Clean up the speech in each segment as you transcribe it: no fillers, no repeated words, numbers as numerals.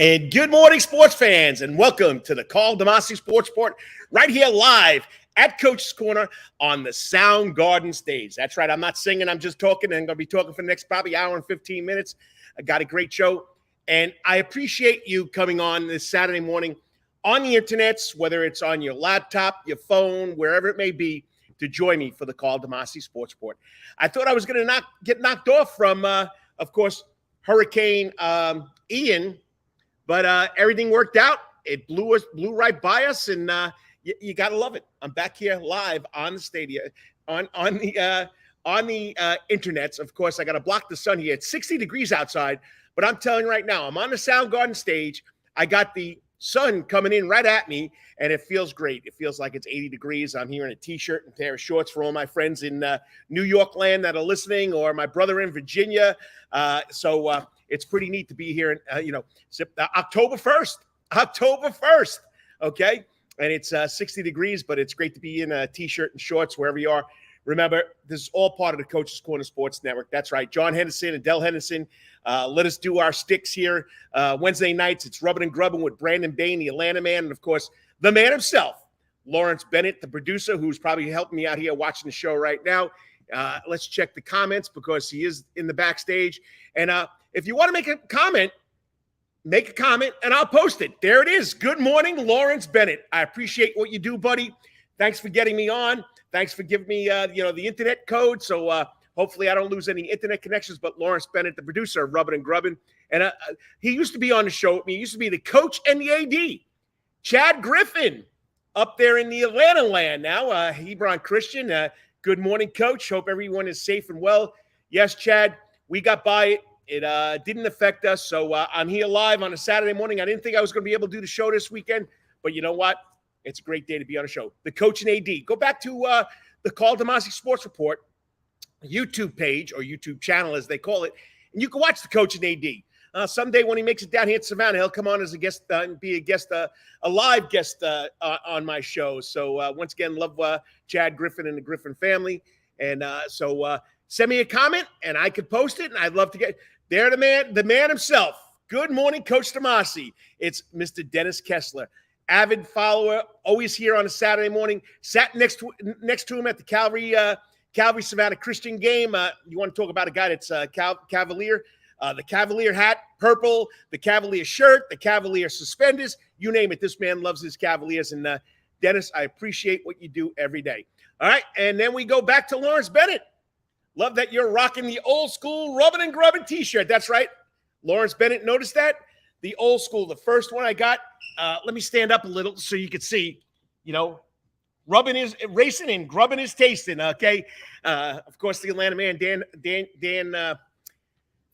And good morning, sports fans, and welcome to the Karl Demasi Sports Report, right here live at Coach's Corner on the Soundgarden stage. That's right. I'm not singing. I'm just talking, and I'm going to be talking for the next probably hour and 15 minutes. I got a great show, and I appreciate you coming on this Saturday morning on the internets, whether it's on your laptop, your phone, wherever it may be, to join me for the Karl Demasi Sports Report. I thought I was going to get knocked off from, of course, Hurricane Ian. But everything worked out. It blew right by us, and you gotta love it. I'm back here live on the stadium, on the internets. Of course, I gotta block the sun here. It's 60 degrees outside, but I'm telling you right now, I'm on the Soundgarden stage. I got the sun coming in right at me, and it feels great. It feels like it's 80 degrees. I'm here in a t-shirt and pair of shorts for all my friends in New York land that are listening, or my brother in Virginia. It's pretty neat to be here, October 1st, okay? And it's 60 degrees, but it's great to be in a T-shirt and shorts wherever you are. Remember, this is all part of the Coach's Corner Sports Network. That's right. John Henderson and Del Henderson, let us do our sticks here. Wednesday nights, it's Rubbing and Grubbing with Brandon Bain, the Atlanta man, and, of course, the man himself, Lawrence Bennett, the producer, who's probably helping me out here watching the show right now. Let's check the comments because he is in the backstage. And if you want to make a comment, and I'll post it. There it is. Good morning, Lawrence Bennett. I appreciate what you do, buddy. Thanks for getting me on. Thanks for giving me, the internet code. So hopefully I don't lose any internet connections. But Lawrence Bennett, the producer of Rubbing and Grubbing, and he used to be on the show with me. He used to be the coach and the AD. Chad Griffin up there in the Atlanta land now. Hebron Christian. Good morning, Coach. Hope everyone is safe and well. Yes, Chad, we got by it. It didn't affect us, so I'm here live on a Saturday morning. I didn't think I was going to be able to do the show this weekend, but you know what? It's a great day to be on a show. The Coach and AD. Go back to the Karl Demasi Sports Report YouTube page, or YouTube channel as they call it, and you can watch the Coach and AD. Someday when he makes it down here to Savannah, he'll come on as a guest and be a live guest on my show. So once again, love Chad Griffin and the Griffin family. And send me a comment, and I could post it, and I'd love to get there. The man himself. Good morning, Coach Demasi. It's Mr. Dennis Kessler, avid follower, always here on a Saturday morning. Sat next to him at the Calvary Savannah Christian game. You want to talk about a guy that's Cavalier? The Cavalier hat, purple, the Cavalier shirt, the Cavalier suspenders, you name it. This man loves his Cavaliers. And Dennis, I appreciate what you do every day. All right, and then we go back to Lawrence Bennett. Love that you're rocking the old school Rubbing and Grubbing t-shirt. That's right. Lawrence Bennett, notice that? The old school, the first one I got. Let me stand up a little so you can see, rubbing is racing and grubbing is tasting, okay? Of course, the Atlanta man, the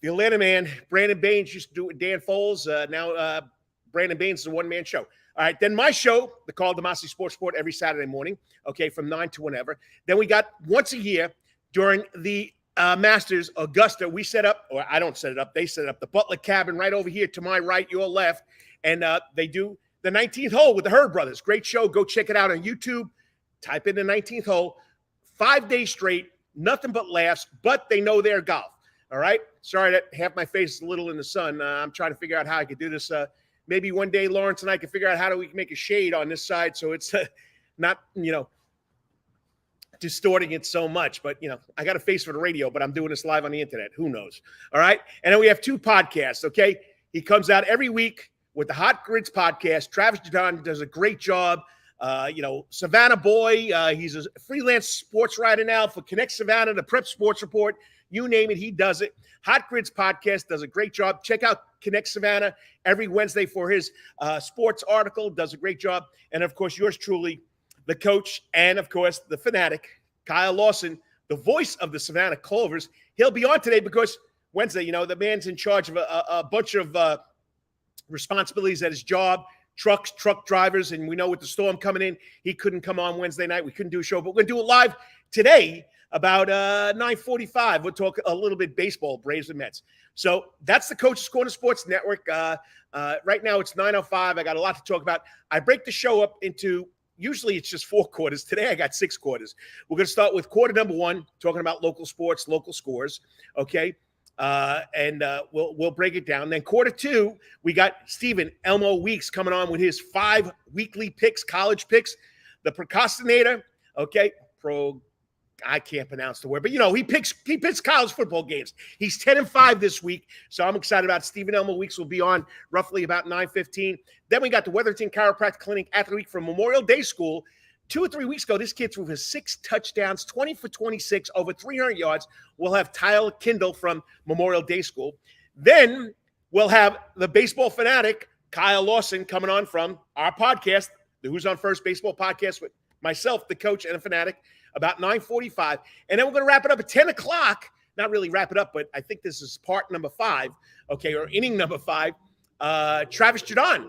Atlanta man, Brandon Baines used to do it with Dan Foles. Now Brandon Baines is a one-man show. All right, then my show, the Karl Demasi Sports Report, every Saturday morning, okay, from 9 to whenever. Then we got once a year, during the Masters, Augusta, we set up, or I don't set it up, they set up the Butler Cabin right over here to my right, your left, and they do the 19th hole with the Hurd brothers. Great show. Go check it out on YouTube. Type in the 19th hole. 5 days straight, nothing but laughs, but they know their golf. All right? Sorry that half my face is a little in the sun. I'm trying to figure out how I could do this. Maybe one day Lawrence and I can figure out how do we make a shade on this side so it's not, distorting it so much. But, I got a face for the radio, but I'm doing this live on the internet. Who knows? All right. And then we have 2 podcasts. Okay. He comes out every week with the Hot Grids podcast. Travis Jadon does a great job. Savannah boy. He's a freelance sports writer now for Connect Savannah, the Prep Sports Report. You name it, he does it. Hot Grids podcast does a great job. Check out Connect Savannah every Wednesday for his sports article. Does a great job. And, of course, yours truly, the coach, and, of course, the fanatic, Kyle Lawson, the voice of the Savannah Clovers. He'll be on today because Wednesday, the man's in charge of a bunch of responsibilities at his job, truck drivers, and we know with the storm coming in, he couldn't come on Wednesday night. We couldn't do a show, but we're going to do it live today about 9:45. We'll talk a little bit baseball, Braves and Mets. So that's the Coach's Corner Sports Network. Right now it's 9:05. I got a lot to talk about. I break the show up into usually it's just 4 quarters. Today I got 6 quarters. We're going to start with quarter number 1, talking about local sports, local scores. Okay. and we'll break it down. Then quarter two, we got Stephen Elmo Weeks coming on with his 5 weekly picks, college picks. The procrastinator, okay, I can't pronounce the word, but he picks college football games. He's 10-5 this week, so I'm excited about Stephen Elmo Weeks. Will be on roughly about 9:15. Then we got the Wetherington Chiropractic Clinic Athlete Week from Memorial Day School. 2 or 3 weeks ago, this kid threw his 6 touchdowns, 20 for 26, over 300 yards. We'll have Tyler Kindle from Memorial Day School. Then we'll have the baseball fanatic, Kyle Lawson, coming on from our podcast, the Who's on First Baseball podcast with myself, the coach, and a fanatic, about 9:45. And then we're going to wrap it up at 10 o'clock. Not really wrap it up, but I think this is part number 5, okay, or inning number 5. Travis Jadon.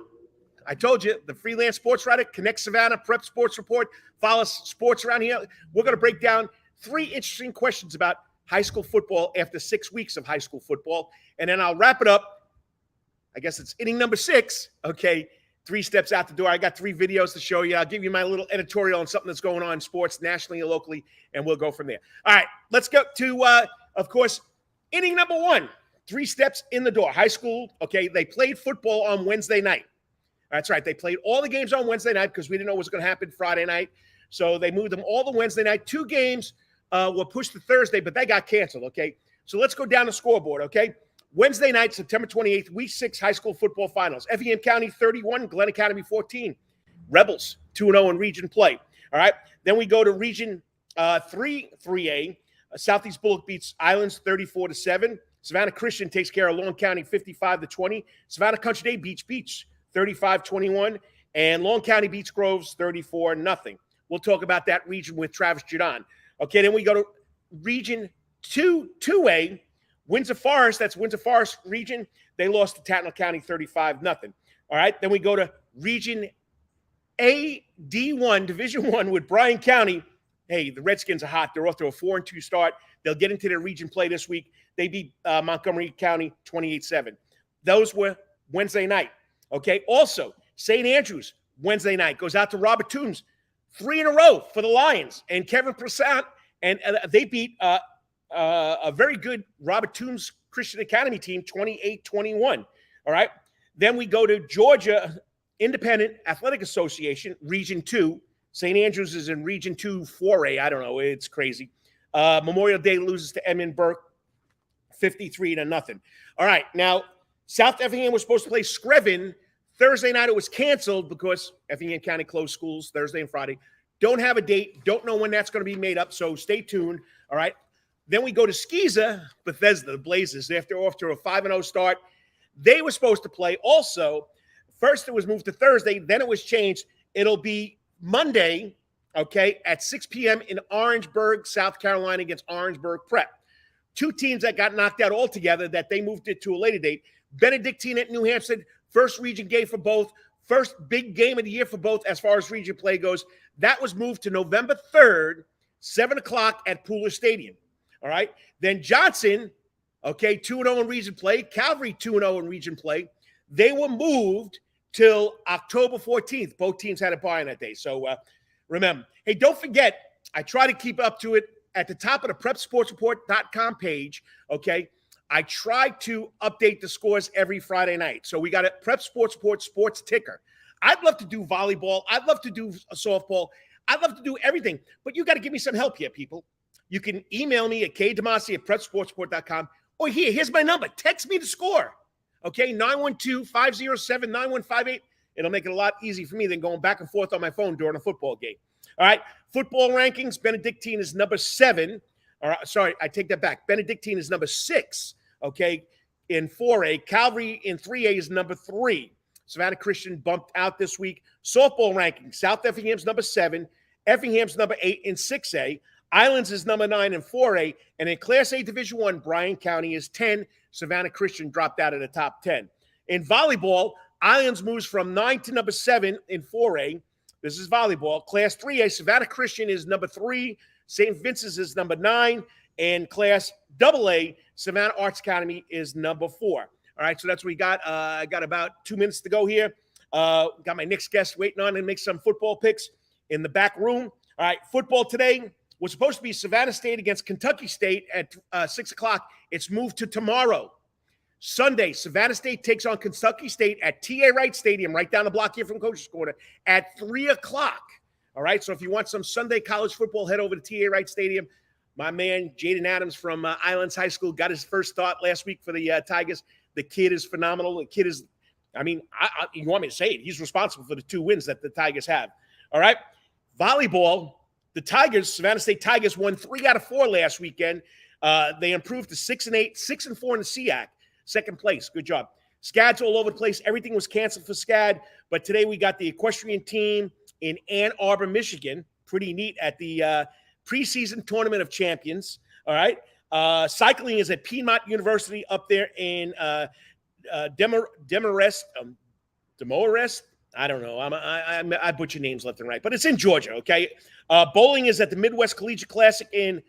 I told you, the freelance sports writer, Connect Savannah, Prep Sports Report, follow sports around here. We're going to break down 3 interesting questions about high school football after 6 weeks of high school football. And then I'll wrap it up. I guess it's inning number 6, okay, 3 steps out the door. I got 3 videos to show you. I'll give you my little editorial on something that's going on in sports nationally and locally, and we'll go from there. All right, let's go to, of course, inning number 1, 3 steps in the door. High school, okay, they played football on Wednesday night. That's right. They played all the games on Wednesday night because we didn't know what was going to happen Friday night. So they moved them all to Wednesday night. 2 games were pushed to Thursday, but they got canceled, okay? So let's go down the scoreboard, okay? Wednesday night, September 28th, Week 6 high school football finals. Effingham County 31, Glen Academy 14. Rebels 2-0 in region play, all right? Then we go to region 3A. Southeast Bullock beats Islands 34-7. Savannah Christian takes care of Long County 55-20. Savannah Country Day beats 35-21, and Long County beats Groves 34-0. We'll talk about that region with Travis Jadon. Okay, then we go to region 2A, Windsor Forest. That's Windsor Forest region. They lost to Tattnall County 35-0. All right, then we go to region A, D1, Division 1 with Bryan County. Hey, the Redskins are hot. They're off to a 4-2 start. They'll get into their region play this week. They beat Montgomery County 28-7. Those were Wednesday night. Okay, also, St. Andrews, Wednesday night, goes out to Robert Toombs, 3 in a row for the Lions. And Kevin Prasad, and they beat a very good Robert Toombs Christian Academy team, 28-21. All right, then we go to Georgia Independent Athletic Association, Region 2. St. Andrews is in Region 2 4A. I don't know, it's crazy. Memorial Day loses to Edmund Burke, 53-0. All right, now, South Effingham was supposed to play Screven. Thursday night it was canceled because Effingham County closed schools Thursday and Friday. Don't have a date. Don't know when that's going to be made up, so stay tuned. All right. Then we go to Skeezer, Bethesda, the Blazers. After off to a 5-0 start, they were supposed to play also. First it was moved to Thursday. Then it was changed. It'll be Monday, okay, at 6 p.m. in Orangeburg, South Carolina against Orangeburg Prep. 2 teams that got knocked out altogether that they moved it to a later date. Benedictine at New Hampshire, first region game for both, first big game of the year for both as far as region play goes. That was moved to November 3rd, 7 o'clock at Pooler Stadium. All right. Then Johnson, okay, 2-0 in region play. Calvary 2-0 in region play. They were moved till October 14th. Both teams had a bye on that day. So remember, hey, don't forget, I try to keep up to it at the top of the prepsportsreport.com page, okay? I try to update the scores every Friday night. So we got a Prep Sports Report sports ticker. I'd love to do volleyball. I'd love to do softball. I'd love to do everything. But you got to give me some help here, people. You can email me at kdemasi@prepsportsreport.com. Or here's my number. Text me the score. Okay, 912-507-9158. It'll make it a lot easier for me than going back and forth on my phone during a football game. All right, football rankings. Benedictine is number 7. All right, sorry, I take that back. Benedictine is number 6. Okay, in 4A. Calvary in 3A is number 3. Savannah Christian bumped out this week. Softball ranking. South Effingham's number 7. Effingham's number 8 in 6A. Islands is number 9 in 4A. And in Class A Division I, Bryan County is 10. Savannah Christian dropped out of the top 10. In volleyball, Islands moves from 9 to number 7 in 4A. This is volleyball. Class 3A, Savannah Christian is number 3. St. Vincent's is number 9. And Class AA, Savannah Arts Academy is number 4. All right, so that's what we got. I got about 2 minutes to go here. Got my next guest waiting on to make some football picks in the back room. All right, football today. was supposed to be Savannah State against Kentucky State at 6 o'clock. It's moved to tomorrow. Sunday, Savannah State takes on Kentucky State at T.A. Wright Stadium, right down the block here from Coach's Corner, at 3 o'clock. All right, so if you want some Sunday college football, head over to T.A. Wright Stadium. My man, Jaden Adams from Islands High School, got his first start last week for the Tigers. The kid is phenomenal. The kid is, you want me to say it, he's responsible for the 2 wins that the Tigers have. All right, volleyball, the Tigers, Savannah State Tigers, won 3 out of 4 last weekend. They improved to 6-8, 6-4 in the SEAC. Second place. Good job. SCAD's all over the place. Everything was canceled for SCAD. But today we got the equestrian team in Ann Arbor, Michigan. Pretty neat at the preseason tournament of champions. All right. Cycling is at Piedmont University up there in Demarest. I don't know. I butcher names left and right. But it's in Georgia, okay? Bowling is at the Midwest Collegiate Classic in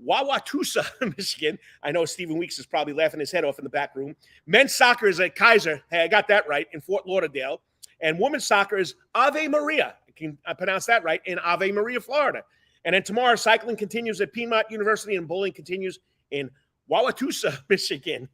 Wauwatosa, Michigan. I know Stephen Weeks is probably laughing his head off in the back room. Men's soccer is at Kaiser. Hey, I got that right, in Fort Lauderdale. And women's soccer is Ave Maria. I pronounce that right, in Ave Maria, Florida. And then tomorrow, cycling continues at Piedmont University and bowling continues in Wauwatosa, Michigan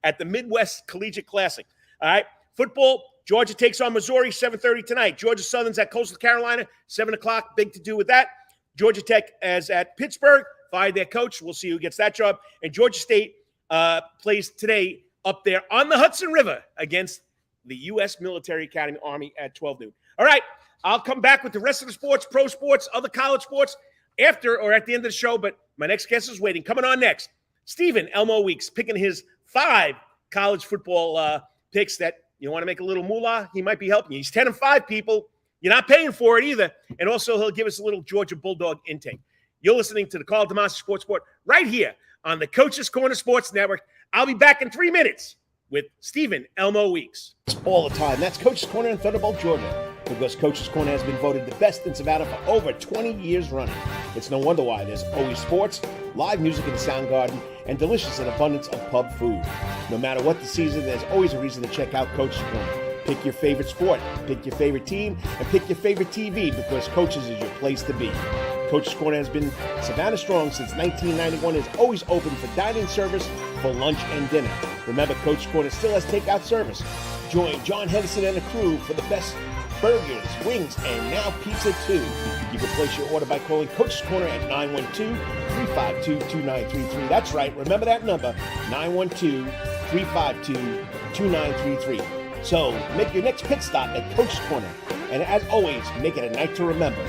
at the Midwest Collegiate Classic. All right. Football, Georgia takes on Missouri, 7:30 tonight. Georgia Southern's at Coastal Carolina, 7 o'clock. Big to do with that. Georgia Tech is at Pittsburgh. Fired their coach. We'll see who gets that job. And Georgia State plays today up there on the Hudson River against the U.S. Military Academy Army at 12 noon. All right. I'll come back with the rest of the sports, pro sports, other college sports after or at the end of the show. But my next guest is waiting. Coming on next, Stephen Elmo Weeks, picking his 5 college football picks that you want to make a little moolah. He might be helping you. He's 10-5, people. You're not paying for it either. And also, he'll give us a little Georgia Bulldog intake. You're listening to the Karl Demasi Sports Report right here on the Coach's Corner Sports Network. I'll be back in 3 minutes with Stephen Elmo Weeks. All the time. That's Coach's Corner in Thunderbolt, Georgia, because Coach's Corner has been voted the best in Savannah for over 20 years running. It's no wonder why. There's always sports, live music in the Sound Garden, and delicious and abundance of pub food. No matter what the season, there's always a reason to check out Coach's Corner. Pick your favorite sport, pick your favorite team, and pick your favorite TV, because Coach's is your place to be. Coach's Corner has been Savannah strong since 1991. Is always open for dining service for lunch and dinner. Remember, Coach's Corner still has takeout service. Join John Henderson and the crew for the best burgers, wings, and now pizza too. You can place your order by calling Coach's Corner at 912-352-2933. That's right. Remember that number, 912-352-2933. So make your next pit stop at Coach's Corner. And as always, make it a night to remember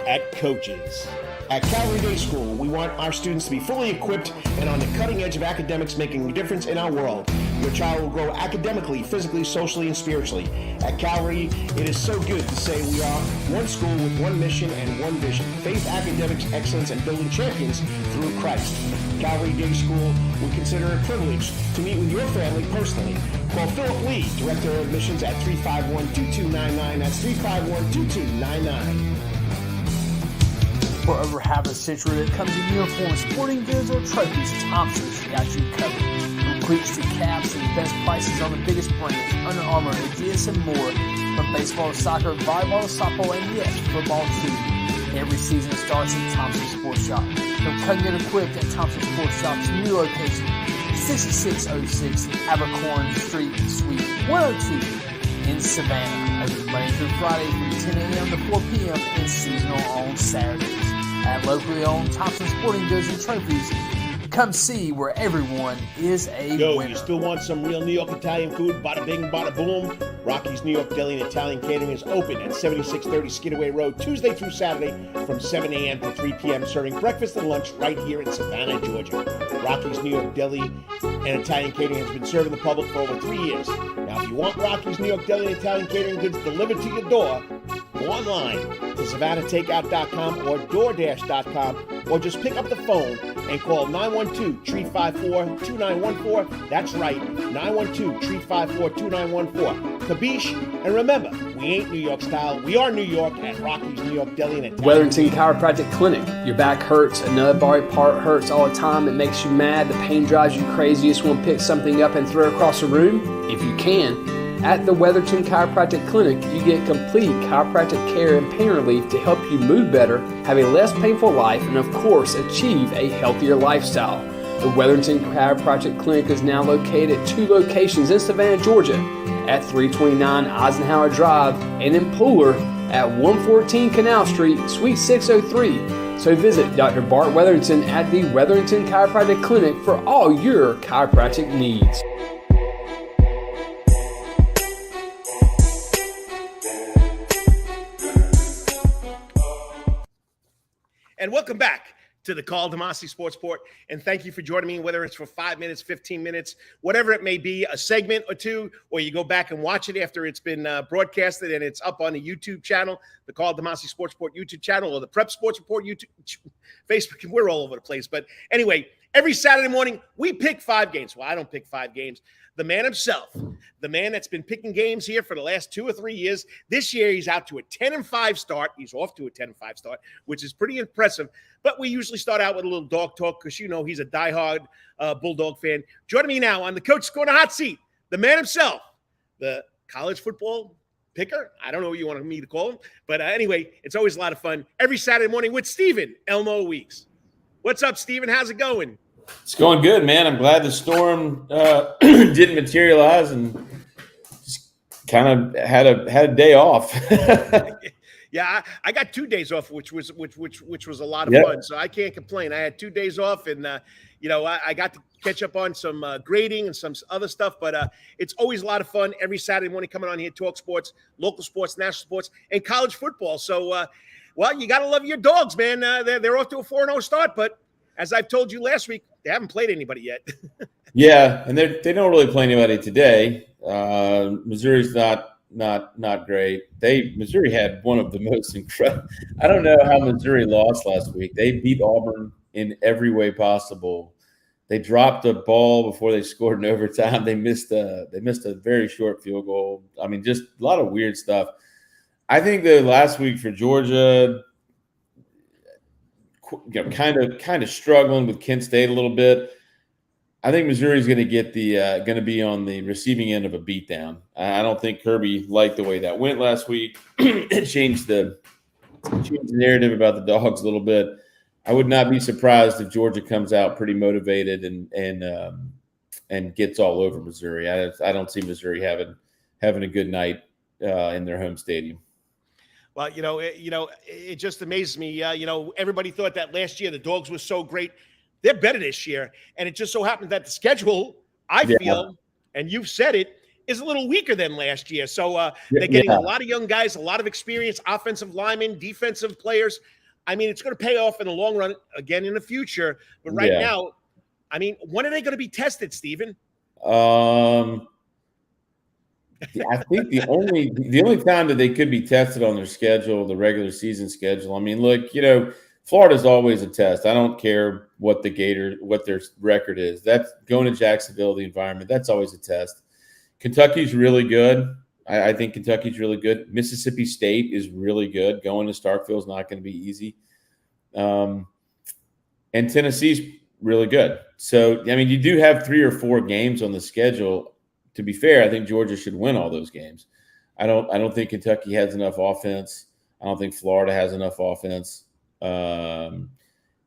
at Coach's. At Calvary Day School, we want our students to be fully equipped and on the cutting edge of academics, making a difference in our world. Your child will grow academically, physically, socially, and spiritually. At Calvary, it is so good to say we are one school with one mission and one vision: faith, academics, excellence, and building champions through Christ. Calvary Day School would consider it a privilege to meet with your family personally. Call Philip Lee, Director of Admissions, at 351-2299. That's 351-2299. For over half a century, when it comes to uniforms, sporting goods, or trophies, Thompson's got you covered. From cleats to caps and best prices on the biggest brands, Under Armour, Adidas, and more. From baseball to soccer, volleyball to softball, and yes, football too. Every season starts at Thompson Sports Shop. Come get equipped at Thompson Sports Shop's new location, 6606 Abercorn Street, Suite 102 in Savannah. Open Monday through Friday from 10 a.m. to 4 p.m. and seasonal on Saturdays. At locally owned Thompson Sporting Goods and Trophies, come see where everyone is a winner. You still want some real New York Italian food? Bada bing, bada boom. Rocky's New York Deli and Italian Catering is open at 7630 Skidaway Road, Tuesday through Saturday from 7 a.m. to 3 p.m., serving breakfast and lunch right here in Savannah, Georgia. Rocky's New York Deli and Italian Catering has been serving the public for over 3 years. Now, if you want Rocky's New York Deli and Italian Catering goods delivered to your door, go online to SavannahTakeout.com or DoorDash.com, or just pick up the phone and call 912-354-2914. That's right, 912-354-2914. Kabish, and remember, we ain't New York style. We are New York at Rocky's New York Deli and Italian. Wetherington Chiropractic Clinic. Your back hurts, another body part hurts all the time. It makes you mad. The pain drives you crazy. You just want to pick something up and throw it across the room. If you can, At the Wetherington Chiropractic Clinic, you get complete chiropractic care and pain relief to help you move better, have a less painful life, and of course, achieve a healthier lifestyle. The Wetherington Chiropractic Clinic is now located at 2 locations in Savannah, Georgia, at 329 Eisenhower Drive and in Pooler at 114 Canal Street, Suite 603. So visit Dr. Bart Wetherington at the Wetherington Chiropractic Clinic for all your chiropractic needs. And welcome back to the Karl Demasi Sports Report. And thank you for joining me, whether it's for 5 minutes, 15 minutes, whatever it may be, a segment or two, or you go back and watch it after it's been broadcasted and it's up on the YouTube channel, the Karl Demasi Sports Report YouTube channel, or the Prep Sports Report YouTube, Facebook, and we're all over the place. But anyway, every Saturday morning, we pick 5 games. Well, I don't pick 5 games. The man himself, the man that's been picking games here for the last 2 or 3 years. This year, he's out to a 10-5 start. He's off to a 10-5 start, which is pretty impressive. But we usually start out with a little dog talk because, you know, he's a diehard Bulldog fan. Joining me now on the Coach's Corner hot seat, the man himself, the college football picker. I don't know what you want me to call him. But anyway, it's always a lot of fun. Every Saturday morning with Stephen Elmo Weeks. What's up, Stephen? How's it going? It's going good, man. I'm glad the storm didn't materialize and just kind of had a day off. Yeah, I got 2 days off, which was a lot of fun. So I can't complain. I had 2 days off, and I got to catch up on some grading and some other stuff. But it's always a lot of fun every Saturday morning coming on here, talk sports, local sports, national sports, and college football. So, well, you got to love your Dogs, man. They're off to a 4-0 start, but as I've told you last week, they haven't played anybody yet. Yeah, and they don't really play anybody today. Missouri's not great. Missouri had one of the most incredible. I don't know how Missouri lost last week. They beat Auburn in every way possible. They dropped a ball before they scored in overtime. They missed a very short field goal. I mean, just a lot of weird stuff. I think the last week for Georgia, kind of struggling with Kent State a little bit. I think Missouri's going to be on the receiving end of a beatdown. I don't think Kirby liked the way that went last week. It changed the narrative about the Dogs a little bit. I would not be surprised if Georgia comes out pretty motivated and gets all over Missouri. I don't see Missouri having a good night in their home stadium. Well, it just amazes me. Everybody thought that last year the Dogs were so great. They're better this year. And it just so happens that the schedule, I feel, and you've said it, is a little weaker than last year. So they're getting a lot of young guys, a lot of experience, offensive linemen, defensive players. I mean, it's going to pay off in the long run, again, in the future. But right now, I mean, when are they going to be tested, Stephen? I think the only time that they could be tested on their schedule, the regular season schedule. I mean, look, Florida's always a test. I don't care what their record is. That's going to Jacksonville, the environment. That's always a test. Kentucky's really good. I think Kentucky's really good. Mississippi State is really good. Going to Starkville is not going to be easy. And Tennessee's really good. So, I mean, you do have 3 or 4 games on the schedule. To be fair, I think Georgia should win all those games. I don't think Kentucky has enough offense. I don't think Florida has enough offense.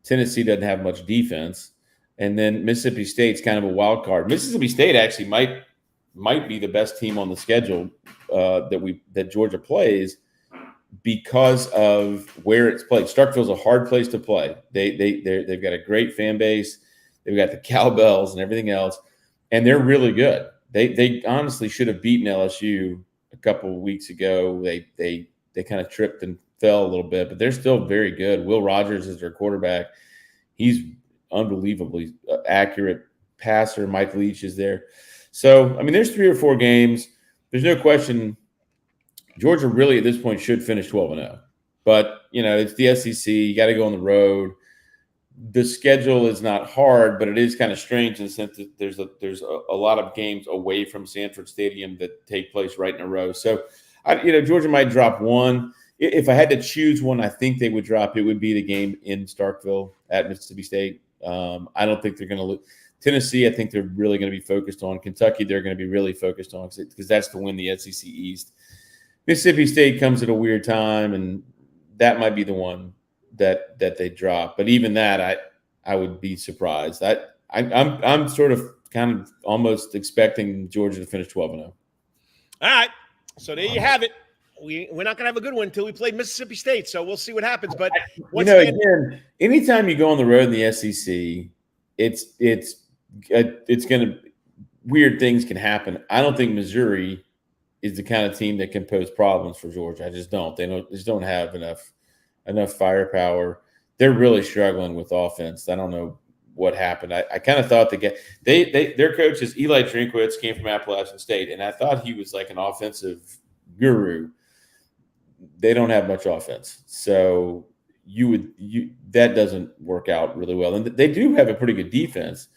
Tennessee doesn't have much defense. And then Mississippi State's kind of a wild card. Mississippi State actually might be the best team on the schedule that Georgia plays because of where it's played. Starkville's a hard place to play. They've got a great fan base. They've got the cowbells and everything else, and they're really good. They honestly should have beaten LSU a couple of weeks ago. They kind of tripped and fell a little bit, but they're still very good. Will Rogers is their quarterback. He's unbelievably accurate passer. Mike Leach is there. So, I mean, there's 3 or 4 games. There's no question Georgia really at this point should finish 12-0. But, it's the SEC. You got to go on the road. The schedule is not hard, but it is kind of strange in the sense that there's a lot of games away from Sanford Stadium that take place right in a row. So, Georgia might drop one. If I had to choose one, I think they would drop. It would be the game in Starkville at Mississippi State. I don't think they're going to lose. Tennessee, I think they're really going to be focused on. Kentucky, they're going to be really focused on because that's to win the SEC East. Mississippi State comes at a weird time, and that might be the one that they drop. But even that, I would be surprised. I'm sort of kind of almost expecting Georgia to finish 12-0. All right, so there you have it. We're not going to have a good one until we play Mississippi State, so we'll see what happens. But again, anytime you go on the road in the SEC, it's going to weird things can happen. I don't think Missouri is the kind of team that can pose problems for Georgia. I just don't. They just don't have enough firepower. They're really struggling with offense. I don't know what happened. I kind of thought their coach is Eli Drinkwitz, came from Appalachian State, and I thought he was like an offensive guru. They don't have much offense, so that doesn't work out really well. And they do have a pretty good defense,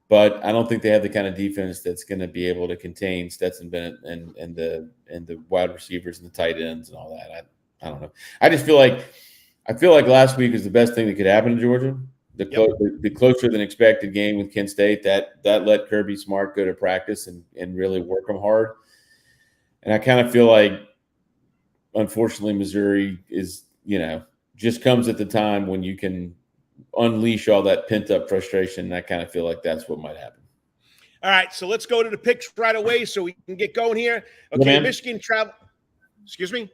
but I don't think they have the kind of defense that's going to be able to contain Stetson Bennett and the wide receivers and the tight ends and all that. I don't know. I feel like last week is the best thing that could happen to Georgia. The closer than expected game with Kent State that let Kirby Smart go to practice and really work them hard. And I kind of feel like, unfortunately, Missouri is just comes at the time when you can unleash all that pent up frustration. And I kind of feel like that's what might happen. All right, so let's go to the picks right away so we can get going here. Okay, yeah, Michigan travel. Excuse me?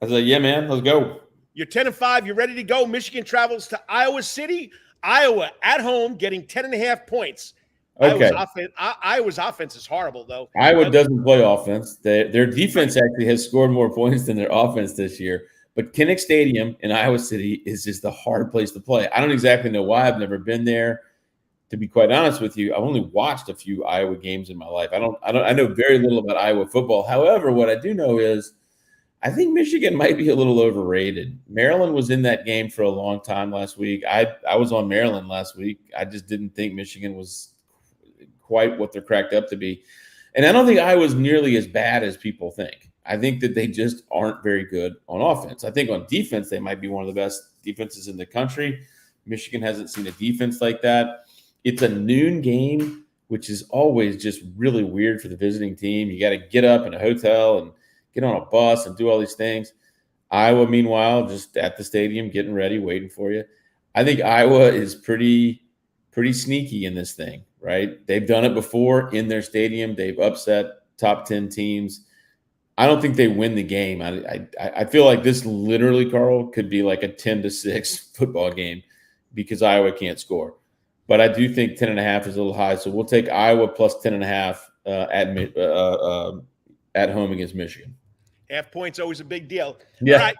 I was like, yeah, man, let's go. You're 10-5. You're ready to go. Michigan travels to Iowa City. Iowa at home getting 10.5 points. Okay. Iowa's offense is horrible, though. Iowa doesn't play offense. Their defense actually has scored more points than their offense this year. But Kinnick Stadium in Iowa City is just a hard place to play. I don't exactly know why. I've never been there. To be quite honest with you, I've only watched a few Iowa games in my life. I know very little about Iowa football. However, what I do know is I think Michigan might be a little overrated. Maryland was in that game for a long time last week. I was on Maryland last week. I just didn't think Michigan was quite what they're cracked up to be. And I don't think Iowa's nearly as bad as people think. I think that they just aren't very good on offense. I think on defense, they might be one of the best defenses in the country. Michigan hasn't seen a defense like that. It's a noon game, which is always just really weird for the visiting team. You got to get up in a hotel and get on a bus and do all these things. Iowa, meanwhile, just at the stadium, getting ready, waiting for you. I think Iowa is pretty sneaky in this thing, right? They've done it before in their stadium. They've upset top 10 teams. I don't think they win the game. I feel like this literally, Carl, could be like a 10-6 football game because Iowa can't score. But I do think 10.5 is a little high, so we'll take Iowa plus 10.5 at home against Michigan. Half points always a big deal. Yeah. All right.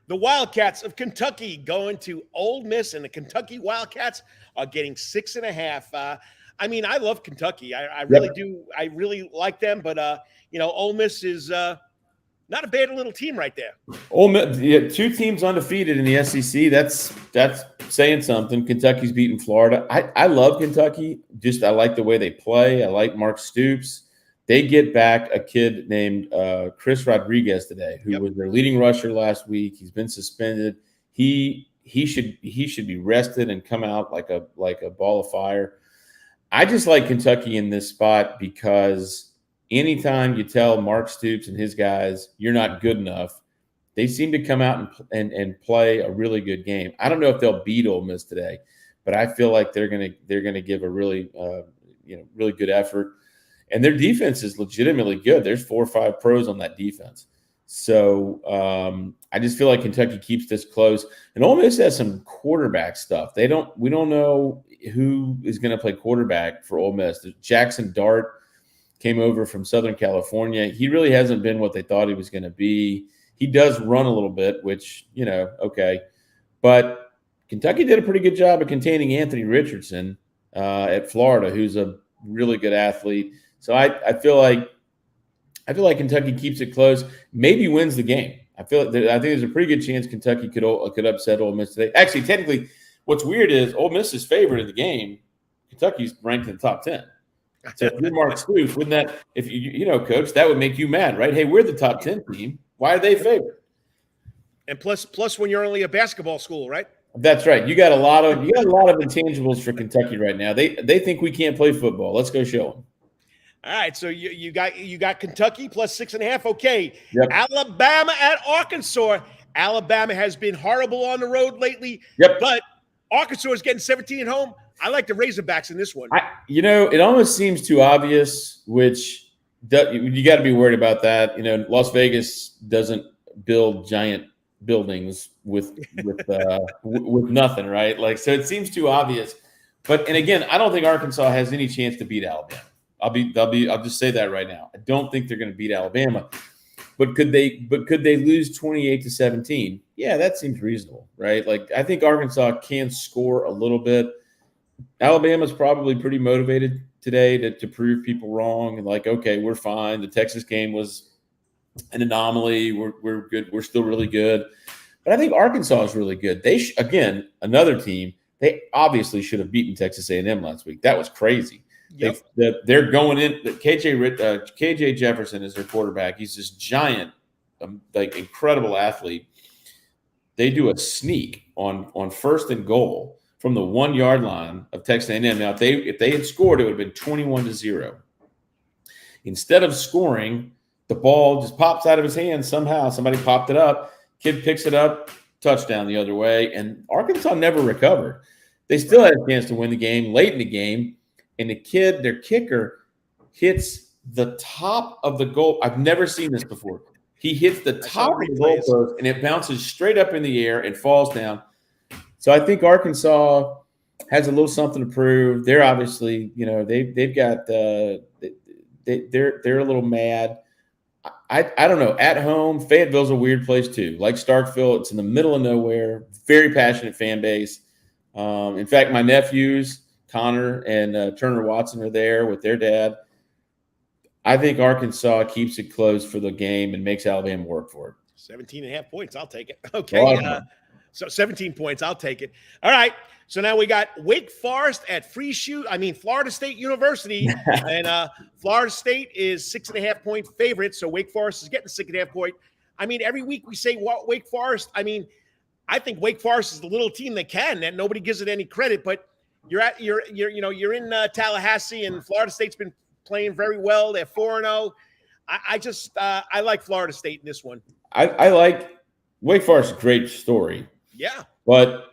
The Wildcats of Kentucky going to Ole Miss, and the Kentucky Wildcats are getting 6.5. I mean, I love Kentucky. I really do. I really like them, but Ole Miss is not a bad little team right there. Ole Miss, yeah, 2 teams undefeated in the SEC. That's saying something. Kentucky's beating Florida. I love Kentucky. I like the way they play. I like Mark Stoops. They get back a kid named Chris Rodriguez today, who was their leading rusher last week. He's been suspended. He should be rested and come out like a ball of fire. I just like Kentucky in this spot because anytime you tell Mark Stoops and his guys you're not good enough, they seem to come out and play a really good game. I don't know if they'll beat Ole Miss today, but I feel like they're gonna give a really really good effort. And their defense is legitimately good. There's 4 or 5 pros on that defense. So I just feel like Kentucky keeps this close. And Ole Miss has some quarterback stuff. We don't know who is going to play quarterback for Ole Miss. Jackson Dart came over from Southern California. He really hasn't been what they thought he was going to be. He does run a little bit, which, okay. But Kentucky did a pretty good job of containing Anthony Richardson at Florida, who's a really good athlete. So I feel like Kentucky keeps it close, maybe wins the game. I think there's a pretty good chance Kentucky could upset Ole Miss today. Actually, technically, what's weird is Ole Miss is favored in the game. Kentucky's ranked in the top 10. So if you're Mark Stoops, wouldn't that, if Coach, that would make you mad, right? Hey, we're the top 10 team. Why are they favored? And plus, when you're only a basketball school, right? That's right. You got a lot of intangibles for Kentucky right now. They think we can't play football. Let's go show them. All right, so you got Kentucky plus 6.5. Okay, Yep. Alabama at Arkansas. Alabama has been horrible on the road lately. Yep. But Arkansas is getting 17 at home. I like the Razorbacks in this one. It almost seems too obvious, which you got to be worried about that. Las Vegas doesn't build giant buildings with nothing, right? Like, so it seems too obvious. And again, I don't think Arkansas has any chance to beat Alabama. I'll just say that right now. I don't think they're going to beat Alabama. But could they lose 28-17? Yeah, that seems reasonable, right? Like, I think Arkansas can score a little bit. Alabama's probably pretty motivated today to prove people wrong. And like, okay, we're fine. The Texas game was an anomaly. We're good. We're still really good. But I think Arkansas is really good. Again, another team. They obviously should have beaten Texas A&M last week. That was crazy. Yep. They're going in. KJ Jefferson is their quarterback. He's this giant, incredible athlete. They do a sneak on first and goal from the 1 yard line of Texas A&M. Now, if they had scored, it would have been 21-0. Instead of scoring, the ball just pops out of his hand somehow. Somebody popped it up. Kid picks it up, touchdown the other way, and Arkansas never recovered. They still had a chance to win the game late in the game. And their kicker, hits the top of the goal. I've never seen this before. He hits the top of the goalpost, and it bounces straight up in the air and falls down. So I think Arkansas has a little something to prove. They're obviously, they've got they're a little mad. I don't know. At home, Fayetteville's a weird place too. Like Starkville, it's in the middle of nowhere. Very passionate fan base. In fact, my nephews, Connor and Turner Watson, are there with their dad. I think Arkansas keeps it close for the game and makes Alabama work for it. 17.5 points. I'll take it. Okay. So 17 points. I'll take it. All right. So now we got Wake Forest at Florida State University. And Florida State is 6.5 point favorite. So Wake Forest is getting 6.5 point. Every week we say Wake Forest. I think Wake Forest is the little team that can, and nobody gives it any credit, but you're in Tallahassee, and Florida State's been playing very well. They're 4-0. I like Florida State in this one. I like Wake Forest. Great story. Yeah. But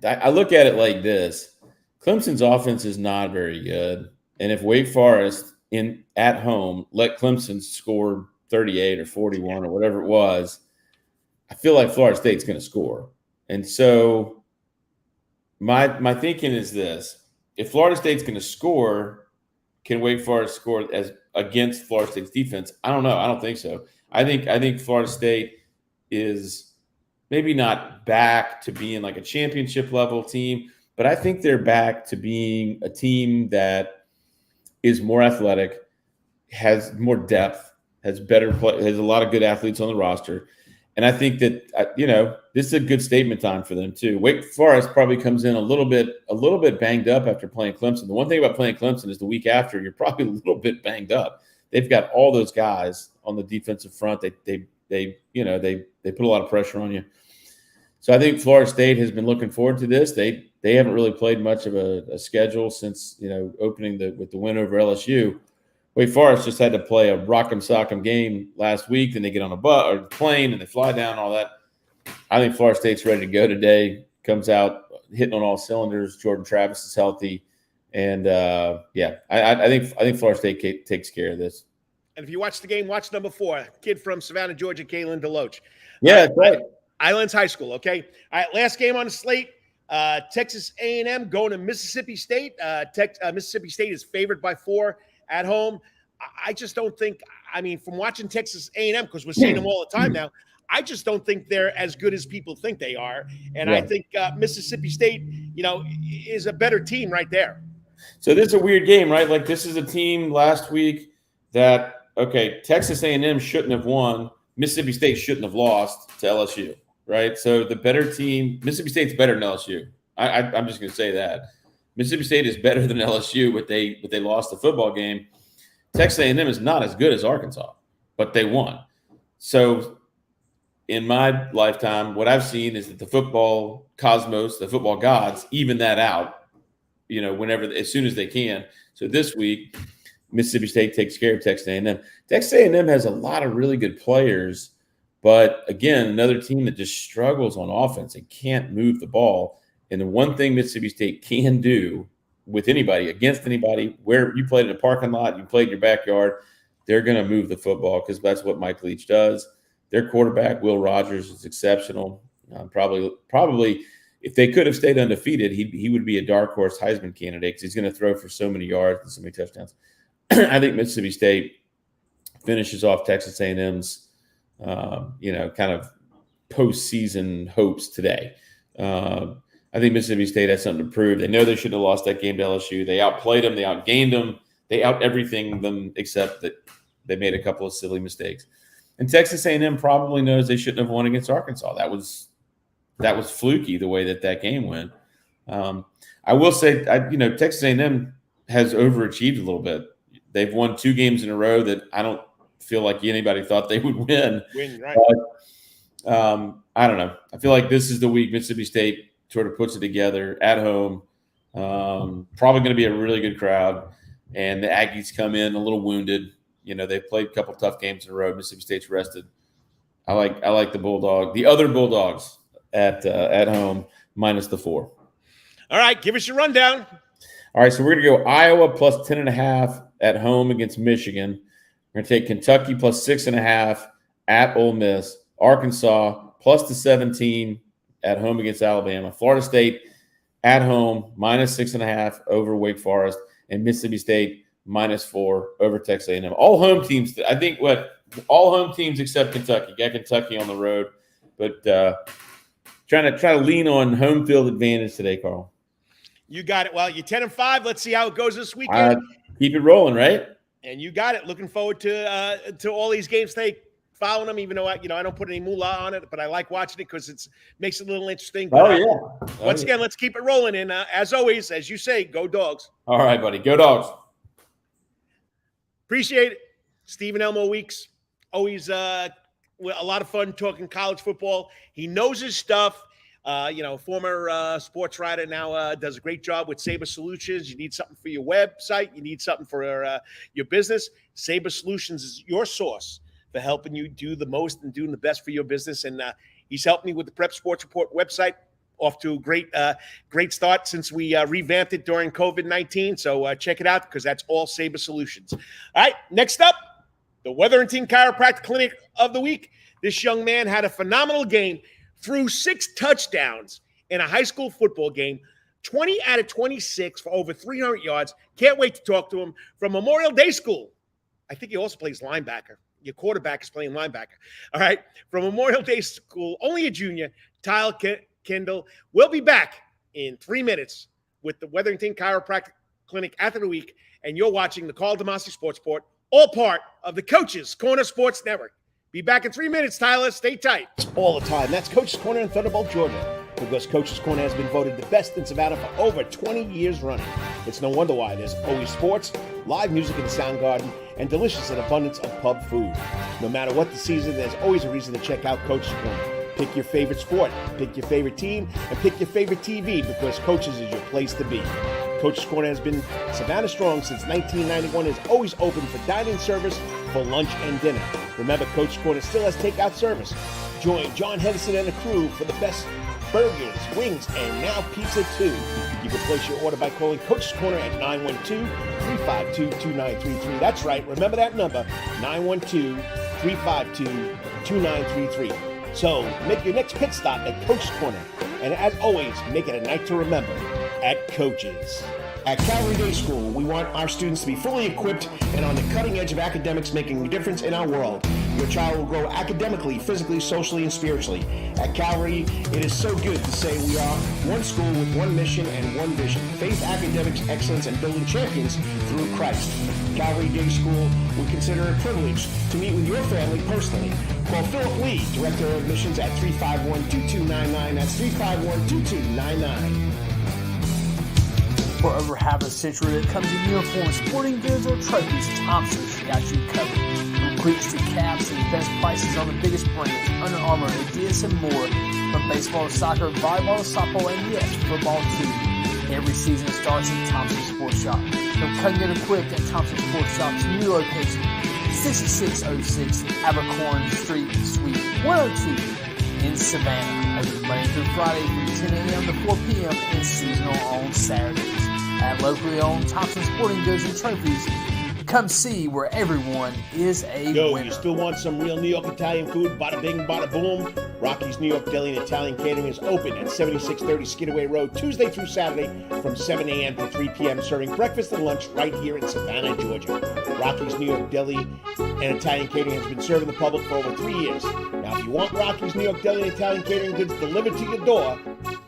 I look at it like this. Clemson's offense is not very good. And if Wake Forest at home let Clemson score 38 or 41 or whatever it was, I feel like Florida State's going to score. And so my thinking is this. If Florida State's going to score, can Wake Forest score as against Florida State's defense? I don't know. I don't think so. I think Florida State is maybe not back to being like a championship level team, but I think they're back to being a team that is more athletic, has more depth, has better play, has a lot of good athletes on the roster. And I think that, this is a good statement time for them too. Wake Forest probably comes in a little bit banged up after playing Clemson. The one thing about playing Clemson is the week after, you're probably a little bit banged up. They've got all those guys on the defensive front. They put a lot of pressure on you. So I think Florida State has been looking forward to this. They haven't really played much of a schedule since, opening with the win over LSU. Wake Forest just had to play a rock'em sock'em game last week. Then they get on a bus or plane and they fly down, all that. I think Florida State's ready to go today. Comes out hitting on all cylinders. Jordan Travis is healthy, and I think Florida State takes care of this. And if you watch the game, watch number 4, kid from Savannah, Georgia, Kalen DeLoach. Yeah, that's right. Islands High School. Okay. All right. Last game on the slate. Texas A&M going to Mississippi State. Mississippi State is favored by 4 at home. I just don't think. From watching Texas A&M, because we're seeing them all the time now, I just don't think they're as good as people think they are. And I think Mississippi State, is a better team right there. So this is a weird game, right? Like, this is a team last week that, Texas A&M shouldn't have won. Mississippi State shouldn't have lost to LSU, right? So the better team, Mississippi State's better than LSU. I'm just going to say that. Mississippi State is better than LSU, but they lost the football game. Texas A&M is not as good as Arkansas, but they won. So in my lifetime, what I've seen is that the football cosmos, the football gods, even that out, as soon as they can. So this week, Mississippi State takes care of Texas A&M. Texas A&M has a lot of really good players, but again, another team that just struggles on offense and can't move the ball. And the one thing Mississippi State can do with anybody, against anybody, where you played in a parking lot, you played in your backyard, they're going to move the football because that's what Mike Leach does. Their quarterback, Will Rogers, is exceptional. Probably, if they could have stayed undefeated, he would be a dark horse Heisman candidate because he's going to throw for so many yards and so many touchdowns. I think Mississippi State finishes off Texas A&M's, kind of postseason hopes today. I think Mississippi State has something to prove. They know they should have lost that game to LSU. They outplayed them. They outgained them. They out-everything them except that they made a couple of silly mistakes. And Texas A&M probably knows they shouldn't have won against Arkansas. That was fluky the way that game went. I will say, Texas A&M has overachieved a little bit. They've won 2 games in a row that I don't feel like anybody thought they would win. Right. But, I don't know. I feel like this is the week Mississippi State sort of puts it together at home. Probably going to be a really good crowd. And the Aggies come in a little wounded. They've played a couple tough games in a row. Mississippi State's rested. I like the other Bulldogs at home minus the 4. All right, give us your rundown. All right, so we're going to go Iowa plus 10.5 at home against Michigan. We're going to take Kentucky plus 6.5 at Ole Miss. Arkansas plus the 17 at home against Alabama. Florida State at home minus 6.5 over Wake Forest. And Mississippi State minus 4 over Texas A&M. All home teams. I think all home teams except Kentucky. Got Kentucky on the road, but trying to lean on home field advantage today, Carl. You got it. Well, you're 10-5. Let's see how it goes this weekend. Keep it rolling, right? And you got it. Looking forward to all these games today. Following them, even though I don't put any moolah on it, but I like watching it because it makes it a little interesting. But, once again, let's keep it rolling. And as always, as you say, go Dogs. All right, buddy. Go Dogs. Appreciate it. Stephen Elmo Weeks. Always a lot of fun talking college football. He knows his stuff. Former sports writer, now does a great job with Sabre Solutions. You need something for your website. You need something for your business. Sabre Solutions is your source for helping you do the most and doing the best for your business. And he's helped me with the Prep Sports Report website. Off to a great start since we revamped it during COVID-19. So check it out because that's all Sabre Solutions. All right, next up, the Wetherington Chiropractic Clinic of the Week. This young man had a phenomenal game, threw 6 touchdowns in a high school football game, 20 out of 26 for over 300 yards. Can't wait to talk to him from Memorial Day School. I think he also plays linebacker. Your quarterback is playing linebacker. All right. From Memorial Day School, only a junior, Tyler Kindle. We'll be back in 3 minutes with the Wetherington Chiropractic Clinic after the week. And you're watching the Karl Demasi Sports Report, all part of the Coach's Corner Sports Network. Be back in 3 minutes, Tyler. Stay tight. All the time. That's Coach's Corner in Thunderbolt, Georgia. Because Coach's Corner has been voted the best in Savannah for over 20 years running. It's no wonder why there's always sports, live music in the Sound Garden, and delicious and abundance of pub food. No matter what the season, there's always a reason to check out Coach's Corner. Pick your favorite sport, pick your favorite team, and pick your favorite TV because Coach's is your place to be. Coach's Corner has been Savannah strong since 1991 and is always open for dining service for lunch and dinner. Remember, Coach's Corner still has takeout service. Join John Henderson and the crew for the best burgers, wings, and now pizza too. You can place your order by calling Coach's Corner at 912-352-2933. That's right. Remember that number, 912-352-2933. So make your next pit stop at Coach's Corner. And as always, make it a night to remember at Coach's. At Calvary Day School, we want our students to be fully equipped and on the cutting edge of academics, making a difference in our world. Your child will grow academically, physically, socially, and spiritually. At Calvary, it is so good to say we are one school with one mission and one vision. Faith, academics, excellence, and building champions through Christ. Calvary Day School, we consider it a privilege to meet with your family personally. Call Philip Lee, Director of Admissions at 351-2299. That's 351-2299. For over half a century, that comes in uniforms, sporting goods, or trophies, Thompson's got you covered. From cleats to caps and best prices on the biggest brands, Under Armour, Adidas, and more. From baseball to soccer, volleyball to softball, and yes, football too. Every season starts at Thompson Sports Shop. From cutting it quick at Thompson Sports Shop's new location, 6606 Abercorn Street, Suite 102 in Savannah. Open Monday through Friday from 10 a.m. to 4 p.m. and seasonal on Saturdays. At locally owned Thompson Sporting Goods and Trophies, come see where everyone is a winner. You still want some real New York Italian food? Bada bing, bada boom. Rocky's New York Deli and Italian Catering is open at 7630 Skidaway Road, Tuesday through Saturday from 7 a.m. to 3 p.m., serving breakfast and lunch right here in Savannah, Georgia. Rocky's New York Deli and Italian Catering has been serving the public for over 3 years. Now, if you want Rocky's New York Deli and Italian Catering goods delivered to your door,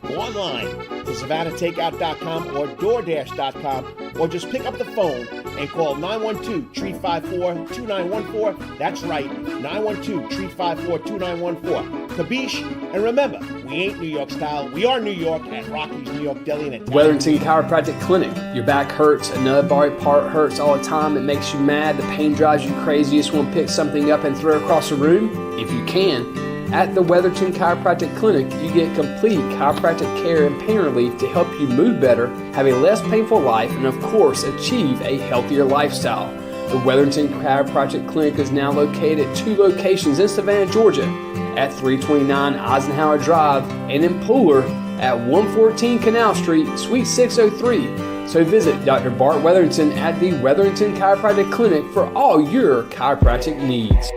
go online to SavannahTakeout.com or DoorDash.com, or just pick up the phone and call 912-354-2914. That's right, 912-354-2914. Kabish, and remember, we ain't New York style. We are New York at Rocky's New York Deli and Italian. Wetherington Chiropractic Clinic. Your back hurts, another body part hurts all the time. It makes you mad. The pain drives you crazy. You just want to pick something up and throw it across the room, if you can. At the Wetherington Chiropractic Clinic, you get complete chiropractic care and pain relief to help you move better, have a less painful life, and of course, achieve a healthier lifestyle. The Wetherington Chiropractic Clinic is now located at 2 locations in Savannah, Georgia, at 329 Eisenhower Drive and in Pooler at 114 Canal Street, Suite 603. So visit Dr. Bart Wetherington at the Wetherington Chiropractic Clinic for all your chiropractic needs.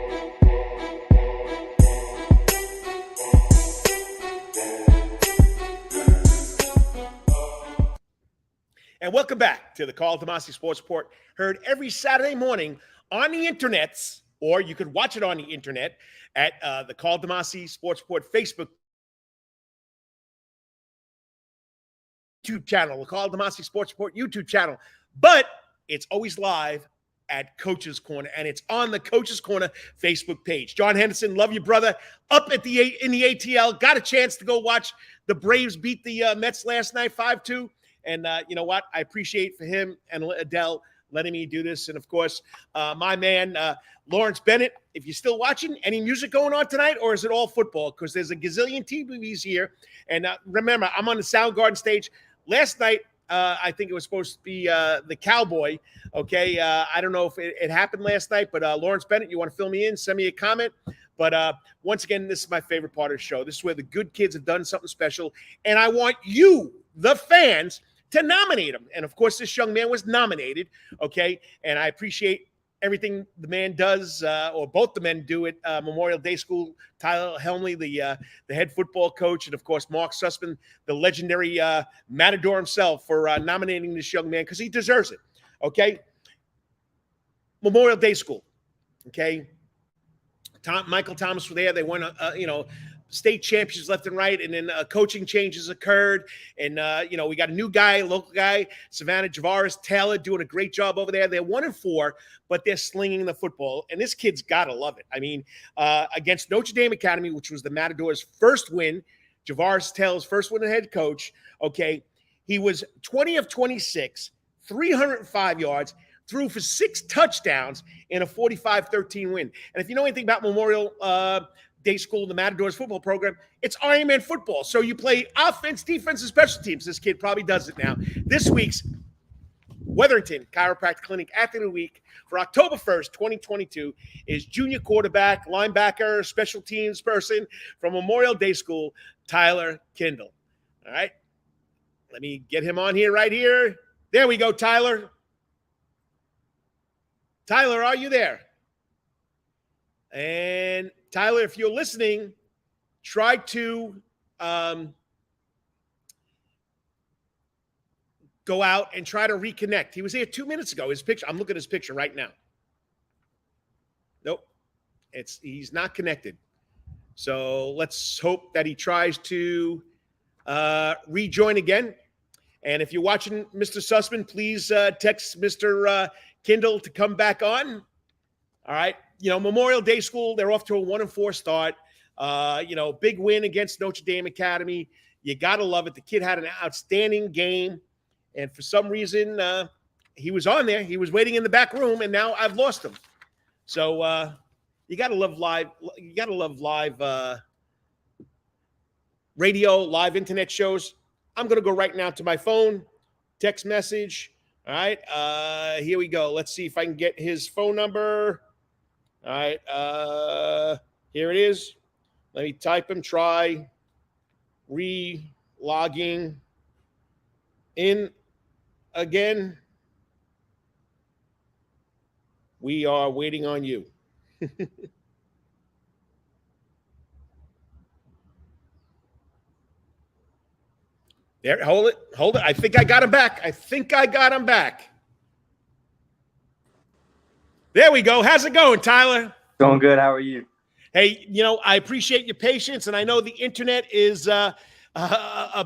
And welcome back to the Karl Demasi Sports Report, heard every Saturday morning on the internets, or you could watch it on the internet at the Karl Demasi Sports Report Facebook YouTube channel, the Karl Demasi Sports Report YouTube channel. But it's always live at Coach's Corner, and it's on the Coach's Corner Facebook page. John Henderson, love you, brother. Up at in the ATL, got a chance to go watch the Braves beat the Mets last night, 5-2. And you know what? I appreciate for him and Adele letting me do this. And, of course, my man, Lawrence Bennett, if you're still watching, any music going on tonight, or is it all football? Because there's a gazillion TVs here. And remember, I'm on the Soundgarden stage. Last night, I think it was supposed to be the Cowboy. Okay, I don't know if it happened last night, but Lawrence Bennett, you want to fill me in? Send me a comment. But once again, this is my favorite part of the show. This is where the good kids have done something special. And I want you, the fans, to nominate him. And, of course, this young man was nominated, okay? And I appreciate everything the man does, or both the men do at Memorial Day School. Tyler Helmley, the head football coach, and, of course, Mark Sussman, the legendary matador himself, for nominating this young man because he deserves it, okay? Memorial Day School, okay? Michael Thomas were there. They won, state champions left and right, and then coaching changes occurred, and we got a new guy, local guy, Savannah Javaris Taylor, doing a great job over there. They're 1-4, but they're slinging the football, and this kid's gotta love it. I mean, against Notre Dame Academy, which was the Matadors' first win, Javaris Taylor's first win as head coach. Okay, he was 20 of 26, 305 yards, threw for 6 touchdowns in a 45-13 win. And if you know anything about Memorial Day School, the Matadors football program, it's Ironman football. So you play offense, defense, and special teams. This kid probably does it now. This week's Wetherington Chiropractic Clinic Athlete of the Week for October 1st, 2022 is junior quarterback, linebacker, special teams person from Memorial Day School, Tyler Kindle. All right. Let me get him on here right here. There we go, Tyler. Tyler, are you there? And Tyler, if you're listening, try to go out and try to reconnect. He was here 2 minutes ago. His picture, I'm looking at his picture right now. Nope, he's not connected. So let's hope that he tries to rejoin again. And if you're watching, Mr. Sussman, please text Mr. Kindle to come back on. All right. Memorial Day School, they're off to a 1-4 start. Big win against Notre Dame Academy. You got to love it. The kid had an outstanding game. And for some reason, he was on there. He was waiting in the back room, and now I've lost him. So You got to love live. You got to love live radio, live internet shows. I'm going to go right now to my phone, text message. All right. Here we go. Let's see if I can get his phone number. All right. Here it is. Let me type him. Try re-logging in again. We are waiting on you. There, hold it. I think I got him back. There we go. How's it going, Tyler? Going good. How are you? Hey, I appreciate your patience, and I know the internet is a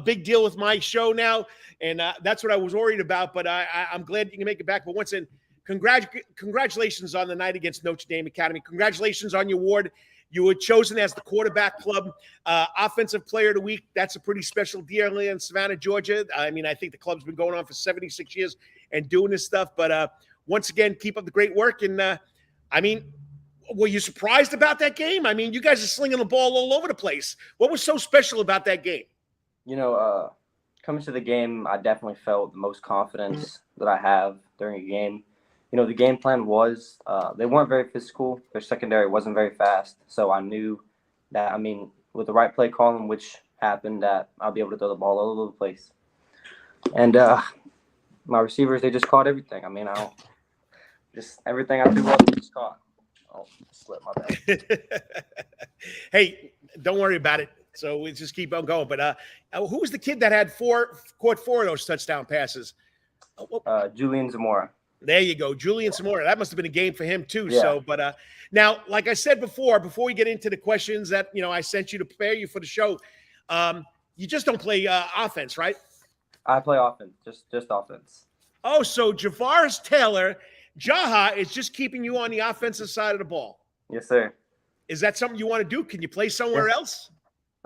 big deal with my show now, and that's what I was worried about, but I'm glad you can make it back. But once again, congratulations on the night against Notre Dame Academy. Congratulations on your award. You were chosen as the quarterback club offensive player of the week. That's a pretty special deal in Savannah, Georgia. I mean, I think the club's been going on for 76 years and doing this stuff. But once again, keep up the great work. And, I mean, were you surprised about that game? I mean, you guys are slinging the ball all over the place. What was so special about that game? Coming to the game, I definitely felt the most confidence that I have during a game. The game plan was they weren't very physical. Their secondary wasn't very fast. So I knew that, with the right play calling, which happened, that I'll be able to throw the ball all over the place. And my receivers, they just caught everything. Everything I threw up, they just caught. Oh, slipped my bad. Hey, don't worry about it. So we just keep on going. But who was the kid that had caught four of those touchdown passes? Julian Zamora. There you go, Julian Zamora. That must have been a game for him too. Yeah. So, but now, like I said before we get into the questions that I sent you to prepare you for the show, you just don't play offense, right? I play offense, just offense. Oh, so Javaris Taylor, Jaha is just keeping you on the offensive side of the ball. Yes, sir. Is that something you want to do? Can you play somewhere else?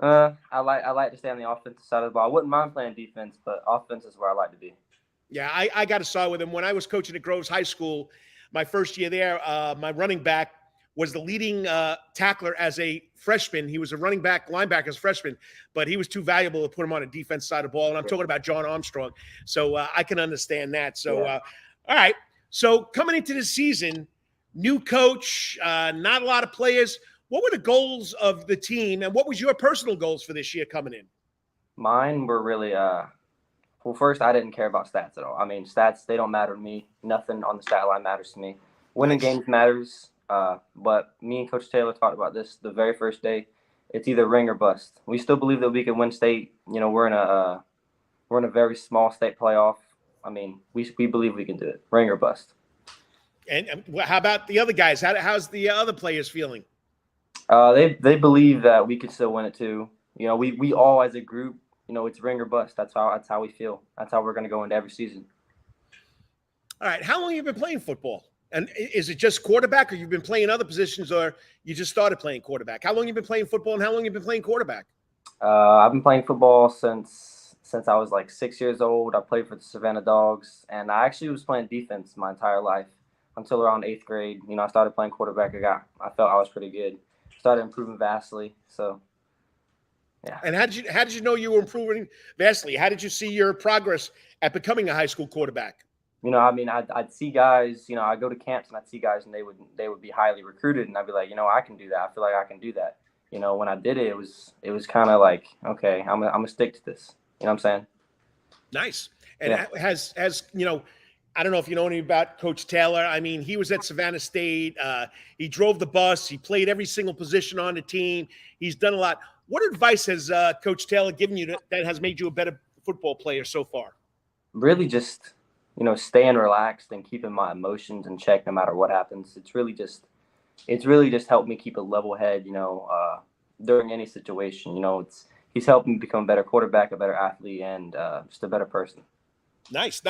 I like to stay on the offensive side of the ball. I wouldn't mind playing defense, but offense is where I like to be. Yeah, I got to side with him. When I was coaching at Groves High School, my first year there, my running back was the leading tackler as a freshman. He was a running back, linebacker as a freshman, but he was too valuable to put him on a defense side of the ball. And I'm talking about John Armstrong. So I can understand that. So, all right. So coming into the season, new coach, not a lot of players. What were the goals of the team, and what was your personal goals for this year coming in? Mine were really well, first, I didn't care about stats at all. Stats, they don't matter to me. Nothing on the stat line matters to me. Winning games matters, but me and Coach Taylor talked about this the very first day. It's either ring or bust. We still believe that we can win state. We're in a very small state playoff. We believe we can do it. Ring or bust. And how about the other guys? How's the other players feeling? They believe that we can still win it too. We all as a group, it's ring or bust. That's how we feel. That's how we're going to go into every season. All right. How long have you been playing football? And is it just quarterback, or you've been playing other positions, or you just started playing quarterback? How long have you been playing football, and how long have you been playing quarterback? I've been playing football since I was like 6 years old. I played for the Savannah Dogs, and I actually was playing defense my entire life until around 8th grade. I started playing quarterback. I felt I was pretty good. Started improving vastly. So. Yeah. And how did you know you were improving vastly? How did you see your progress at becoming a high school quarterback? I'd see guys, I'd go to camps and I'd see guys and they would be highly recruited, and I'd be like, I can do that. I feel like I can do that. When I did it, it was kind of like, okay, I'm gonna stick to this. You know what I'm saying? Nice. And has I don't know if you know anything about Coach Taylor. He was at Savannah State. He drove the bus. He played every single position on the team. He's done a lot. What advice has Coach Taylor given you that has made you a better football player so far? Really just, staying relaxed and keeping my emotions in check no matter what happens. It's really just helped me keep a level head, during any situation. He's helped me become a better quarterback, a better athlete, and just a better person. Nice.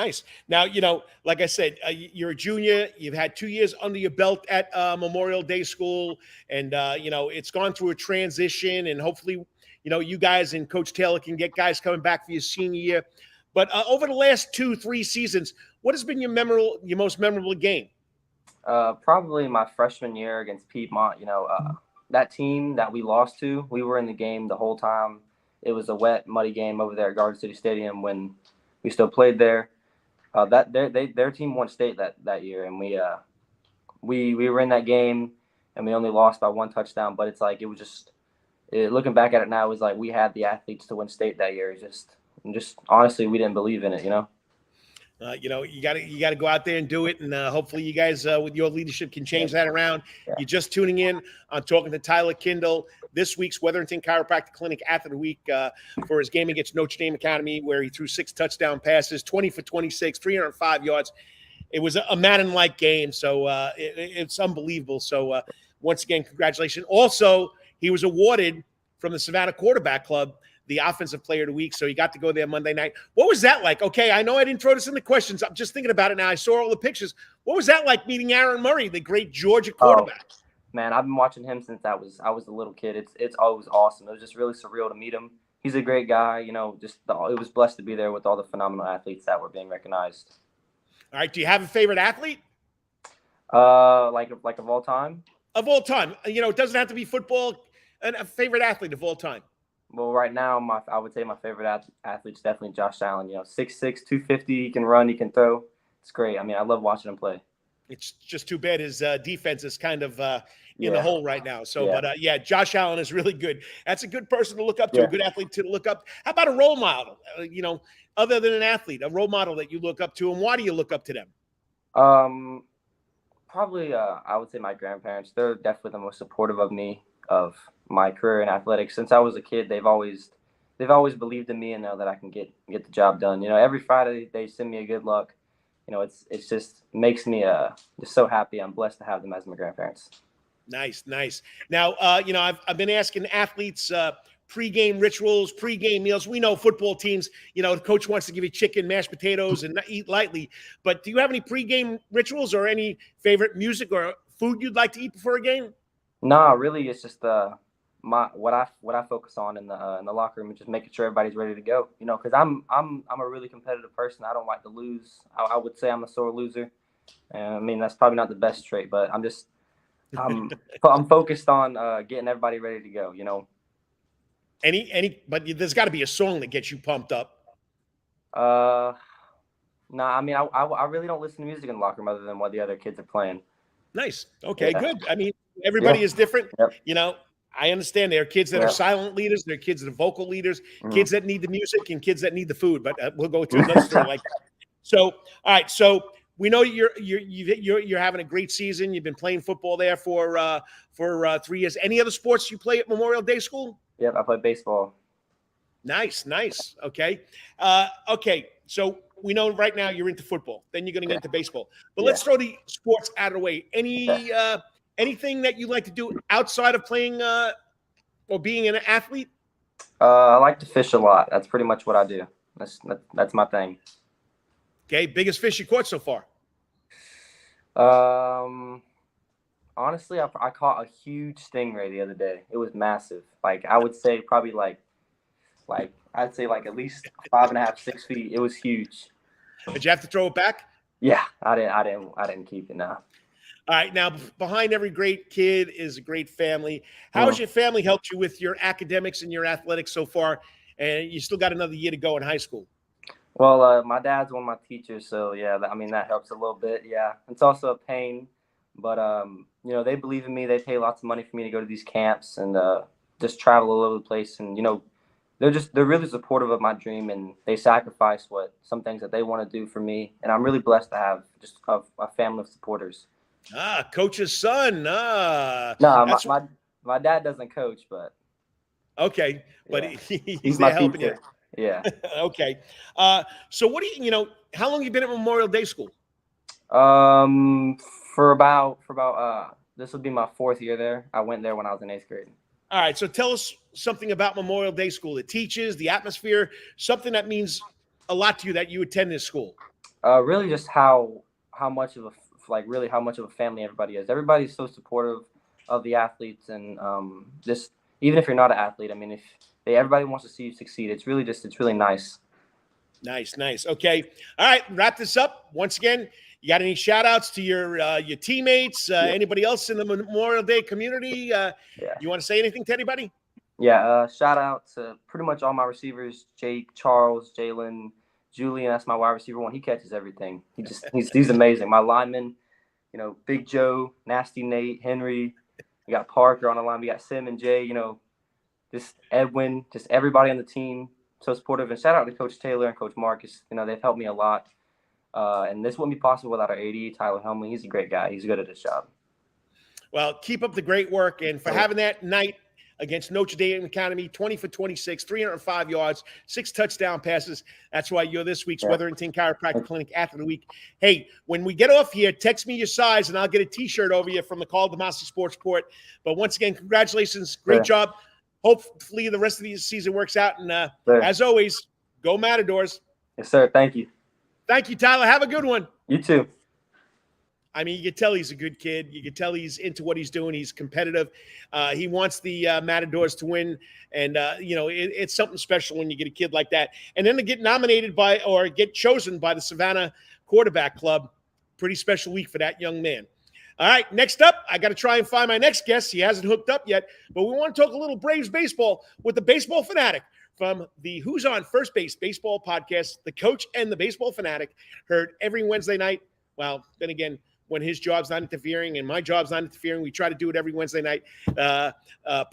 Now, like I said, you're a junior. You've had 2 years under your belt at Memorial Day School, and, it's gone through a transition, and hopefully, you guys and Coach Taylor can get guys coming back for your senior year. But over the last 2-3 seasons, what has been your most memorable game? Probably my freshman year against Piedmont. That team that we lost to, we were in the game the whole time. It was a wet, muddy game over there at Garden City Stadium when we still played there. Their team won state that year, and we were in that game, and we only lost by 1 touchdown. But it's like it was just looking back at it now, it was like we had the athletes to win state that year. Just honestly, we didn't believe in it. You got to go out there and do it, and hopefully you guys with your leadership can change that around. Yeah. You're just tuning in. I'm talking to Tyler Kindle, this week's Wetherington Chiropractic Clinic Athlete of the Week for his game against Notre Dame Academy, where he threw 6 touchdown passes, 20 for 26, 305 yards. It was a Madden-like game, so it's unbelievable. So once again, congratulations. Also, he was awarded from the Savannah Quarterback Club the Offensive Player of the Week, so he got to go there Monday night. What was that like? Okay, I know I didn't throw this in the questions. I'm just thinking about it now. I saw all the pictures. What was that like meeting Aaron Murray, the great Georgia quarterback? Oh, man, I've been watching him since I was a little kid. It's always awesome. It was just really surreal to meet him. He's a great guy. It was blessed to be there with all the phenomenal athletes that were being recognized. All right, do you have a favorite athlete? Like of all time? Of all time. It doesn't have to be football. A favorite athlete of all time. Well, right now, I would say my favorite athlete is definitely Josh Allen. 6'6", 250, he can run, he can throw. It's great. I mean, I love watching him play. It's just too bad his defense is kind of in the hole right now. So, Josh Allen is really good. That's a good person to look up to, a good athlete to look up. How about a role model? Other than an athlete, a role model that you look up to, and why do you look up to them? Probably, I would say my grandparents. They're definitely the most supportive of me, of my career in athletics. Since I was a kid, they've always believed in me and know that I can get the job done. Every Friday they send me a good luck. It's just makes me just so happy. I'm blessed to have them as my grandparents. Nice. Now, I've been asking athletes pregame rituals, pregame meals. We know football teams, the coach wants to give you chicken, mashed potatoes, and not eat lightly. But do you have any pregame rituals or any favorite music or food you'd like to eat before a game? No, really, it's just what I focus on in the locker room is just making sure everybody's ready to go. Because I'm a really competitive person. I don't like to lose. I would say I'm a sore loser. And I mean, that's probably not the best trait, but I'm focused on getting everybody ready to go. But there's got to be a song that gets you pumped up. Nah, I mean, I really don't listen to music in the locker room other than what the other kids are playing. Nice. Okay, good. I mean, everybody is different. Yep. I understand there are kids that are silent leaders, there are kids that are vocal leaders, kids that need the music, and kids that need the food. But we'll go to another story like that. So, all right. So we know you're having a great season. You've been playing football there for 3 years. Any other sports you play at Memorial Day School? Yep, I play baseball. Nice. Okay. Okay. So we know right now you're into football. Then you're going to get into baseball. But let's throw the sports out of the way. Anything that you like to do outside of playing or being an athlete? I like to fish a lot. That's pretty much what I do. That's my thing. Okay. Biggest fish you caught so far? Honestly, I caught a huge stingray the other day. It was massive. Like I would say probably like I'd say like at least 5.5, 6 feet. It was huge. Did you have to throw it back? Yeah, I didn't keep it now. All right. Now, behind every great kid is a great family. How has your family helped you with your academics and your athletics so far? And you still got another year to go in high school. Well, my dad's one of my teachers, so that helps a little bit. Yeah, it's also a pain, but they believe in me. They pay lots of money for me to go to these camps and just travel all over the place, and they're really supportive of my dream, and they sacrifice some things that they want to do for me, and I'm really blessed to have just a family of supporters. Coach's son. No, my dad doesn't coach, but okay, but he's there helping you. Yeah. Okay. So what do how long you been at Memorial Day School? For about this will be my 4th year there. I went there when I was in 8th grade. All right. So tell us something about Memorial Day School. The teachers, the atmosphere, something that means a lot to you that you attend this school. Really just how much of a family everybody is. Everybody's so supportive of the athletes, and just even if you're not an athlete, I mean, everybody wants to see you succeed. It's really nice. Nice. Okay. All right. Wrap this up. Once again, You got any shout outs to your teammates, anybody else in the Memorial Day community? You want to say anything to anybody? Yeah, shout out to pretty much all my receivers: Jake, Charles, Jalen, Julian. That's my wide receiver one. He catches everything. He's amazing. My linemen, Big Joe, Nasty Nate, Henry. We got Parker on the line. We got Sim and Jay. Just Edwin, just everybody on the team. So supportive. And shout out to Coach Taylor and Coach Marcus. They've helped me a lot. And this wouldn't be possible without our AD, Tyler Helmley. He's a great guy. He's good at his job. Well, keep up the great work. And for having that night against Notre Dame Academy, 20 for 26, 305 yards, 6 touchdown passes. That's why you're this week's Wetherington Chiropractic Clinic Athlete of the Week. Hey, when we get off here, text me your size, and I'll get a T-shirt over you from the Karl Demasi Sports Report. But once again, congratulations. Great job. Hopefully the rest of the season works out. And as always, go Matadors. Yes, sir. Thank you. Thank you, Tyler. Have a good one. You too. I mean, you can tell he's a good kid. You can tell he's into what he's doing. He's competitive. He wants the Matadors to win. And, it's something special when you get a kid like that. And then to get nominated by or get chosen by the Savannah Quarterback Club, pretty special week for that young man. All right, next up, I got to try and find my next guest. He hasn't hooked up yet, but we want to talk a little Braves baseball with the baseball fanatic from the Who's on First Base baseball podcast. The coach and the baseball fanatic, heard every Wednesday night. Well, then again, when his job's not interfering and my job's not interfering, we try to do it every Wednesday night.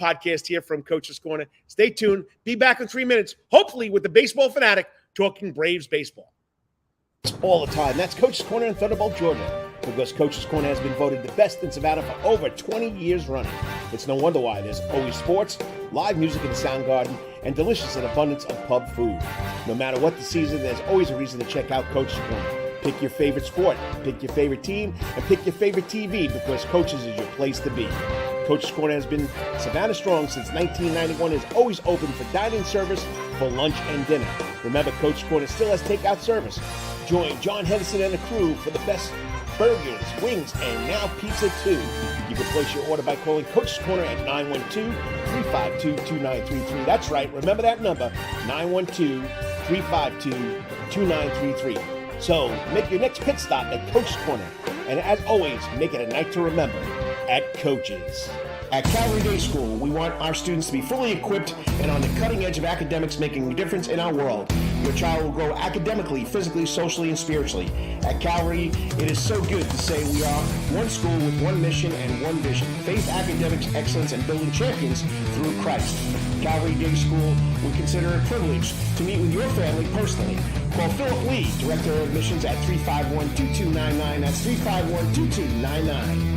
Podcast here from Coach's Corner. Stay tuned. Be back in 3 minutes, hopefully with the baseball fanatic talking Braves baseball. All the time. That's Coach's Corner in Thunderbolt, Georgia. Because Coach's Corner has been voted the best in Savannah for over 20 years running. It's no wonder why. There's always sports, live music in the sound garden, and delicious and abundance of pub food. No matter what the season, there's always a reason to check out Coach's Corner. Pick your favorite sport, pick your favorite team, and pick your favorite TV because Coach's is your place to be. Coach's Corner has been Savannah strong since 1991 and is always open for dining service for lunch and dinner. Remember, Coach's Corner still has takeout service. Join John Henderson and the crew for the best burgers, wings, and now pizza too. You can place your order by calling Coach's Corner at 912-352-2933. That's right, remember that number, 912-352-2933. So make your next pit stop at Coach's Corner. And as always, make it a night to remember at Coach's. At Calvary Day School, we want our students to be fully equipped and on the cutting edge of academics, making a difference in our world. Your child will grow academically, physically, socially, and spiritually. At Calvary, it is so good to say we are one school with one mission and one vision: faith, academics, excellence, and building champions through Christ. Calvary Day School would consider it a privilege to meet with your family personally. Call Philip Lee, Director of Admissions, at 351-2299. That's 351-2299.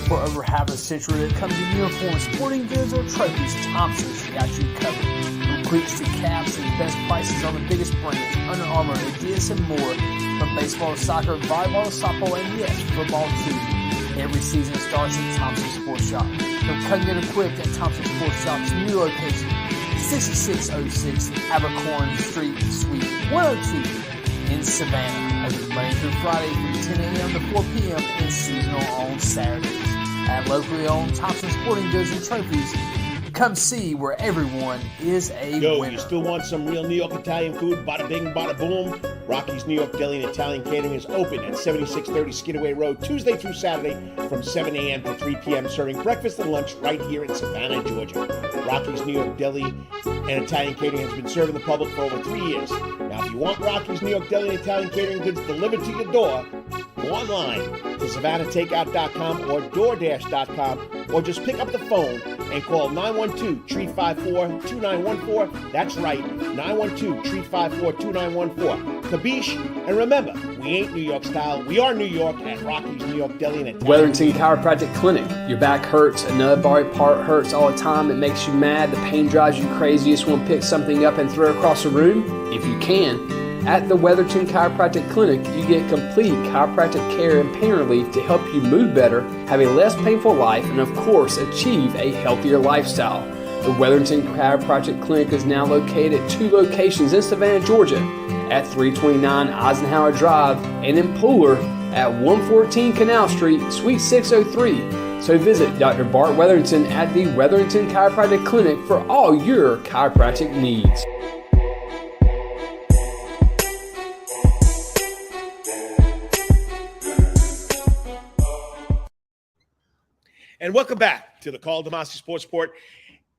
For over half a century, it comes in uniforms, sporting goods, or trophies, Thompson's got you covered. From cleats to caps and best prices on the biggest brands: Under Armour, Adidas, and more. From baseball to soccer, volleyball to softball, and yes, football too. Every season starts at Thompson Sports Shop. From cutting and equipped at Thompson Sports Shop's new location, 6606 Abercorn Street, Suite 102 in Savannah. Open Monday through Friday from 10 a.m. to 4 p.m. and seasonal on Saturdays. At locally owned Thompson Sporting Goods and Trophies, come see where everyone is a winner. You still want some real New York Italian food? Bada bing, bada boom. Rocky's New York Deli and Italian Catering is open at 7630 Skidaway Road, Tuesday through Saturday from 7 a.m. to 3 p.m., serving breakfast and lunch right here in Savannah, Georgia. Rocky's New York Deli and Italian Catering has been serving the public for over 3 years. Now, if you want Rocky's New York Deli and Italian Catering goods delivered to your door, go online to SavannahTakeout.com or DoorDash.com, or just pick up the phone and call 912-354-2914. That's right, 912-354-2914. Kabish, and remember, we ain't New York style. We are New York at Rocky's New York Deli and Italian. Wetherington Chiropractic Clinic. Your back hurts, another body part hurts all the time. It makes you mad. The pain drives you crazy. You just want to pick something up and throw it across the room? If you can. At the Wetherington Chiropractic Clinic, you get complete chiropractic care and pain relief to help you move better, have a less painful life, and of course, achieve a healthier lifestyle. The Wetherington Chiropractic Clinic is now located at 2 locations in Savannah, Georgia, at 329 Eisenhower Drive and in Pooler at 114 Canal Street, Suite 603. So visit Dr. Bart Wetherington at the Wetherington Chiropractic Clinic for all your chiropractic needs. And welcome back to the Karl Demasi Sports Report,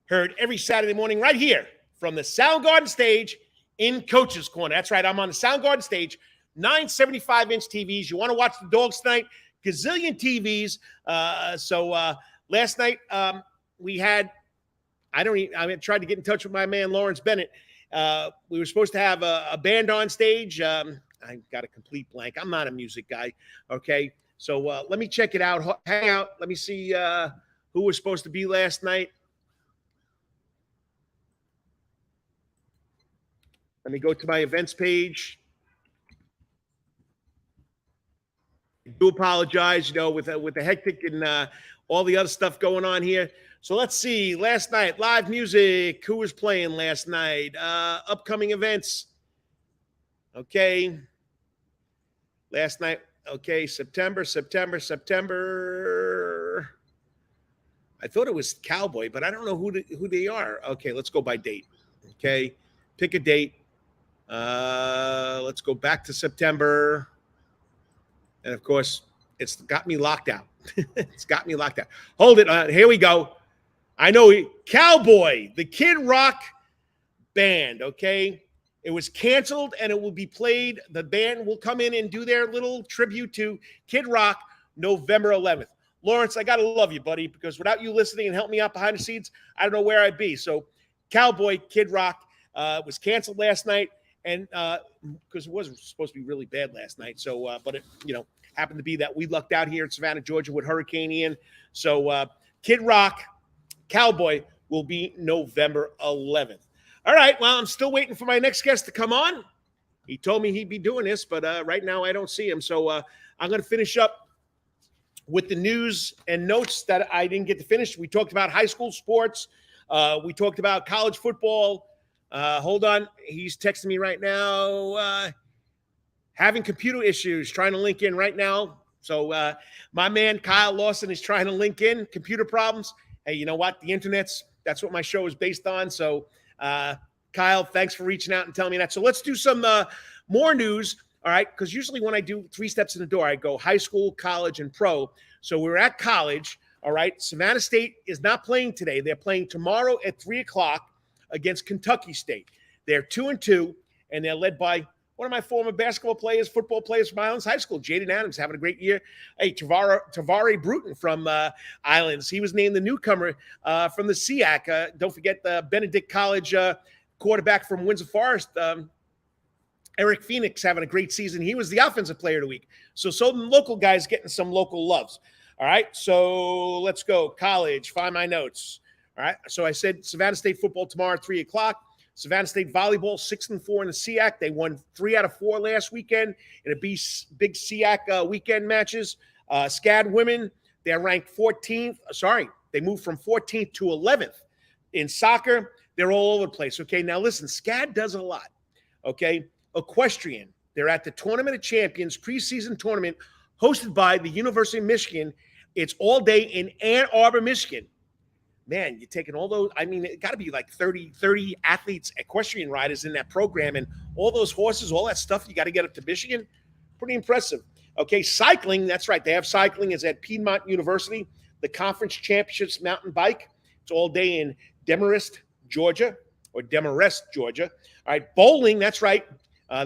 heard every Saturday morning right here from the Soundgarden stage in Coach's Corner. That's right, I'm on the Soundgarden stage, 9 75-inch TVs. You want to watch the Dogs tonight? Gazillion TVs. Last night we had, I tried to get in touch with my man Lawrence Bennett. We were supposed to have a band on stage. I got a complete blank. I'm not a music guy, okay? So let me check it out. Hang out. Let me see who was supposed to be last night. Let me go to my events page. I do apologize, with the hectic and all the other stuff going on here. So let's see. Last night, live music. Who was playing last night? Upcoming events. Okay. Last night. Okay, September. I thought it was Cowboy, but I don't know who they are. Okay, let's go by date. Okay, pick a date. Let's go back to September. And, of course, it's got me locked out. It's got me locked out. Hold it. Here we go. I know Cowboy, the Kid Rock band, okay? It was canceled, and it will be played. The band will come in and do their little tribute to Kid Rock November 11th. Lawrence, I got to love you, buddy, because without you listening and helping me out behind the scenes, I don't know where I'd be. So Cowboy, Kid Rock was canceled last night, and because it was supposed to be really bad last night. So, but it, happened to be that we lucked out here in Savannah, Georgia with Hurricane Ian. So Kid Rock, Cowboy will be November 11th. All right, well, I'm still waiting for my next guest to come on. He told me he'd be doing this, but right now I don't see him. So I'm going to finish up with the news and notes that I didn't get to finish. We talked about high school sports. We talked about college football. Hold on. He's texting me right now. Having computer issues, trying to link in right now. So my man Kyle Lawson is trying to link in. Computer problems. Hey, you know what? The that's what my show is based on. So Kyle, thanks for reaching out and telling me that. So let's do some more news, all right? Because usually when I do 3 steps in the door, I go high school, college, and pro. So we're at college, all right? Savannah State is not playing today. They're playing tomorrow at 3 o'clock against Kentucky State. They're 2-2, and they're led by one of my former basketball players, football players from Islands High School, Jaden Adams, having a great year. Hey, Tavari Bruton from Islands. He was named the newcomer from the SEAC. Don't forget the Benedict College quarterback from Windsor Forest, Eric Phoenix, having a great season. He was the offensive player of the week. So the local guys getting some local loves. All right, so let's go. College, find my notes. All right, so I said Savannah State football tomorrow at 3 o'clock. Savannah State volleyball, 6-4 in the SEAC. They won 3 out of 4 last weekend in a big SEAC weekend matches. SCAD women, they're ranked 14th. Sorry, they moved from 14th to 11th. In soccer, they're all over the place. Okay, now listen, SCAD does a lot. Okay, equestrian, they're at the Tournament of Champions preseason tournament hosted by the University of Michigan. It's all day in Ann Arbor, Michigan. Man, you're taking all those. I mean, it got to be like 30 athletes, equestrian riders in that program, and all those horses, all that stuff. You got to get up to Michigan. Pretty impressive. Okay, cycling. That's right. They have cycling. Is at Piedmont University. The Conference Championships mountain bike. It's all day in Demarest, Georgia, or Demarest, Georgia. All right, bowling. That's right.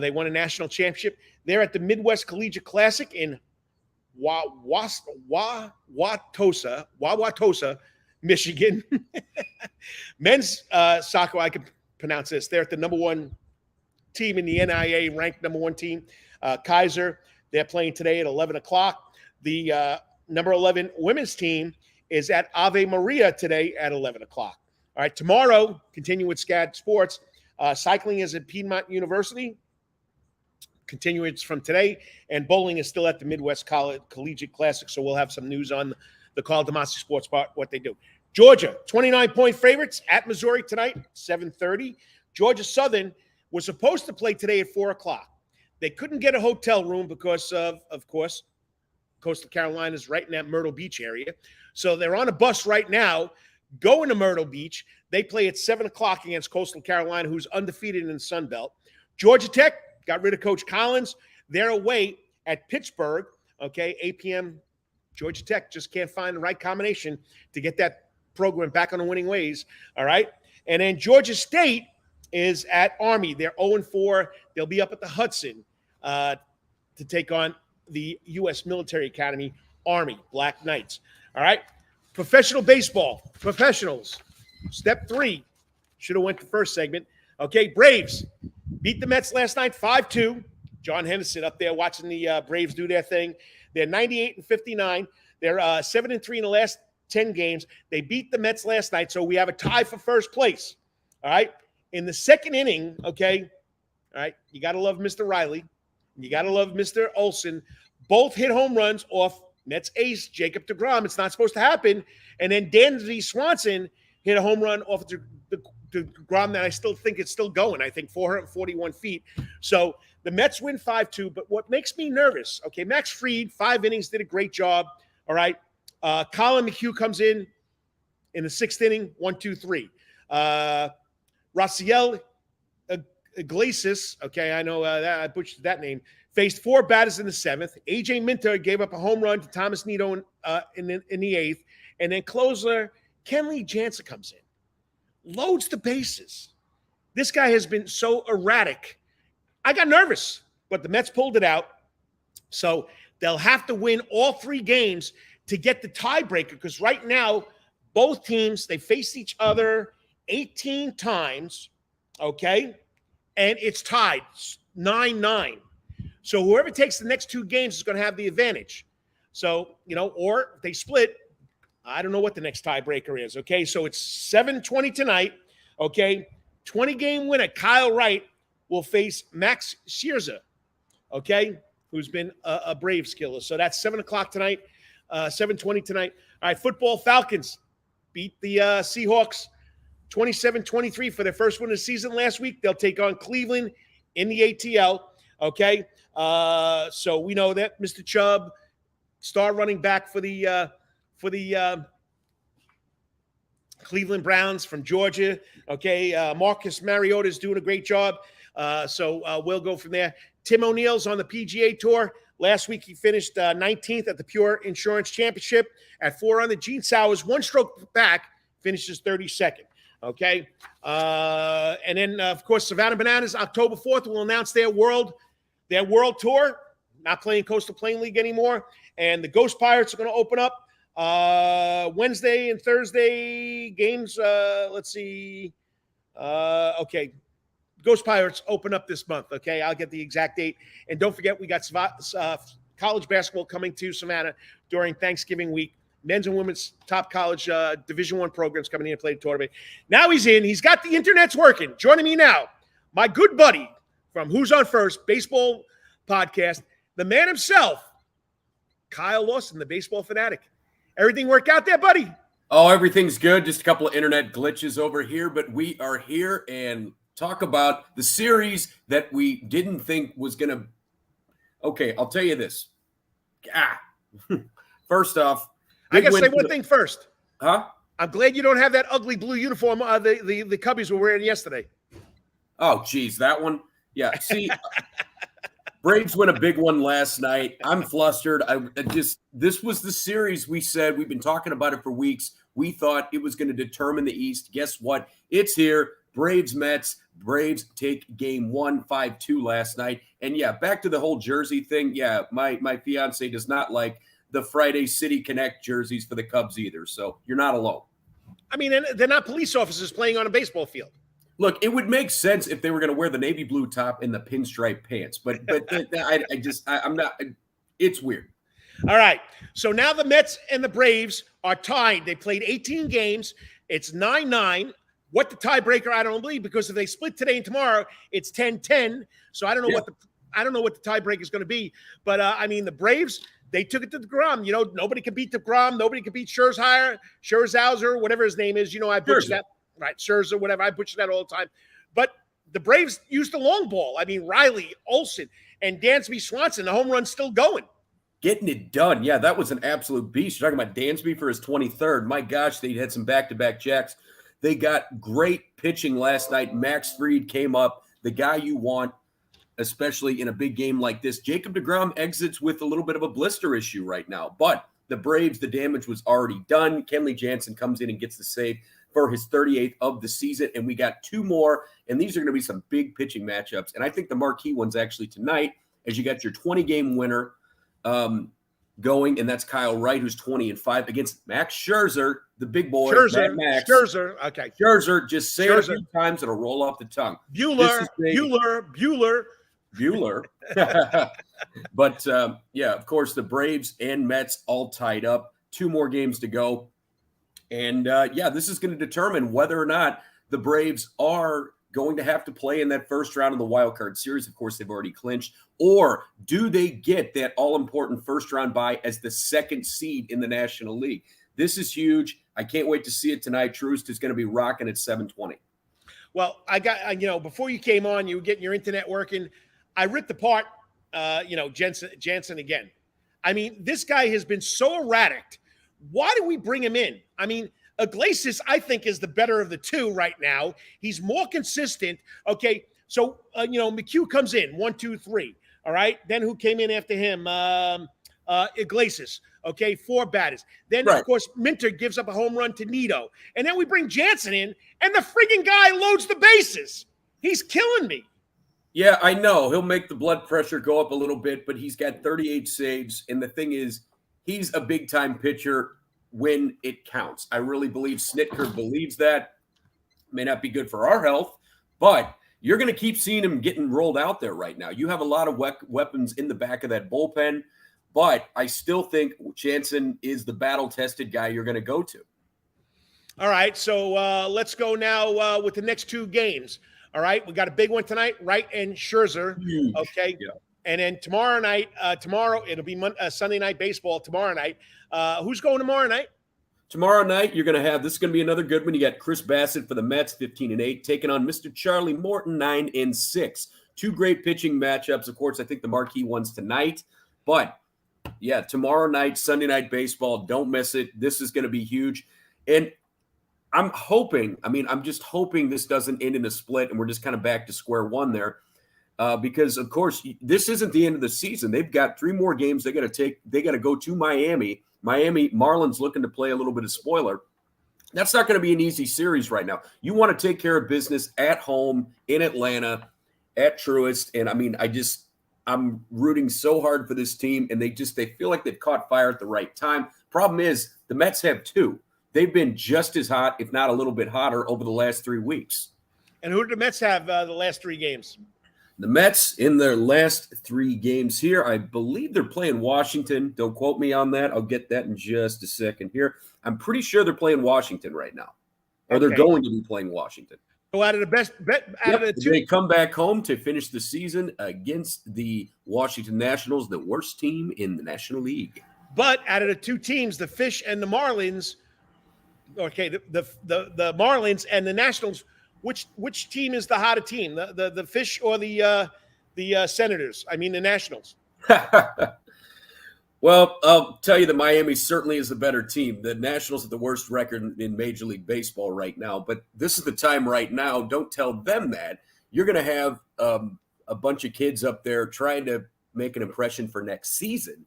They won a national championship. They're at the Midwest Collegiate Classic in Wauwatosa, Michigan. Men's soccer, I can pronounce this. They're at the number 1 team in the NIA, ranked number 1 team. Kaiser, they're playing today at 11 o'clock. The number 11 women's team is at Ave Maria today at 11 o'clock. All right, tomorrow, continue with SCAD Sports. Cycling is at Piedmont University. Continuance from today. And bowling is still at the Midwest Collegiate Classic. So we'll have some news on the Karl Demasi Sports Report, what they do. Georgia, 29-point favorites at Missouri tonight, 7:30. Georgia Southern was supposed to play today at 4 o'clock. They couldn't get a hotel room because of course, Coastal Carolina is right in that Myrtle Beach area. So they're on a bus right now, going to Myrtle Beach. They play at 7 o'clock against Coastal Carolina, who's undefeated in the Sun Belt. Georgia Tech got rid of Coach Collins. They're away at Pittsburgh, okay, 8 p.m. Georgia Tech just can't find the right combination to get that program back on the winning ways. All right. And then Georgia State is at Army. They're 0-4. They'll be up at the Hudson to take on the U.S. Military Academy Army, Black Knights. All right. Professional baseball, professionals. Step 3. Should have went the first segment. Okay, Braves beat the Mets last night 5-2. John Henderson up there watching the Braves do their thing. They're 98-59. They're 7-3 in the last 10 games. They beat the Mets last night, so we have a tie for first place. All right. In the second inning, okay, all right, you got to love Mr. Riley. You got to love Mr. Olson. Both hit home runs off Mets ace Jacob deGrom. It's not supposed to happen. And then Dansby Swanson hit a home run off the deGrom that I still think it's still going. I think 441 feet. So the Mets win 5-2. But what makes me nervous, okay, Max Fried, 5 innings, did a great job. All right. Colin McHugh comes in the 6th inning, 1-2-3. Raciel Iglesias, okay, I know that I butchered that name, faced 4 batters in the 7th. AJ Minter gave up a home run to Thomas Nido in the 8th. And then closer Kenley Jansen comes in, loads the bases. This guy has been so erratic. I got nervous, but the Mets pulled it out. So they'll have to win all 3 games to get the tiebreaker, because right now, both teams, they faced each other 18 times, okay? And it's tied 9-9. So whoever takes the next 2 games is going to have the advantage. So, or if they split, I don't know what the next tiebreaker is, okay? So it's 7:20 tonight, okay? 20-game winner, Kyle Wright, will face Max Scherzer, okay, who's been a Braves killer. So that's 7 o'clock tonight, 7:20 tonight. All right, football, Falcons beat the Seahawks 27-23 for their first win of the season last week. They'll take on Cleveland in the ATL, okay? So we know that Mr. Chubb, star running back for the Cleveland Browns from Georgia, okay? Marcus Mariota is doing a great job. So we'll go from there. Tim O'Neill's on the PGA Tour. Last week he finished 19th at the Pure Insurance Championship at 4 under. Gene Sowers, 1 stroke back, finishes 32nd. Okay. And then, of course, Savannah Bananas, October 4th, will announce their world tour, not playing Coastal Plain League anymore. And the Ghost Pirates are going to open up Wednesday and Thursday games. Let's see. Okay. Ghost Pirates open up this month. Okay. I'll get the exact date. And don't forget, we got college basketball coming to Savannah during Thanksgiving week. Men's and women's top college Division I programs coming in to play the tournament. Now he's in. He's got the internet's working. Joining me now, my good buddy from Who's on First Baseball Podcast, the man himself, Kyle Lawson, the baseball fanatic. Everything work out there, buddy? Oh, everything's good. Just a couple of internet glitches over here, but we are here and talk about the series that we didn't think was going to. Okay, I'll tell you this. First off, I got to say one thing first. Huh? I'm glad you don't have that ugly blue uniform the Cubbies were wearing yesterday. Oh, geez, that one. Yeah, see, Braves win a big one last night. I'm flustered. This was the series we said, we've been talking about it for weeks. We thought it was going to determine the East. Guess what? It's here. Braves, Mets. Braves take game 1, 5-2 last night. And yeah, back to the whole jersey thing. Yeah, my fiance does not like the Friday City Connect jerseys for the Cubs either. So you're not alone. I mean, they're not police officers playing on a baseball field. Look, it would make sense if they were going to wear the navy blue top and the pinstripe pants, but I'm not. It's weird. All right. So now the Mets and the Braves are tied. They played 18 games. It's 9-9. What the tiebreaker, I don't believe, because if they split today and tomorrow, it's 10-10. So I don't know what the tiebreaker is going to be. But I mean, the Braves, they took it to DeGrom. Nobody can beat DeGrom. Nobody can beat Scherzhauser, whatever his name is. I butchered that. Right, Scherzer, whatever. I butcher that all the time. But the Braves used the long ball. I mean, Riley, Olson, and Dansby Swanson, the home run's still going. Getting it done. Yeah, that was an absolute beast. You're talking about Dansby for his 23rd. My gosh, they had some back-to-back jacks. They got great pitching last night. Max Fried came up, the guy you want, especially in a big game like this. Jacob deGrom exits with a little bit of a blister issue right now. But the Braves, the damage was already done. Kenley Jansen comes in and gets the save for his 38th of the season, and we got 2 more, and these are going to be some big pitching matchups. And I think the marquee one's actually tonight, as you got your 20-game winner going, and that's Kyle Wright, who's 20-5 against Max Scherzer, the big boy. Scherzer. Okay. Scherzer, just say it a few times, it'll roll off the tongue. Bueller. But, yeah, of course, the Braves and Mets all tied up. 2 more games to go. And, yeah, this is going to determine whether or not the Braves are going to have to play in that first round of the wild card series. Of course, they've already clinched. Or do they get that all-important first-round bye as the 2nd seed in the National League? This is huge. I can't wait to see it tonight. Troost is going to be rocking at 7:20. Well, I got, before you came on, you were getting your internet working. I ripped apart, Jansen again. I mean, this guy has been so erratic. Why do we bring him in? I mean, Iglesias, I think, is the better of the 2 right now. He's more consistent. Okay, so, McHugh comes in, 1, 2, 3. All right, then who came in after him? Iglesias. Okay, 4 batters. Then, Of course, Minter gives up a home run to Nito. And then we bring Jansen in, and the frigging guy loads the bases. He's killing me. Yeah, I know. He'll make the blood pressure go up a little bit, but he's got 38 saves. And the thing is, he's a big-time pitcher when it counts. I really believe Snitker believes that. May not be good for our health, but you're going to keep seeing him getting rolled out there right now. You have a lot of weapons in the back of that bullpen, but I still think Jansen is the battle-tested guy you're going to go to. All right, so let's go now with the next 2 games. All right, we got a big one tonight, Wright and Scherzer. Huge. Okay, yeah. And then tomorrow night, it'll be Sunday night baseball tomorrow night. Who's going tomorrow night? Tomorrow night, you're going to have, this is going to be another good one. You got Chris Bassett for the Mets, 15-8, taking on Mr. Charlie Morton, 9-6. 2 great pitching matchups. Of course, I think the marquee one's tonight. But, yeah, tomorrow night, Sunday night baseball, don't miss it. This is going to be huge. And I'm just hoping this doesn't end in a split and we're just kind of back to square one there. Because, of course, this isn't the end of the season. They've got 3 more games they got to take. They got to go to Miami. Miami Marlins looking to play a little bit of spoiler. That's not going to be an easy series right now. You want to take care of business at home in Atlanta at Truist. And, I'm rooting so hard for this team, and they feel like they've caught fire at the right time. Problem is, the Mets have 2. They've been just as hot, if not a little bit hotter, over the last 3 weeks. And who did the Mets have the last 3 games? The Mets in their last 3 games here, I believe they're playing Washington. Don't quote me on that. I'll get that in just a second here. I'm pretty sure they're playing Washington right now, or they're going to be playing Washington. So out of the best bet, out of the 2, they come back home to finish the season against the Washington Nationals, the worst team in the National League. But out of the 2 teams, the Fish and the Marlins, okay, the Marlins and the Nationals, which team is the hotter team, the Fish or the Senators? I mean, the Nationals. Well, I'll tell you that Miami certainly is a better team. The Nationals have the worst record in Major League Baseball right now, but this is the time right now. Don't tell them that. You're going to have a bunch of kids up there trying to make an impression for next season,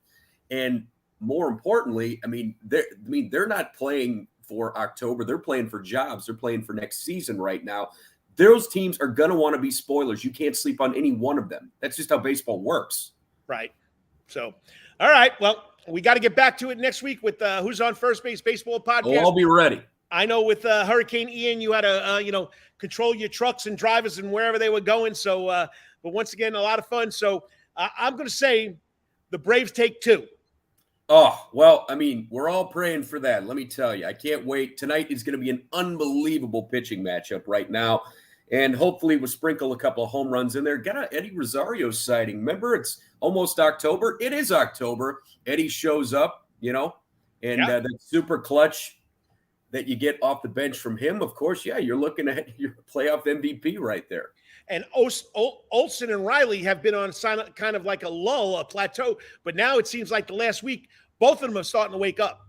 and more importantly, they're not playing for October. They're playing for jobs. They're playing for next season right now. Those teams are going to want to be spoilers. You can't sleep on any one of them. That's just how baseball works. Right. So, all right. Well, we got to get back to it next week with Who's on First Base Baseball podcast. Oh, I'll be ready. I know with Hurricane Ian, you had to, control your trucks and drivers and wherever they were going. So, but once again, a lot of fun. So I'm going to say the Braves take 2. Oh, well, we're all praying for that. Let me tell you, I can't wait. Tonight is going to be an unbelievable pitching matchup right now. And hopefully we'll sprinkle a couple of home runs in there. Got an Eddie Rosario sighting. Remember, it's almost October. It is October. Eddie shows up, and that super clutch that you get off the bench from him, of course, you're looking at your playoff MVP right there. And Olsen and Riley have been on kind of like a lull, a plateau. But now it seems like the last week, both of them are starting to wake up.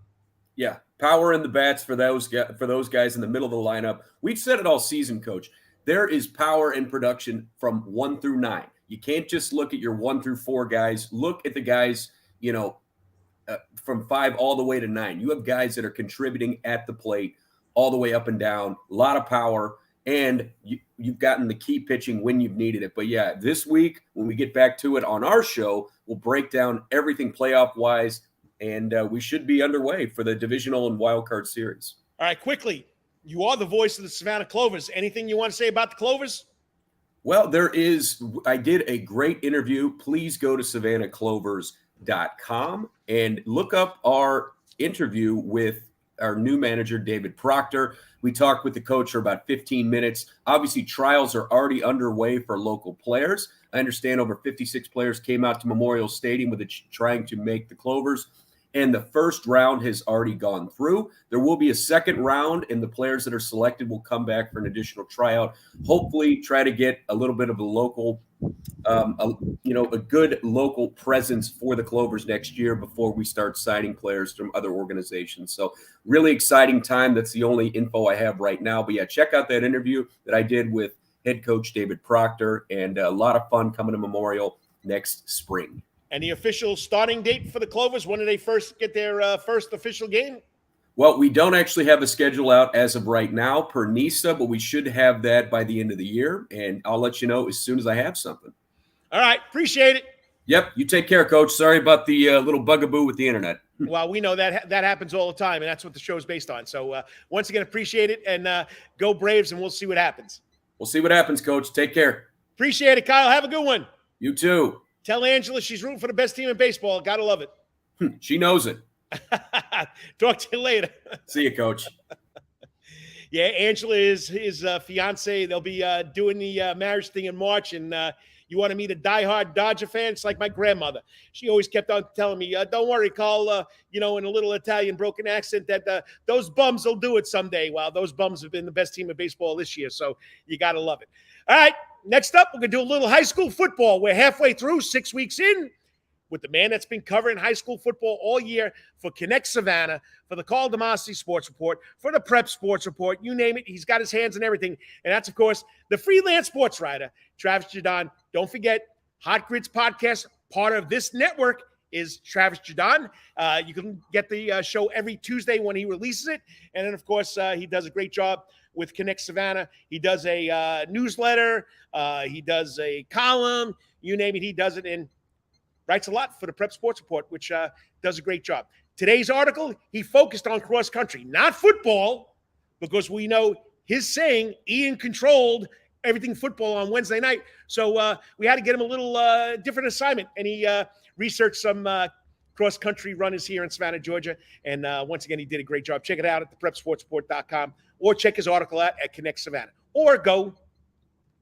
Yeah, power in the bats for those guys in the middle of the lineup. We've said it all season, Coach. There is power in production from 1 through 9. You can't just look at your 1 through 4 guys. Look at the guys, from 5 all the way to 9. You have guys that are contributing at the plate all the way up and down, a lot of power, and you've gotten the key pitching when you've needed it. But yeah, this week, when we get back to it on our show, we'll break down everything playoff-wise, and we should be underway for the divisional and wild card series. All right, quickly, you are the voice of the Savannah Clovers. Anything you want to say about the Clovers? Well, I did a great interview. Please go to savannahclovers.com and look up our interview with our new manager, David Proctor. We talked with the coach for about 15 minutes. Obviously, trials are already underway for local players. I understand over 56 players came out to Memorial Stadium trying to make the Clovers, and the first round has already gone through. There will be a second round, and the players that are selected will come back for an additional tryout. Hopefully, try to get a little bit of a local, a good local presence for the Clovers next year before we start signing players from other organizations. So really exciting time. That's the only info I have right now. But yeah, check out that interview that I did with head coach David Proctor, and a lot of fun coming to Memorial next spring. And the official starting date for the Clovers, when do they first get their first official game? Well, we don't actually have a schedule out as of right now per NISA, but we should have that by the end of the year, and I'll let you know as soon as I have something. All right. Appreciate it. Yep. You take care, Coach. Sorry about the little bugaboo with the internet. Well, we know that happens all the time, and that's what the show's based on. So once again, appreciate it, and go Braves, and we'll see what happens. We'll see what happens, Coach. Take care. Appreciate it, Kyle. Have a good one. You too. Tell Angela she's rooting for the best team in baseball. Gotta love it. She knows it. Talk to you later. See you, Coach. Yeah, Angela is his fiance. They'll be doing the marriage thing in March, and you want to meet a diehard Dodger fan? It's like my grandmother. She always kept on telling me, don't worry, Carl, in a little Italian broken accent, that those bums will do it someday. Well, those bums have been the best team in baseball this year, so you got to love it. All right, next up, we're going to do a little high school football. We're halfway through, 6 weeks in, with the man that's been covering high school football all year for Connect Savannah, for the Karl Demasi Sports Report, for the Prep Sports Report, you name it. He's got his hands in everything. And that's, of course, the freelance sports writer, Travis Jadon. Don't forget, Hot Grids Podcast, part of this network, is Travis Jadon. You can get the show every Tuesday when he releases it. And then, of course, he does a great job with Connect Savannah. He does a newsletter. He does a column. You name it, he does it. And writes a lot for the Prep Sports Report, which does a great job. Today's article, he focused on cross country, not football, because we know his saying, Ian controlled everything football on Wednesday night. So we had to get him a little different assignment, and he researched some cross country runners here in Savannah, Georgia. And once again, he did a great job. Check it out at theprepsportsreport.com, or check his article out at Connect Savannah, or go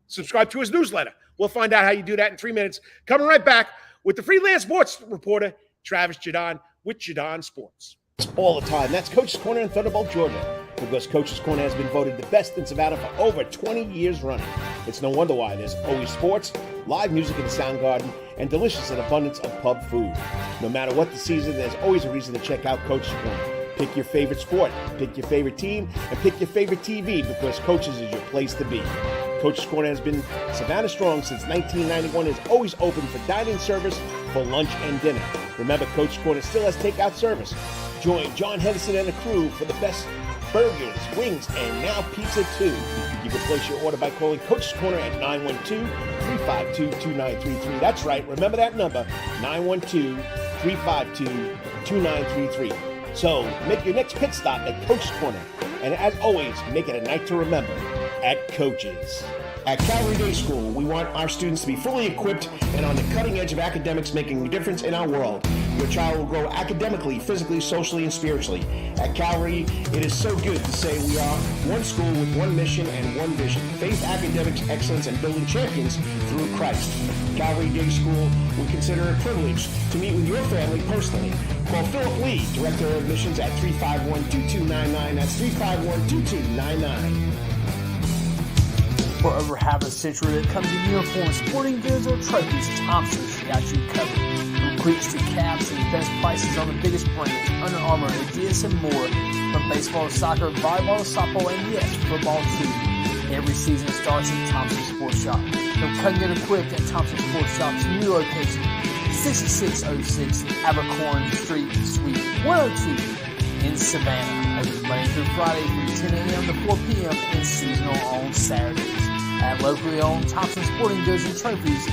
subscribe to his newsletter. We'll find out how you do that in 3 minutes. Coming right back with the freelance sports reporter, Travis Jadon, with Jadon Sports. All the time. That's Coach's Corner in Thunderbolt, Georgia, because Coach's Corner has been voted the best in Savannah for over 20 years running. It's no wonder why. There's always sports, live music in the Sound Garden, and delicious and abundance of pub food. No matter what the season, there's always a reason to check out Coach's Corner. Pick your favorite sport, pick your favorite team, and pick your favorite TV, because Coach's is your place to be. Coach's Corner has been Savannah strong since 1991 and is always open for dine-in service for lunch and dinner. Remember, Coach's Corner still has takeout service. Join John Henderson and the crew for the best burgers, wings, and now pizza too. You can place your order by calling Coach's Corner at 912-352-2933. That's right, remember that number, 912-352-2933. So make your next pit stop at Coach's Corner. And as always, make it a night to remember at Coach's. At Calvary Day School, we want our students to be fully equipped and on the cutting edge of academics, making a difference in our world. Your child will grow academically, physically, socially, and spiritually. At Calvary, it is so good to say we are one school with one mission and one vision: faith, academics, excellence, and building champions through Christ. Calvary Day School will consider it a privilege to meet with your family personally. Call Philip Lee, Director of Admissions, at 351-2299. That's 351-2299. For over half a century, it comes in uniforms, sporting goods, or trophies, Thompson's got you covered. From cleats to caps and best prices on the biggest brands, Under Armour, Adidas, and more. From baseball to soccer, volleyball to softball, and yes, football too. Every season starts at Thompson Sports Shop. From cutting it equipped at Thompson Sports Shop's new location, 6606 Abercorn Street, Suite 102 in Savannah. Open Monday through Friday from 10 a.m. to 4 p.m. and seasonal on Saturdays. At locally owned Thompson Sporting Goods and Trophies,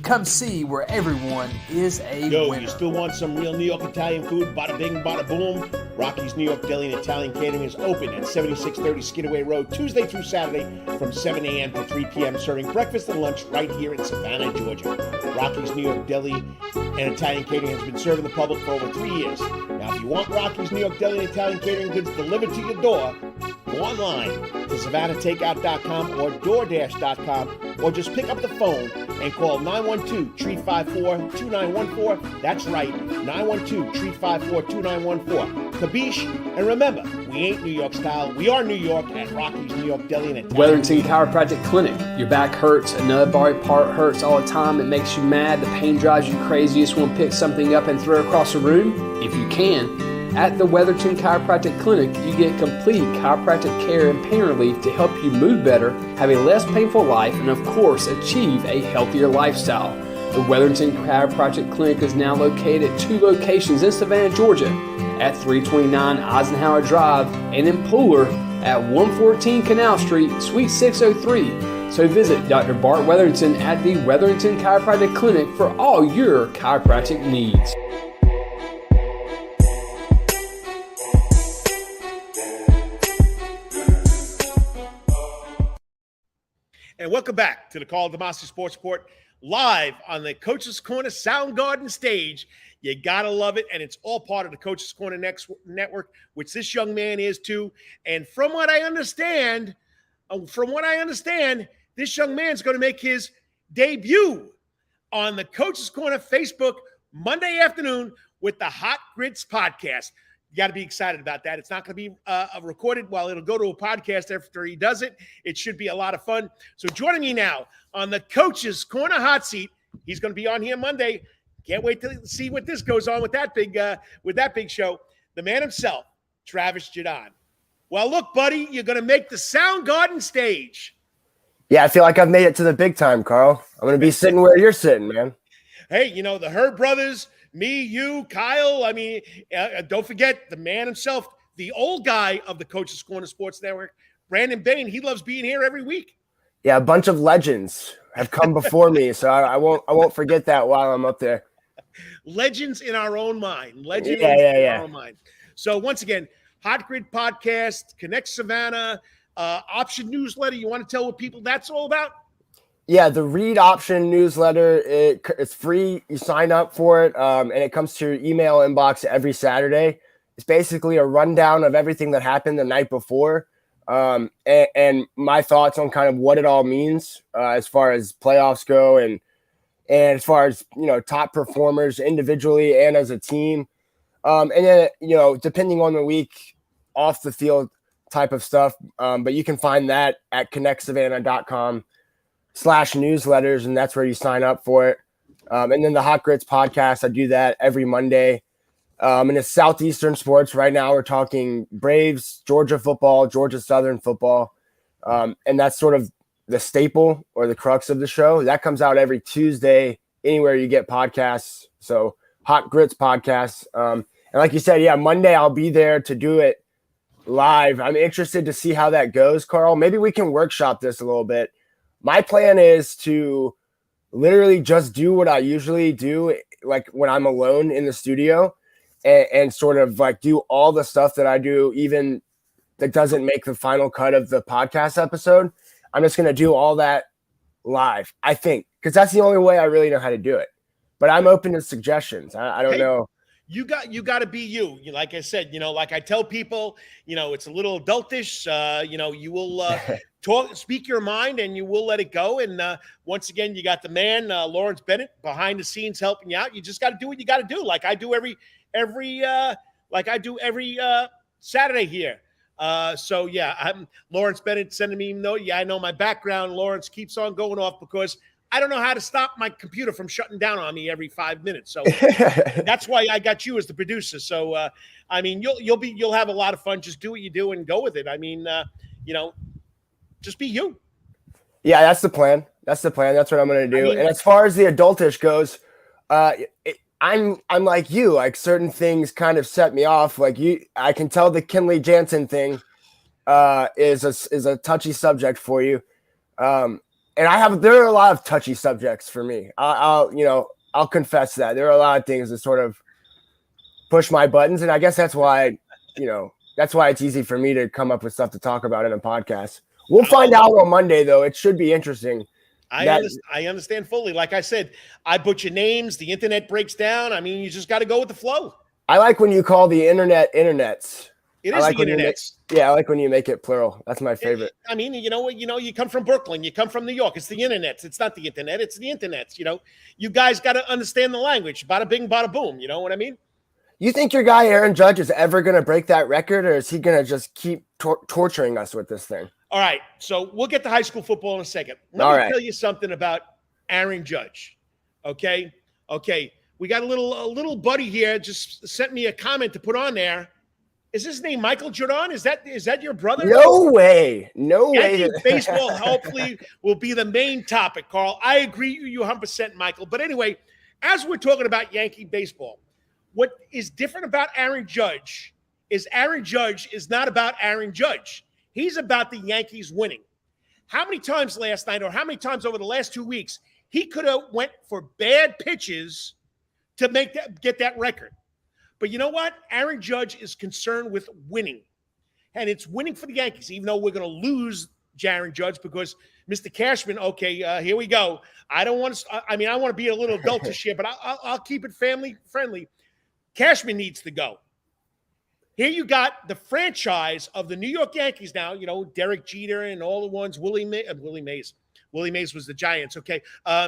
come see where everyone is a winner. You still want some real New York Italian food? Bada bing, bada boom. Rocky's New York Deli and Italian Catering is open at 7630 Skidaway Road, Tuesday through Saturday from 7 a.m. to 3 p.m., serving breakfast and lunch right here in Savannah, Georgia. Rocky's New York Deli and Italian Catering has been serving the public for over 3 years. Now, if you want Rocky's New York Deli and Italian Catering goods delivered to your door, go online to SavannahTakeout.com or DoorDash.com, or just pick up the phone and call 912-354-2914. That's right, 912-354-2914. Kabish, and remember, we ain't New York style. We are New York at Rocky's New York Deli and Italian. Wetherington Chiropractic Clinic. Your back hurts, another body part hurts all the time. It makes you mad. The pain drives you crazy. You just want to pick something up and throw it across the room, if you can. At the Wetherington Chiropractic Clinic, you get complete chiropractic care and pain relief to help you move better, have a less painful life, and of course, achieve a healthier lifestyle. The Wetherington Chiropractic Clinic is now located at 2 locations in Savannah, Georgia, at 329 Eisenhower Drive and in Pooler at 114 Canal Street, Suite 603. So visit Dr. Bart Wetherington at the Wetherington Chiropractic Clinic for all your chiropractic needs. And welcome back to the Karl Demasi Sports Report, live on the Coach's Corner Soundgarden stage. You got to love it, and it's all part of the Coach's Corner Network, which this young man is too. And from what I understand, this young man's going to make his debut on the Coach's Corner Facebook Monday afternoon with the Hot Grits podcast. You got to be excited about that. It's not going to be recorded. Well, it'll go to a podcast after he does it. It should be a lot of fun. So joining me now on the Coach's Corner hot seat, he's going to be on here Monday. Can't wait to see what this goes on with that big show. The man himself, Travis Jadon. Well, look, buddy, you're going to make the Soundgarden stage. Yeah, I feel like I've made it to the big time, Carl. I'm going to be sitting where you're sitting, man. Hey, the Herd brothers, me, you, Kyle. I mean, don't forget the man himself, the old guy of the Coach's Corner Sports Network, Brandon Bain. He loves being here every week. Yeah, a bunch of legends have come before me, so I won't forget that while I'm up there. Legends in our own mind. Legends in our own mind. So once again, Hot Grid Podcast, Connect Savannah, Option Newsletter. You want to tell what people that's all about? Yeah, the Read Option newsletter, it's free. You sign up for it, and it comes to your email inbox every Saturday. It's basically a rundown of everything that happened the night before, and my thoughts on kind of what it all means as far as playoffs go, and as far as top performers individually and as a team, and then depending on the week, off the field type of stuff. But you can find that at connectsavannah.com/newsletters, and that's where you sign up for it. And then the Hot Grits podcast, I do that every Monday. And it's Southeastern sports. Right now we're talking Braves, Georgia football, Georgia Southern football. And that's sort of the staple or the crux of the show. That comes out every Tuesday, anywhere you get podcasts. So Hot Grits podcast. And like you said, yeah, Monday I'll be there to do it live. I'm interested to see how that goes, Carl. Maybe we can workshop this a little bit. My plan is to literally just do what I usually do, like when I'm alone in the studio, and sort of like do all the stuff that I do, even that doesn't make the final cut of the podcast episode. I'm just going to do all that live, I think, because that's the only way I really know how to do it. But I'm open to suggestions. I don't know. You got to be you. Like I said, like I tell people, it's a little adultish. You will speak your mind, and you will let it go. And once again, you got the man, Lawrence Bennett, behind the scenes helping you out. You just got to do what you got to do, like I do every Saturday here. So yeah, I'm Lawrence Bennett sending me a note. Yeah, I know my background. Lawrence keeps on going off because I don't know how to stop my computer from shutting down on me every 5 minutes. So that's why I got you as the producer. So I mean, you'll have a lot of fun. Just do what you do and go with it. I mean, just be you. Yeah, that's the plan. That's what I'm going to do. And as far as the adultish goes, I'm like you. Like certain things kind of set me off. Like I can tell the Kinley Jansen thing is a touchy subject for you. And there are a lot of touchy subjects for me. I'll confess that there are a lot of things that sort of push my buttons, and I guess that's why it's easy for me to come up with stuff to talk about in a podcast. We'll find out on Monday, though. It should be interesting. I understand fully. Like I said, I butcher names. The internet breaks down. I mean, you just got to go with the flow. I like when you call the internet internets. It is like the internets. I like when you make it plural. That's my favorite. I mean, you come from Brooklyn. You come from New York. It's the internets. It's not the internet. It's the internets. You guys got to understand the language. Bada bing, bada boom. You know what I mean? You think your guy Aaron Judge is ever going to break that record, or is he going to just keep torturing us with this thing? All right, so we'll get to high school football in a second. Let me tell you something about Aaron Judge. Okay, we got a little buddy here just sent me a comment to put on there. Is his name Michael Jordan? Is that your brother? No way. Yankee baseball hopefully will be the main topic, Carl. I agree with you 100%, Michael. But anyway, as we're talking about Yankee baseball, what is different about Aaron Judge is not about Aaron Judge. He's about the Yankees winning. How many times last night or how many times over the last 2 weeks he could have went for bad pitches to get that record. But you know what? Aaron Judge is concerned with winning. And it's winning for the Yankees, even though we're going to lose Aaron Judge because Mr. Cashman, here we go. I want to be a little adultish here, but I'll keep it family friendly. Cashman needs to go. Here you got the franchise of the New York Yankees now, Derek Jeter and all the ones, Willie Mays. Willie Mays was the Giants, okay?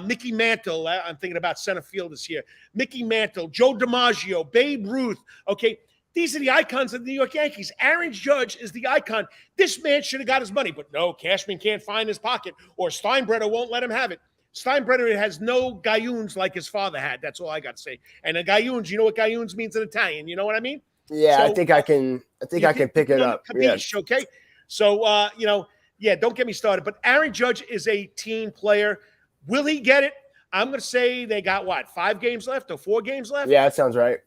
Mickey Mantle, I'm thinking about center field this year. Mickey Mantle, Joe DiMaggio, Babe Ruth, okay? These are the icons of the New York Yankees. Aaron Judge is the icon. This man should have got his money, but no, Cashman can't find his pocket, or Steinbrenner won't let him have it. Steinbrenner has no galloons like his father had. That's all I got to say. And the galloons, you know what galloons means in Italian? You know what I mean? Yeah, so, I think I can pick it up. Capiche, okay? So, don't get me started. But Aaron Judge is a team player. Will he get it? I'm going to say they got, 5 games left or 4 games left? Yeah, that sounds right.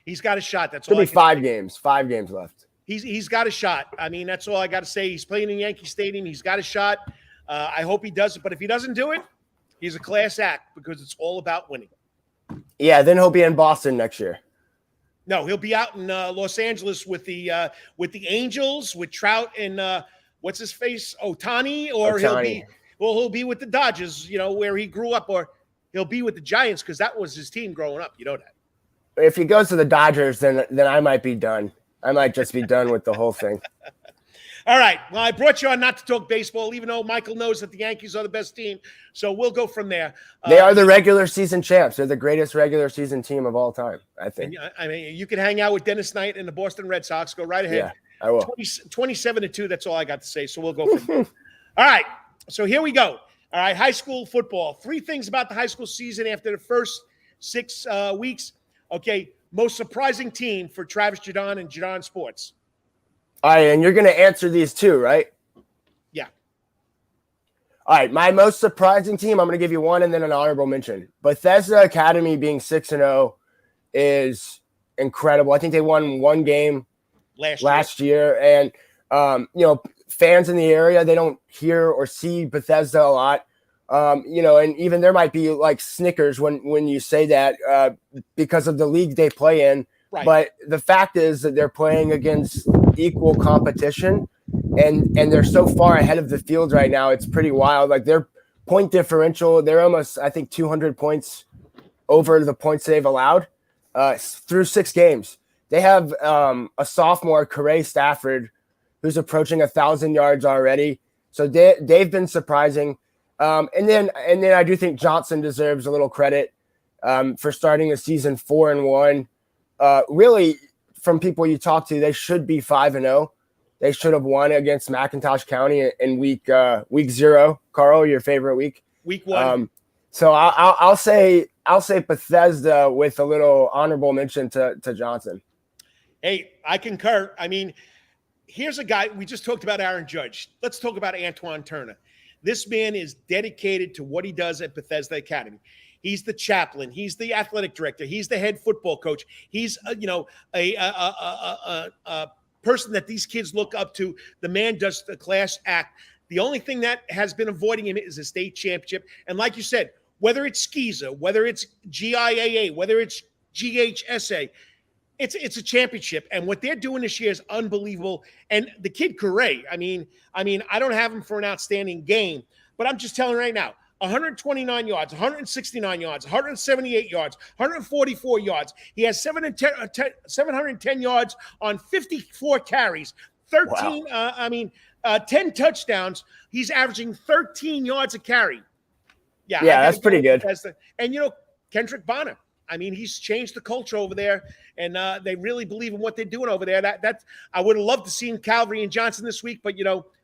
He's got a shot. That's all. It'll be 5 games. 5 games left. He's got a shot. I mean, that's all I got to say. He's playing in Yankee Stadium. He's got a shot. I hope he does it. But if he doesn't do it, he's a class act because it's all about winning. Yeah, then he'll be in Boston next year. No, he'll be out in Los Angeles with the Angels, with Trout and what's his face, Ohtani, or he'll be with the Dodgers, where he grew up, or he'll be with the Giants because that was his team growing up. You know that. If he goes to the Dodgers, then I might be done. I might just be done with the whole thing. All right. Well, I brought you on not to talk baseball, even though Michael knows that the Yankees are the best team. So we'll go from there. They are the regular season champs. They're the greatest regular season team of all time, I think. I mean, you can hang out with Dennis Knight and the Boston Red Sox. Go right ahead. Yeah, I will. 27-2. That's all I got to say. So we'll go from there. All right. So here we go. All right. High school football. 3 things about the high school season after the first 6 weeks. Okay. Most surprising team for Travis Jadon and Jadon Sports. All right, and you're going to answer these too, right? Yeah. All right, my most surprising team, I'm going to give you one and then an honorable mention. Bethesda Academy being 6-0 is incredible. I think they won 1 game last year. And, fans in the area, they don't hear or see Bethesda a lot. And even there might be like snickers when you say that because of the league they play in. Right. But the fact is that they're playing against equal competition and they're so far ahead of the field right now. It's pretty wild. Like their point differential, they're almost, I think, 200 points over the points they've allowed through 6 games. They have a sophomore, Corey Stafford, who's approaching 1,000 yards already. So they've been surprising. And then I do think Johnson deserves a little credit for starting the season 4-1. Really, from people you talk to, they should be 5-0. They should have won against McIntosh County in week 0. Carl, your favorite week? Week 1. So I'll say Bethesda with a little honorable mention to Johnson. Hey, I concur. I mean, here's a guy. We just talked about Aaron Judge. Let's talk about Antoine Turner. This man is dedicated to what he does at Bethesda Academy. He's the chaplain. He's the athletic director. He's the head football coach. He's a person that these kids look up to. The man does the class act. The only thing that has been avoiding him is a state championship. And like you said, whether it's SCISA, whether it's GIAA, whether it's GHSA, it's a championship. And what they're doing this year is unbelievable. And the kid Correa, I mean, I don't have him for an outstanding game, but I'm just telling you right now, 129 yards, 169 yards, 178 yards, 144 yards. He has 710 yards on 54 carries, 13, 10 touchdowns. He's averaging 13 yards a carry. Yeah, that's pretty good. And, Kendrick Bonner, I mean, he's changed the culture over there, and they really believe in what they're doing over there. That I would have loved to see Calvary and Johnson this week, but,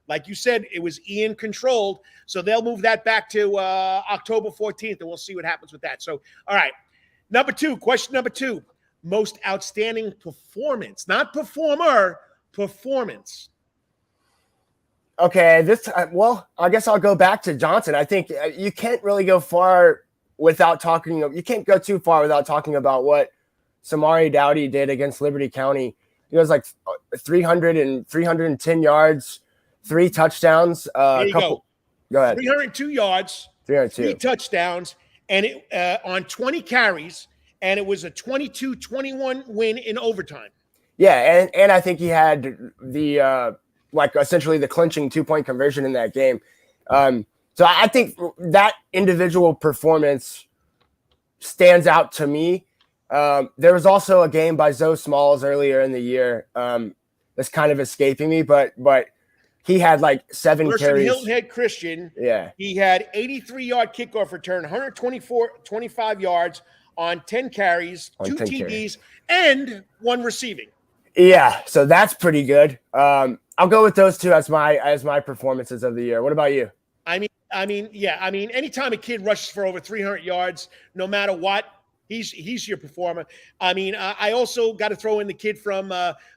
like you said, it was Ian controlled. So they'll move that back to October 14th, and we'll see what happens with that. So, all right. Question number two, most outstanding performance, not performer, performance. Okay, I guess I'll go back to Johnson. I think you can't really go far without talking. You can't go too far without talking about what Samari Dowdy did against Liberty County. He was like 310 yards, 3 touchdowns. Go ahead. 302 yards, 3 touchdowns, and it on 20 carries, and it was a 22-21 win in overtime. Yeah, and I think he had the essentially the clinching 2-point conversion in that game. So I think that individual performance stands out to me. There was also a game by Zoe Smalls earlier in the year that's kind of escaping me, but he had like 7 carries. Hilton Head Christian. Yeah. He had 83-yard kickoff return, 25 yards on 10 carries, 2 TDs, and 1 receiving. Yeah, so that's pretty good. I'll go with those 2 as my performances of the year. What about you? Anytime a kid rushes for over 300 yards, no matter what, he's your performer. I also got to throw in the kid from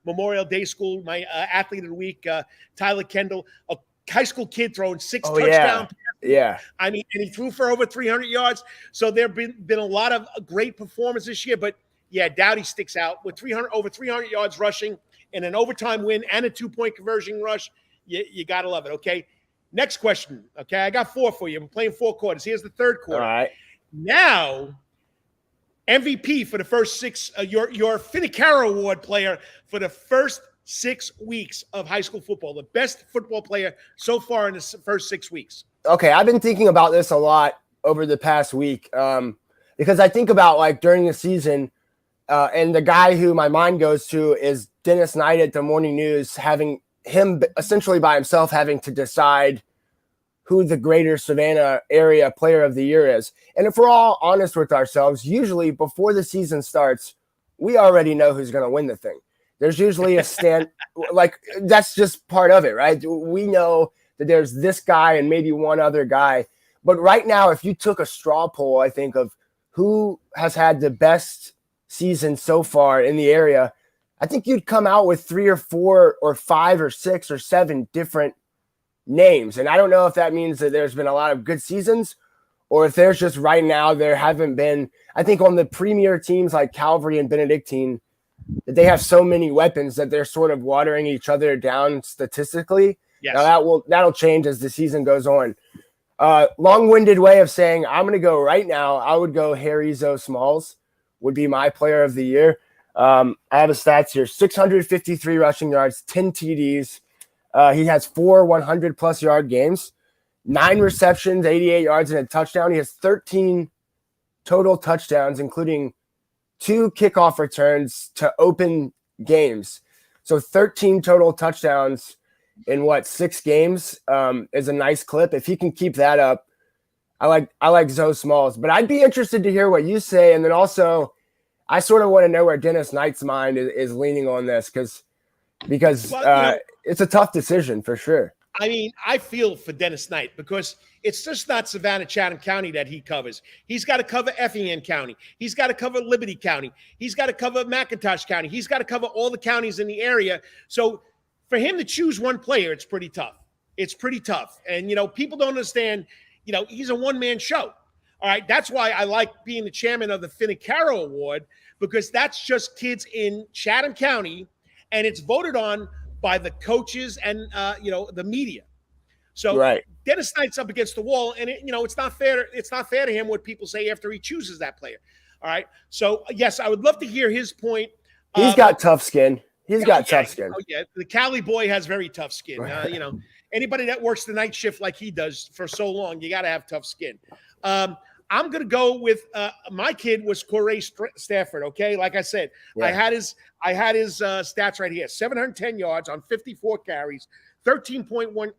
Memorial Day School, my athlete of the week, Tyler Kendall, a high school kid throwing 6 touchdowns. Yeah. And he threw for over 300 yards. So there have been a lot of great performances this year. But, yeah, Dowdy sticks out with over 300 yards rushing and an overtime win and a 2-point conversion rush. You got to love it, okay? Next question, okay? I got 4 for you. I'm playing 4 quarters. Here's the 3rd quarter. All right. Now, MVP for the first 6, your Finicaro Award player for the first 6 weeks of high school football, the best football player so far in the first 6 weeks. Okay, I've been thinking about this a lot over the past week because I think about like during the season and the guy who my mind goes to is Dennis Knight at the Morning News, having him essentially by himself having to decide who the greater Savannah area player of the year is. And if we're all honest with ourselves, usually before the season starts, we already know who's going to win the thing. There's usually a stand like that's just part of it, right? We know that there's this guy and maybe one other guy. But right now, if you took a straw poll, I think of who has had the best season so far in the area, I think you'd come out with 3 or 4 or 5 or 6 or 7 different names. And I don't know if that means that there's been a lot of good seasons or if there's just right now there haven't been, I think on the premier teams like Calvary and Benedictine, that they have so many weapons that they're sort of watering each other down statistically. Yes. Now that'll change as the season goes on. Long-winded way of saying I'm going to go right now. I would go Harry Zoe Smalls would be my player of the year. I have his stats here: 653 rushing yards, 10 TDs. He has 4 100-plus yard games, 9 receptions, 88 yards, and a touchdown. He has 13 total touchdowns, including 2 kickoff returns to open games. So 13 total touchdowns in 6 games is a nice clip. If he can keep that up, I like Zoe Smalls. But I'd be interested to hear what you say, and then also I sort of want to know where Dennis Knight's mind is leaning on this because it's a tough decision for sure. I mean, I feel for Dennis Knight because it's just not Savannah, Chatham County that he covers. He's got to cover Effingham County. He's got to cover Liberty County. He's got to cover McIntosh County. He's got to cover all the counties in the area. So for him to choose one player, it's pretty tough. It's pretty tough. And, people don't understand, he's a one-man show. All right. That's why I like being the chairman of the Finicaro Award, because that's just kids in Chatham County, and it's voted on by the coaches and the media. So Right. Dennis Knight's up against the wall, and it's not fair. It's not fair to him what people say after he chooses that player. All right. So yes, I would love to hear his point. He's got tough skin. He's got tough skin. Oh yeah, the Cali boy has very tough skin. Anybody that works the night shift like he does for so long, you got to have tough skin. I'm going to go with my kid was Corey Stafford. Okay, like I said, yeah. I had his stats right here: 710 yards on 54 carries, 13.1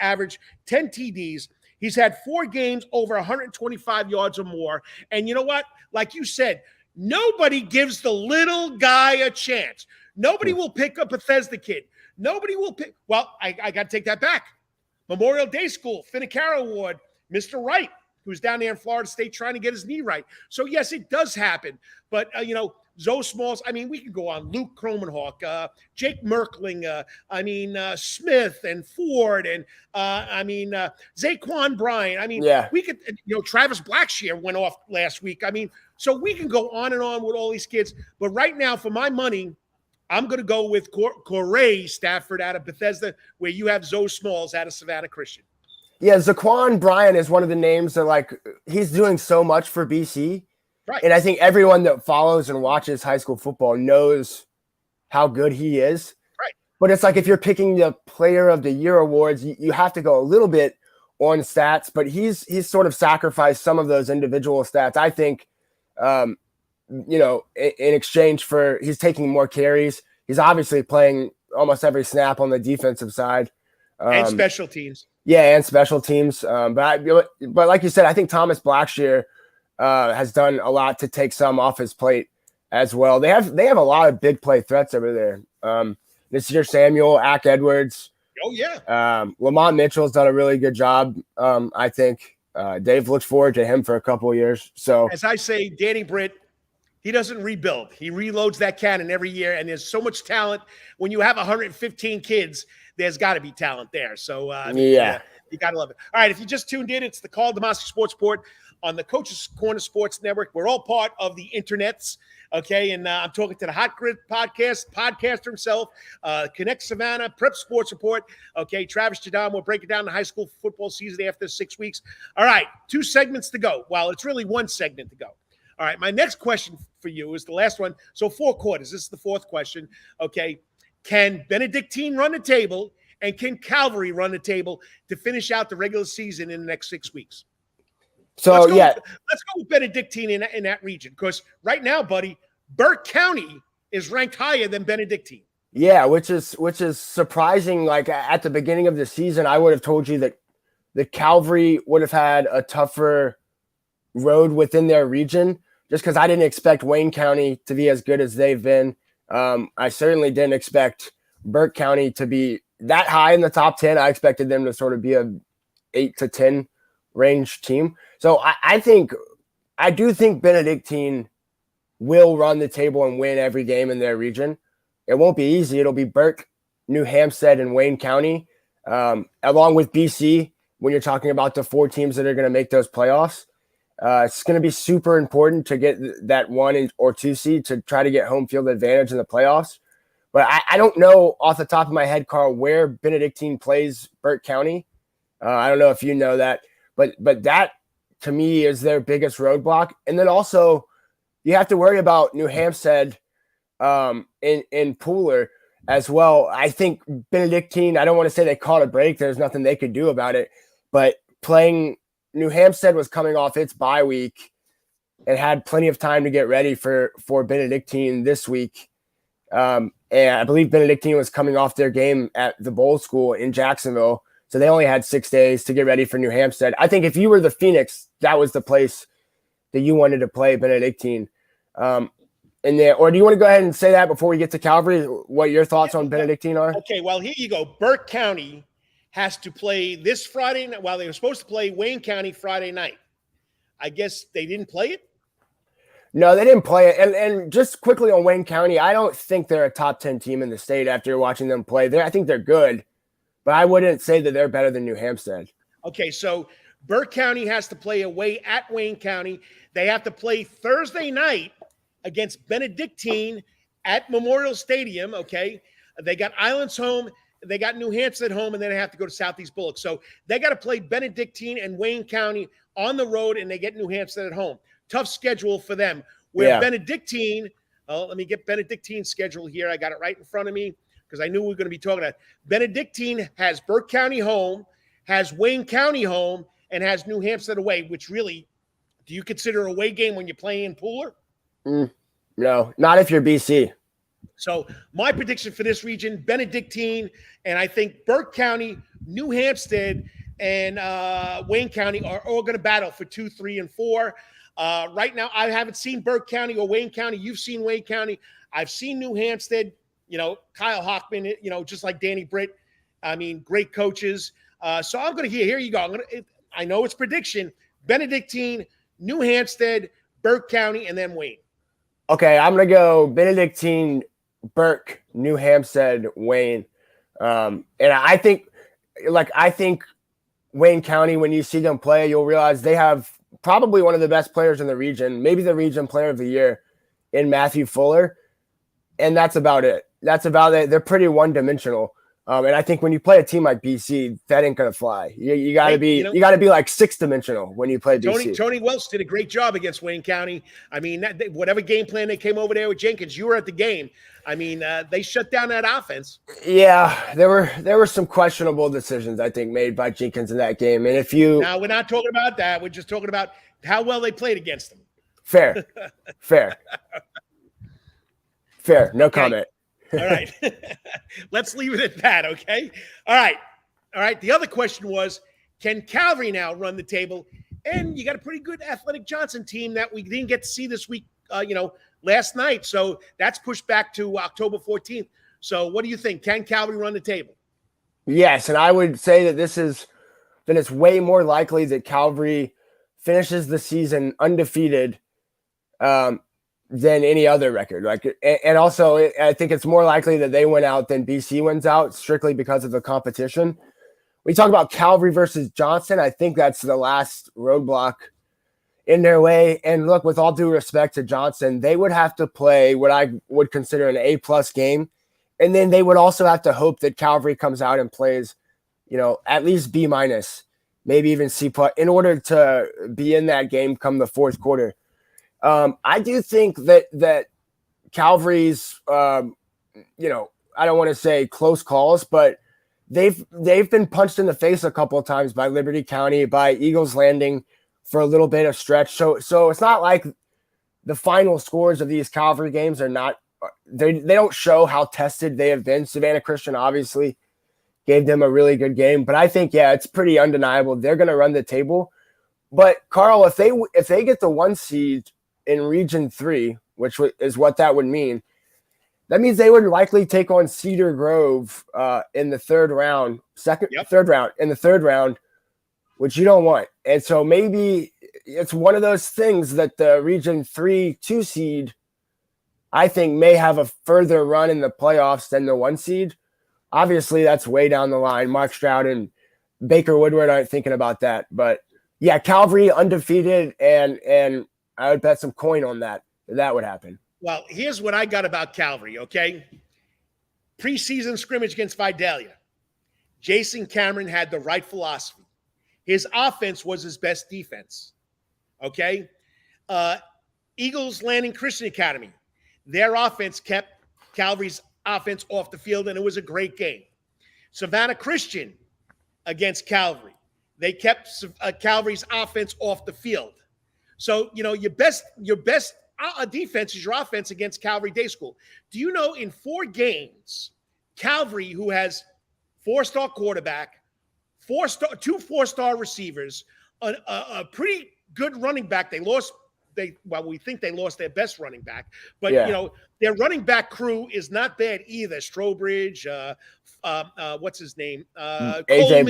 average, 10 TDs. He's had 4 games over 125 yards or more. And you know what? Like you said, nobody gives the little guy a chance. Nobody will pick a Bethesda kid. Nobody will pick. Well, I got to take that back. Memorial Day School, Finicaro Award, Mr. Wright, who's down there in Florida State trying to get his knee right. So, yes, it does happen. But, Zoe Smalls, we can go on. Luke Kromenhawk, Jake Merkling, Smith and Ford, and Zaquan Bryan. We could, Travis Blackshear went off last week. So we can go on and on with all these kids. But right now, for my money, I'm going to go with Corey Stafford out of Bethesda, where you have Zoe Smalls out of Savannah Christian. Yeah, Zaquan Bryan is one of the names that, he's doing so much for BC. Right. And I think everyone that follows and watches high school football knows how good he is. Right. But it's like if you're picking the Player of the Year awards, you have to go a little bit on stats. But he's sort of sacrificed some of those individual stats, I think, in exchange for he's taking more carries. He's obviously playing almost every snap on the defensive side. And special teams. Yeah, and special teams. But like you said, I think Thomas Blackshear has done a lot to take some off his plate as well. They have a lot of big play threats over there. This year, Samuel, Ack Edwards. Oh, yeah. Lamont Mitchell's done a really good job, I think. Dave looks forward to him for a couple of years. So, as I say, Danny Britt, he doesn't rebuild. He reloads that cannon every year, and there's so much talent. When you have 115 kids, there's got to be talent there. So, you got to love it. All right, if you just tuned in, it's the Karl Demasi Sports Report on the Coach's Corner Sports Network. We're all part of the internets, okay? And I'm talking to the Hot Grid podcaster himself, Connect Savannah, Prep Sports Report, okay? Travis Jadam will break it down the high school football season after 6 weeks. All right, 2 segments to go. Well, it's really 1 segment to go. All right, my next question for you is the last one. So 4 quarters. This is the 4th question, okay? Can Benedictine run the table, and can Calvary run the table to finish out the regular season in the next 6 weeks? So, let's go with Benedictine in that region, because right now, buddy, Burke County is ranked higher than Benedictine. Yeah, which is surprising. Like at the beginning of the season, I would have told you that the Calvary would have had a tougher road within their region, just because I didn't expect Wayne County to be as good as they've been. I certainly didn't expect Burke County to be that high in the top 10. I expected them to sort of be a 8 to 10 range team. So I do think Benedictine will run the table and win every game in their region. It won't be easy. It'll be Burke, New Hampstead, and Wayne County, along with BC. When you're talking about the 4 teams that are going to make those playoffs, it's going to be super important to get that 1 or 2 seed to try to get home field advantage in the playoffs. But I don't know off the top of my head, Carl, where Benedictine plays Burke County. I don't know if you know that, but that to me is their biggest roadblock. And then also you have to worry about New Hampstead in Pooler as well. I think Benedictine, I don't want to say they caught a break. There's nothing they could do about it, but playing New Hampstead was coming off its bye week and had plenty of time to get ready for Benedictine this week. And I believe Benedictine was coming off their game at the Bowl School in Jacksonville. So they only had 6 days to get ready for New Hampstead. I think if you were the Phoenix, that was the place that you wanted to play Benedictine. Or do you want to go ahead and say that before we get to Calvary, what your thoughts on Benedictine are? Okay, well, here you go. Burke County has to play this Friday night. Well, they were supposed to play Wayne County Friday night. I guess they didn't play it? No, they didn't play it. And just quickly on Wayne County, I don't think they're a top 10 team in the state after watching them play. I think they're good, but I wouldn't say that they're better than New Hampstead. Okay, so Burke County has to play away at Wayne County. They have to play Thursday night against Benedictine at Memorial Stadium, okay? They got Islands home, they got New Hampshire at home, and then they have to go to Southeast Bullock. So they got to play Benedictine and Wayne County on the road, and they get New Hampshire at home. Tough schedule for them. Where Benedictine, let me get Benedictine's schedule here. I got it right in front of me because I knew we were going to be talking about it. Benedictine has Burke County home, has Wayne County home, and has New Hampshire away, which really, do you consider a away game when you're playing in Pooler? No, not if you're BC. So my prediction for this region, Benedictine, and I think Burke County, New Hampstead, and Wayne County are all going to battle for 2, 3, and 4. Right now, I haven't seen Burke County or Wayne County. You've seen Wayne County. I've seen New Hampstead, Kyle Hockman, just like Danny Britt. I mean, great coaches. So I'm going to here you go. I know it's prediction. Benedictine, New Hampstead, Burke County, and then Wayne. Okay, I'm going to go Benedictine, Burke, New Hampstead, Wayne. And I think Wayne County, when you see them play, you'll realize they have probably one of the best players in the region, maybe the region player of the year in Matthew Fuller. And that's about it. They're pretty one-dimensional. And I think when you play a team like BC, that ain't gonna fly. You gotta be like 6-dimensional when you play BC. Tony Welch did a great job against Wayne County. I mean, whatever game plan they came over there with Jenkins, you were at the game. I mean, they shut down that offense. Yeah, there were some questionable decisions I think made by Jenkins in that game. And now we're not talking about that. We're just talking about how well they played against them. Fair. No comment. All right. Let's leave it at that, okay? All right. The other question was, can Calvary now run the table? And you got a pretty good Athletic Johnson team that we didn't get to see this week, last night. So that's pushed back to October 14th. So what do you think? Can Calvary run the table? Yes, and I would say that it's way more likely that Calvary finishes the season undefeated than any other record. And also I think it's more likely that they win out than BC wins out, strictly because of the competition. We talk about Calvary versus Johnson. I think that's the last roadblock in their way. And look, with all due respect to Johnson, they would have to play what I would consider an A+ game. And then they would also have to hope that Calvary comes out and plays, at least B-, maybe even C+, in order to be in that game come the fourth quarter. I do think that Calvary's, I don't want to say close calls, but they've been punched in the face a couple of times by Liberty County, by Eagles Landing for a little bit of stretch. So it's not like the final scores of these Calvary games are not, they don't show how tested they have been. Savannah Christian obviously gave them a really good game, but I think, it's pretty undeniable. They're going to run the table. But Carl, if they get the 1 seed in Region 3, which is what that would mean, that means they would likely take on Cedar Grove in the third round, in the third round, which you don't want. And so maybe it's one of those things that the Region 3 2 seed, I think, may have a further run in the playoffs than the 1 seed. Obviously, that's way down the line. Mark Stroud and Baker Woodward aren't thinking about that. But yeah, Calvary undefeated, and I would bet some coin on that would happen. Well, here's what I got about Calvary, okay? Preseason scrimmage against Vidalia. Jason Cameron had the right philosophy. His offense was his best defense, okay? Eagles Landing Christian Academy. Their offense kept Calvary's offense off the field, and it was a great game. Savannah Christian against Calvary. They kept Calvary's offense off the field. So, your best defense is your offense against Calvary Day School. Do you know in 4 games, Calvary, who has 4-star quarterback, 2 4-star receivers, a pretty good running back. We think they lost their best running back, but their running back crew is not bad either. Strobridge, what's his name? AJ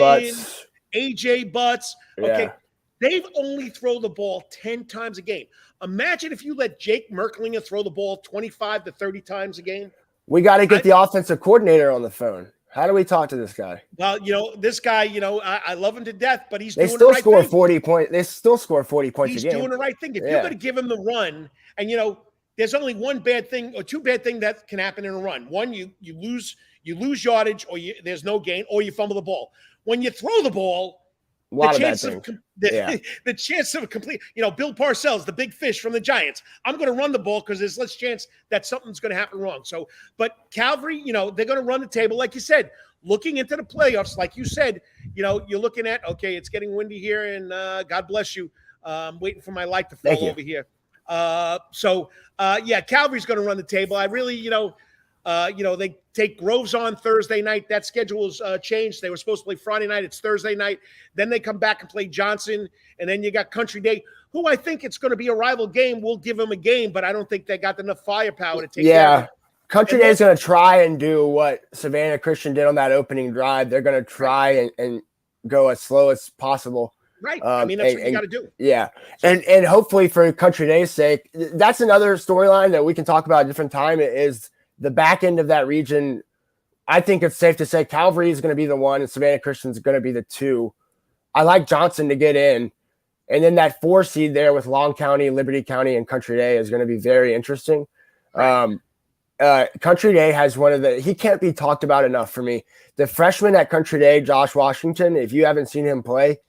Butts. Okay. Yeah. They've only thrown the ball 10 times a game. Imagine if you let Jake Merklinger throw the ball 25 to 30 times a game. We got to get the offensive coordinator on the phone. How do we talk to this guy? Well, this guy, I love him to death, but he's They doing still the right score thing. 40 points. They still score 40 points He's a game. doing the right thing. If Yeah. you're going to give him the run, and there's only one bad thing or two bad things that can happen in a run. One, you lose yardage, or there's no gain, or you fumble the ball. When you throw the ball, the chance of complete, Bill Parcells, the big fish from the Giants. I'm going to run the ball because there's less chance that something's going to happen wrong. So, but Calvary, they're going to run the table, like you said. Looking into the playoffs, like you said, you're looking at, okay, it's getting windy here, and God bless you. I'm waiting for my light to fall over here. Calvary's going to run the table. I really, they take Groves on Thursday night. That schedule was changed. They were supposed to play Friday night. It's Thursday night. Then they come back and play Johnson, and then you got Country Day, who I think it's going to be a rival game. We'll give them a game, but I don't think they got enough firepower to take care of it. Country Day is going to try and do what Savannah Christian did on that opening drive. They're going to try and go as slow as possible. Right. That's what you got to do. Yeah. And hopefully for Country Day's sake, that's another storyline that we can talk about at a different time is the back end of that region. I think it's safe to say Calvary is going to be the one and Savannah Christian is going to be the two. I like Johnson to get in. And then that 4 seed there with Long County, Liberty County, and Country Day is going to be very interesting. Right. Country Day has he can't be talked about enough for me. The freshman at Country Day, Josh Washington, if you haven't seen him play,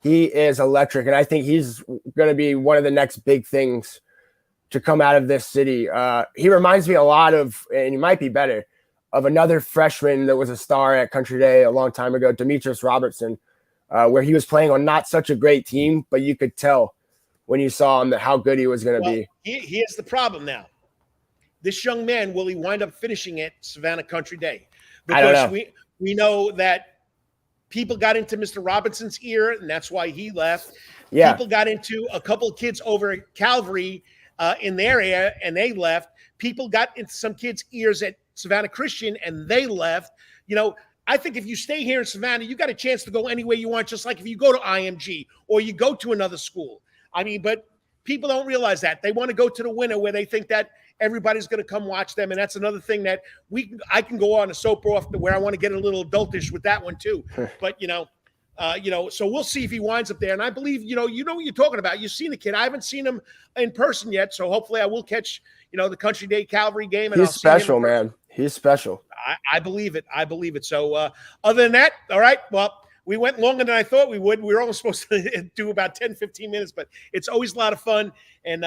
he is electric. And I think he's going to be one of the next big things to come out of this city. He reminds me a lot of, and he might be better, of another freshman that was a star at Country Day a long time ago, Demetrius Robertson, where he was playing on not such a great team, but you could tell when you saw him how good he was going to be. Here's the problem now. This young man, will he wind up finishing at Savannah Country Day? I don't know. We know that people got into Mr. Robinson's ear, and that's why he left. Yeah. People got into a couple of kids over at Calvary in their area, and they left. People got into some kids' ears at Savannah Christian, and they left. I think if you stay here in Savannah, you got a chance to go anywhere you want, just like if you go to IMG or you go to another school. But people don't realize that. They want to go to the winner where they think that everybody's going to come watch them. And that's another thing that I can go on a soap off where I want to get a little adultish with that one too. But, so we'll see if he winds up there. And I believe, you know what you're talking about. You've seen the kid. I haven't seen him in person yet. So hopefully I will catch, the Country Day Calvary game. And he's special, man. He's special. I believe it. So other than that, all right, well, we went longer than I thought we would. We were almost supposed to do about 10, 15 minutes, but it's always a lot of fun. And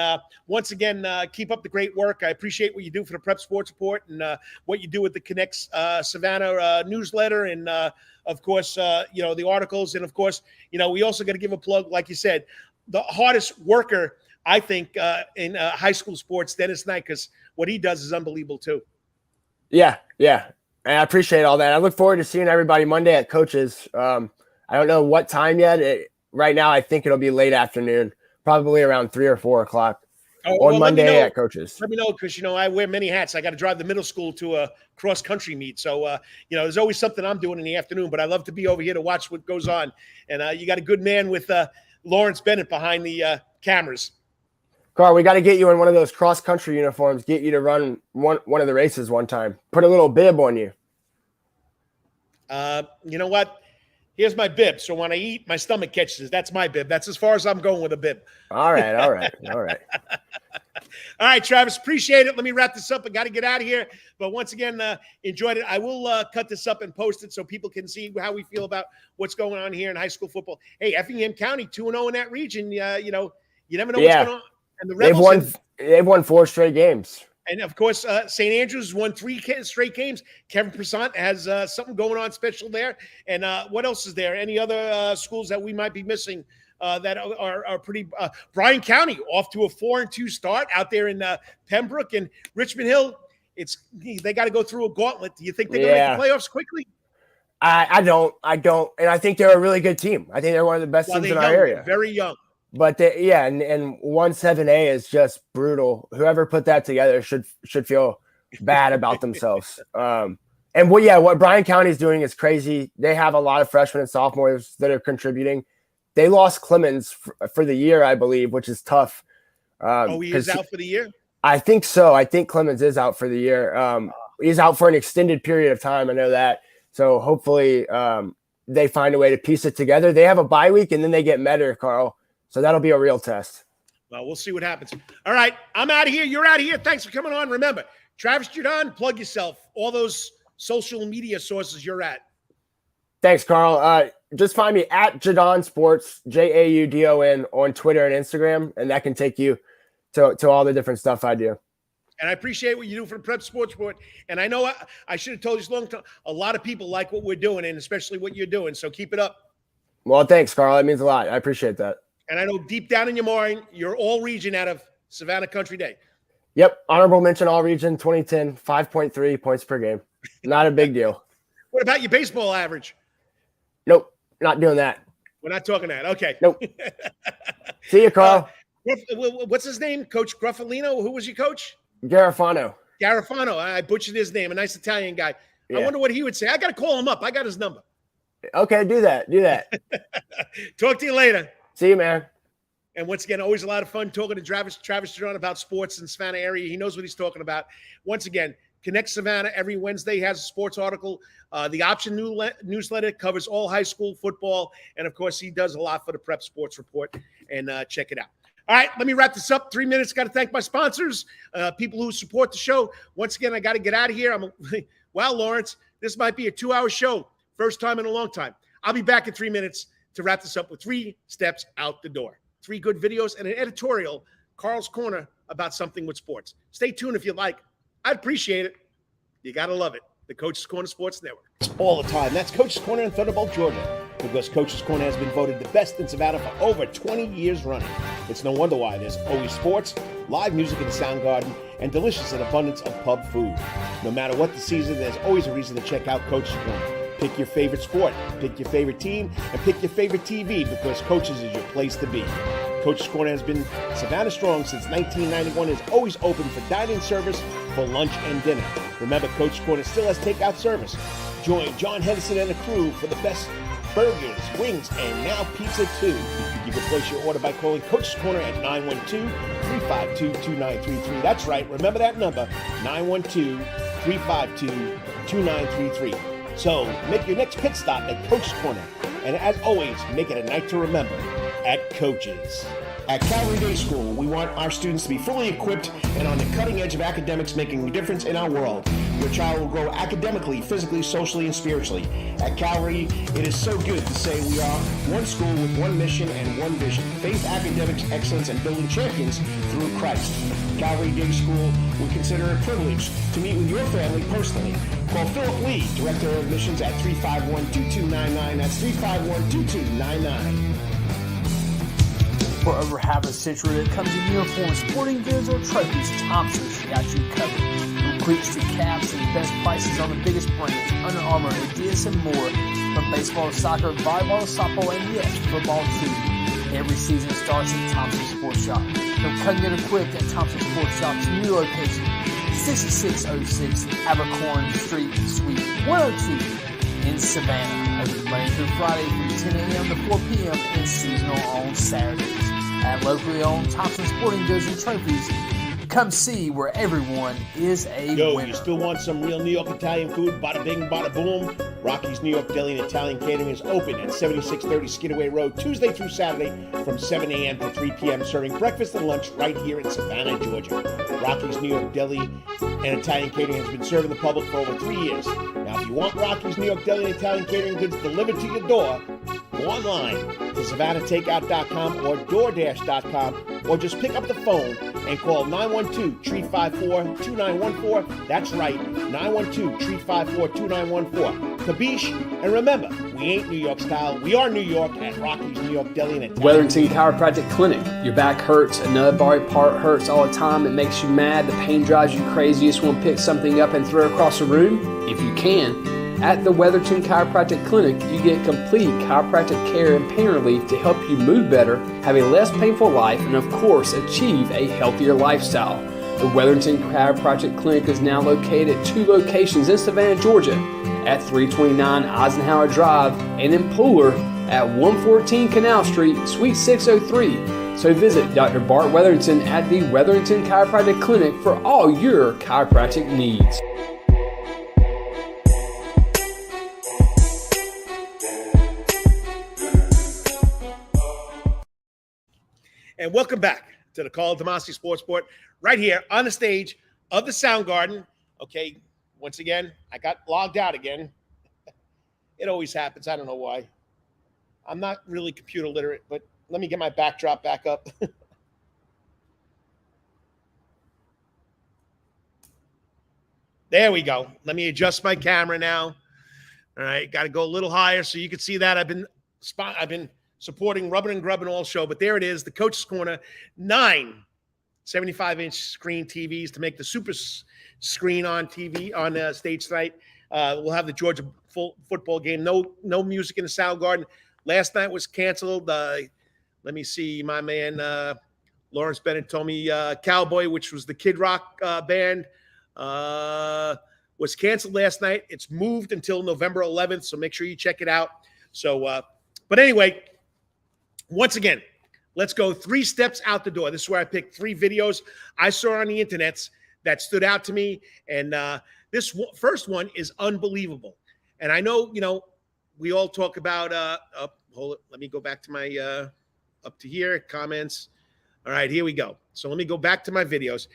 once again, keep up the great work. I appreciate what you do for the Prep Sports Report and what you do with the Connects Savannah newsletter. And, of course, the articles. And, of course, we also got to give a plug, like you said, the hardest worker, I think, in high school sports, Dennis Knight, because what he does is unbelievable, too. Yeah. And I appreciate all that. I look forward to seeing everybody Monday at Coach's. I don't know what time yet. Right now, I think it'll be late afternoon, probably around 3 or 4 o'clock on Monday at Coach's. Let me know because, I wear many hats. I got to drive the middle school to a cross-country meet. So, there's always something I'm doing in the afternoon, but I love to be over here to watch what goes on. And you got a good man with Lawrence Bennett behind the cameras. Carl, we got to get you in one of those cross-country uniforms, get you to run one of the races one time. Put a little bib on you. You know what? Here's my bib. So when I eat, my stomach catches. That's my bib. That's as far as I'm going with a bib. All right. All right, Travis, appreciate it. Let me wrap this up. I got to get out of here. But once again, enjoyed it. I will cut this up and post it so people can see how we feel about what's going on here in high school football. Hey, Effingham County, 2-0 in that region. You never know what's going on. And the Rebels they've won 4 straight games. And, of course, St. Andrews won 3 straight games. Kevin Persant has something going on special there. And what else is there? Any other schools that we might be missing that are pretty Bryan County off to a 4-2 start out there in Pembroke and Richmond Hill. They got to go through a gauntlet. Do you think they're going to make the playoffs quickly? I don't. And I think they're a really good team. I think they're one of the best teams in our area. Very young. But and 1-7A is just brutal. Whoever put that together should feel bad about themselves. And what Bryan County is doing is crazy. They have a lot of freshmen and sophomores that are contributing. They lost Clemens for the year, I believe, which is tough. He is out for the year? I think so. I think Clemens is out for the year. He's out for an extended period of time. I know that. So hopefully they find a way to piece it together. They have a bye week and then they get better, Carl. So that'll be a real test. Well, we'll see what happens. All right, I'm out of here. You're out of here. Thanks for coming on. Remember, Travis Jadon, plug yourself. All those social media sources you're at. Thanks, Carl. Just find me at Jadon Sports, Jaudon, on Twitter and Instagram, and that can take you to all the different stuff I do. And I appreciate what you do for the Prep Sports Report. And I know I should have told you this long time. A lot of people like what we're doing, and especially what you're doing. So keep it up. Well, thanks, Carl. That means a lot. I appreciate that. And I know deep down in your mind, you're all region out of Savannah Country Day. Yep. Honorable mention all region 2010, 5.3 points per game. Not a big deal. What about your baseball average? Nope. Not doing that. We're not talking that. Okay. Nope. See you, Carl. What's his name? Coach Gruffalino? Who was your coach? Garofano. I butchered his name. A nice Italian guy. Yeah. I wonder what he would say. I got to call him up. I got his number. Okay, do that. Talk to you later. See you, man. And once again, always a lot of fun talking to Travis Jadon about sports in the Savannah area. He knows what he's talking about. Once again, Connect Savannah every Wednesday has a sports article. The Option newsletter covers all high school football. And, of course, he does a lot for the Prep Sports Report. And check it out. All right, let me wrap this up. 3 minutes. Got to thank my sponsors, people who support the show. Once again, I got to get out of here. Wow, Lawrence, this might be a 2-hour show. First time in a long time. I'll be back in 3 minutes to wrap this up with 3 steps out the door. 3 good videos and an editorial, Carl's Corner, about something with sports. Stay tuned if you like. I'd appreciate it. You got to love it. The Coach's Corner Sports Network. All the time. That's Coach's Corner in Thunderbolt, Georgia. Because Coach's Corner has been voted the best in Savannah for over 20 years running. It's no wonder why. There's always sports, live music in the Sound Garden, and delicious and abundance of pub food. No matter what the season, there's always a reason to check out Coach's Corner. Pick your favorite sport, pick your favorite team, and pick your favorite TV because Coach's is your place to be. Coach's Corner has been Savannah strong since 1991 and is always open for dining service for lunch and dinner. Remember, Coach's Corner still has takeout service. Join John Henderson and the crew for the best burgers, wings, and now pizza too. You can place your order by calling Coach's Corner at 912-352-2933. That's right, remember that number, 912-352-2933. So make your next pit stop at Coach's Corner. And as always, make it a night to remember at Coach's. At Calvary Day School, we want our students to be fully equipped and on the cutting edge of academics, making a difference in our world. Your child will grow academically, physically, socially, and spiritually. At Calvary, it is so good to say we are one school with one mission and one vision. Faith, academics, excellence, and building champions through Christ. Calvary Day School would consider it a privilege to meet with your family personally. Call Philip Lee, Director of Admissions at 351-2299. That's 351-2299. For over half a century, it comes in uniforms, sporting goods, or trophies, Thompson's got you covered. From cleats to caps and best prices on the biggest brands, Under Armour, Adidas, and more. From baseball to soccer, volleyball to softball, and yes, football too. Every season starts at Thompson Sports Shop. From cutting it equipped at Thompson Sports Shop's new location, 6606 Abercorn Street, Suite 102 in Savannah. Open Monday through Friday from 10 a.m. to 4 p.m. and seasonal on Saturdays. At locally owned Thompson Sporting Goods and Trophies, come see where everyone is a winner. You still want some real New York Italian food? Bada bing, bada boom. Rocky's New York Deli and Italian Catering is open at 7630 Skidaway Road, Tuesday through Saturday from 7 a.m. to 3 p.m., serving breakfast and lunch right here in Savannah, Georgia. Rocky's New York Deli and Italian Catering has been serving the public for over 3 years. Now, if you want Rocky's New York Deli and Italian Catering goods delivered to your door, go online to SavannahTakeout.com or DoorDash.com, or just pick up the phone and call 912-354-2914. That's right, 912-354-2914. Kabish, and remember, we ain't New York style. We are New York at Rocky's New York Deli and Italian. Wetherington Chiropractic Clinic. Your back hurts, another body part hurts all the time. It makes you mad. The pain drives you crazy. You just want to pick something up and throw it across the room, if you can. At the Wetherington Chiropractic Clinic, you get complete chiropractic care and pain relief to help you move better, have a less painful life, and of course, achieve a healthier lifestyle. The Wetherington Chiropractic Clinic is now located at 2 locations in Savannah, Georgia, at 329 Eisenhower Drive and in Pooler at 114 Canal Street, Suite 603. So visit Dr. Bart Wetherington at the Wetherington Chiropractic Clinic for all your chiropractic needs. And welcome back to the Karl Demasi Sports Report, right here on the stage of the Sound Garden. Okay, once again, I got logged out again. It always happens. I don't know why. I'm not really computer literate, but let me get my backdrop back up. There we go. Let me adjust my camera now. All right, got to go a little higher so you can see that. I've been supporting Rubbin' and Grubbin' all show, but there it is, the Coach's Corner, 9 75-inch screen TVs to make the super screen on TV on stage tonight. We'll have the Georgia football game. No music in the Sound Garden. Last night was canceled. Let me see. My man Lawrence Bennett told me Cowboy, which was the Kid Rock band, was canceled last night. It's moved until November 11th, so make sure you check it out. So, but anyway, once again, let's go 3 steps out the door. This is where I picked 3 videos I saw on the internets that stood out to me, and this first one is unbelievable. And I know, we all talk about hold it. Let me go back to my up to here comments. All right, here we go. So let me go back to my videos.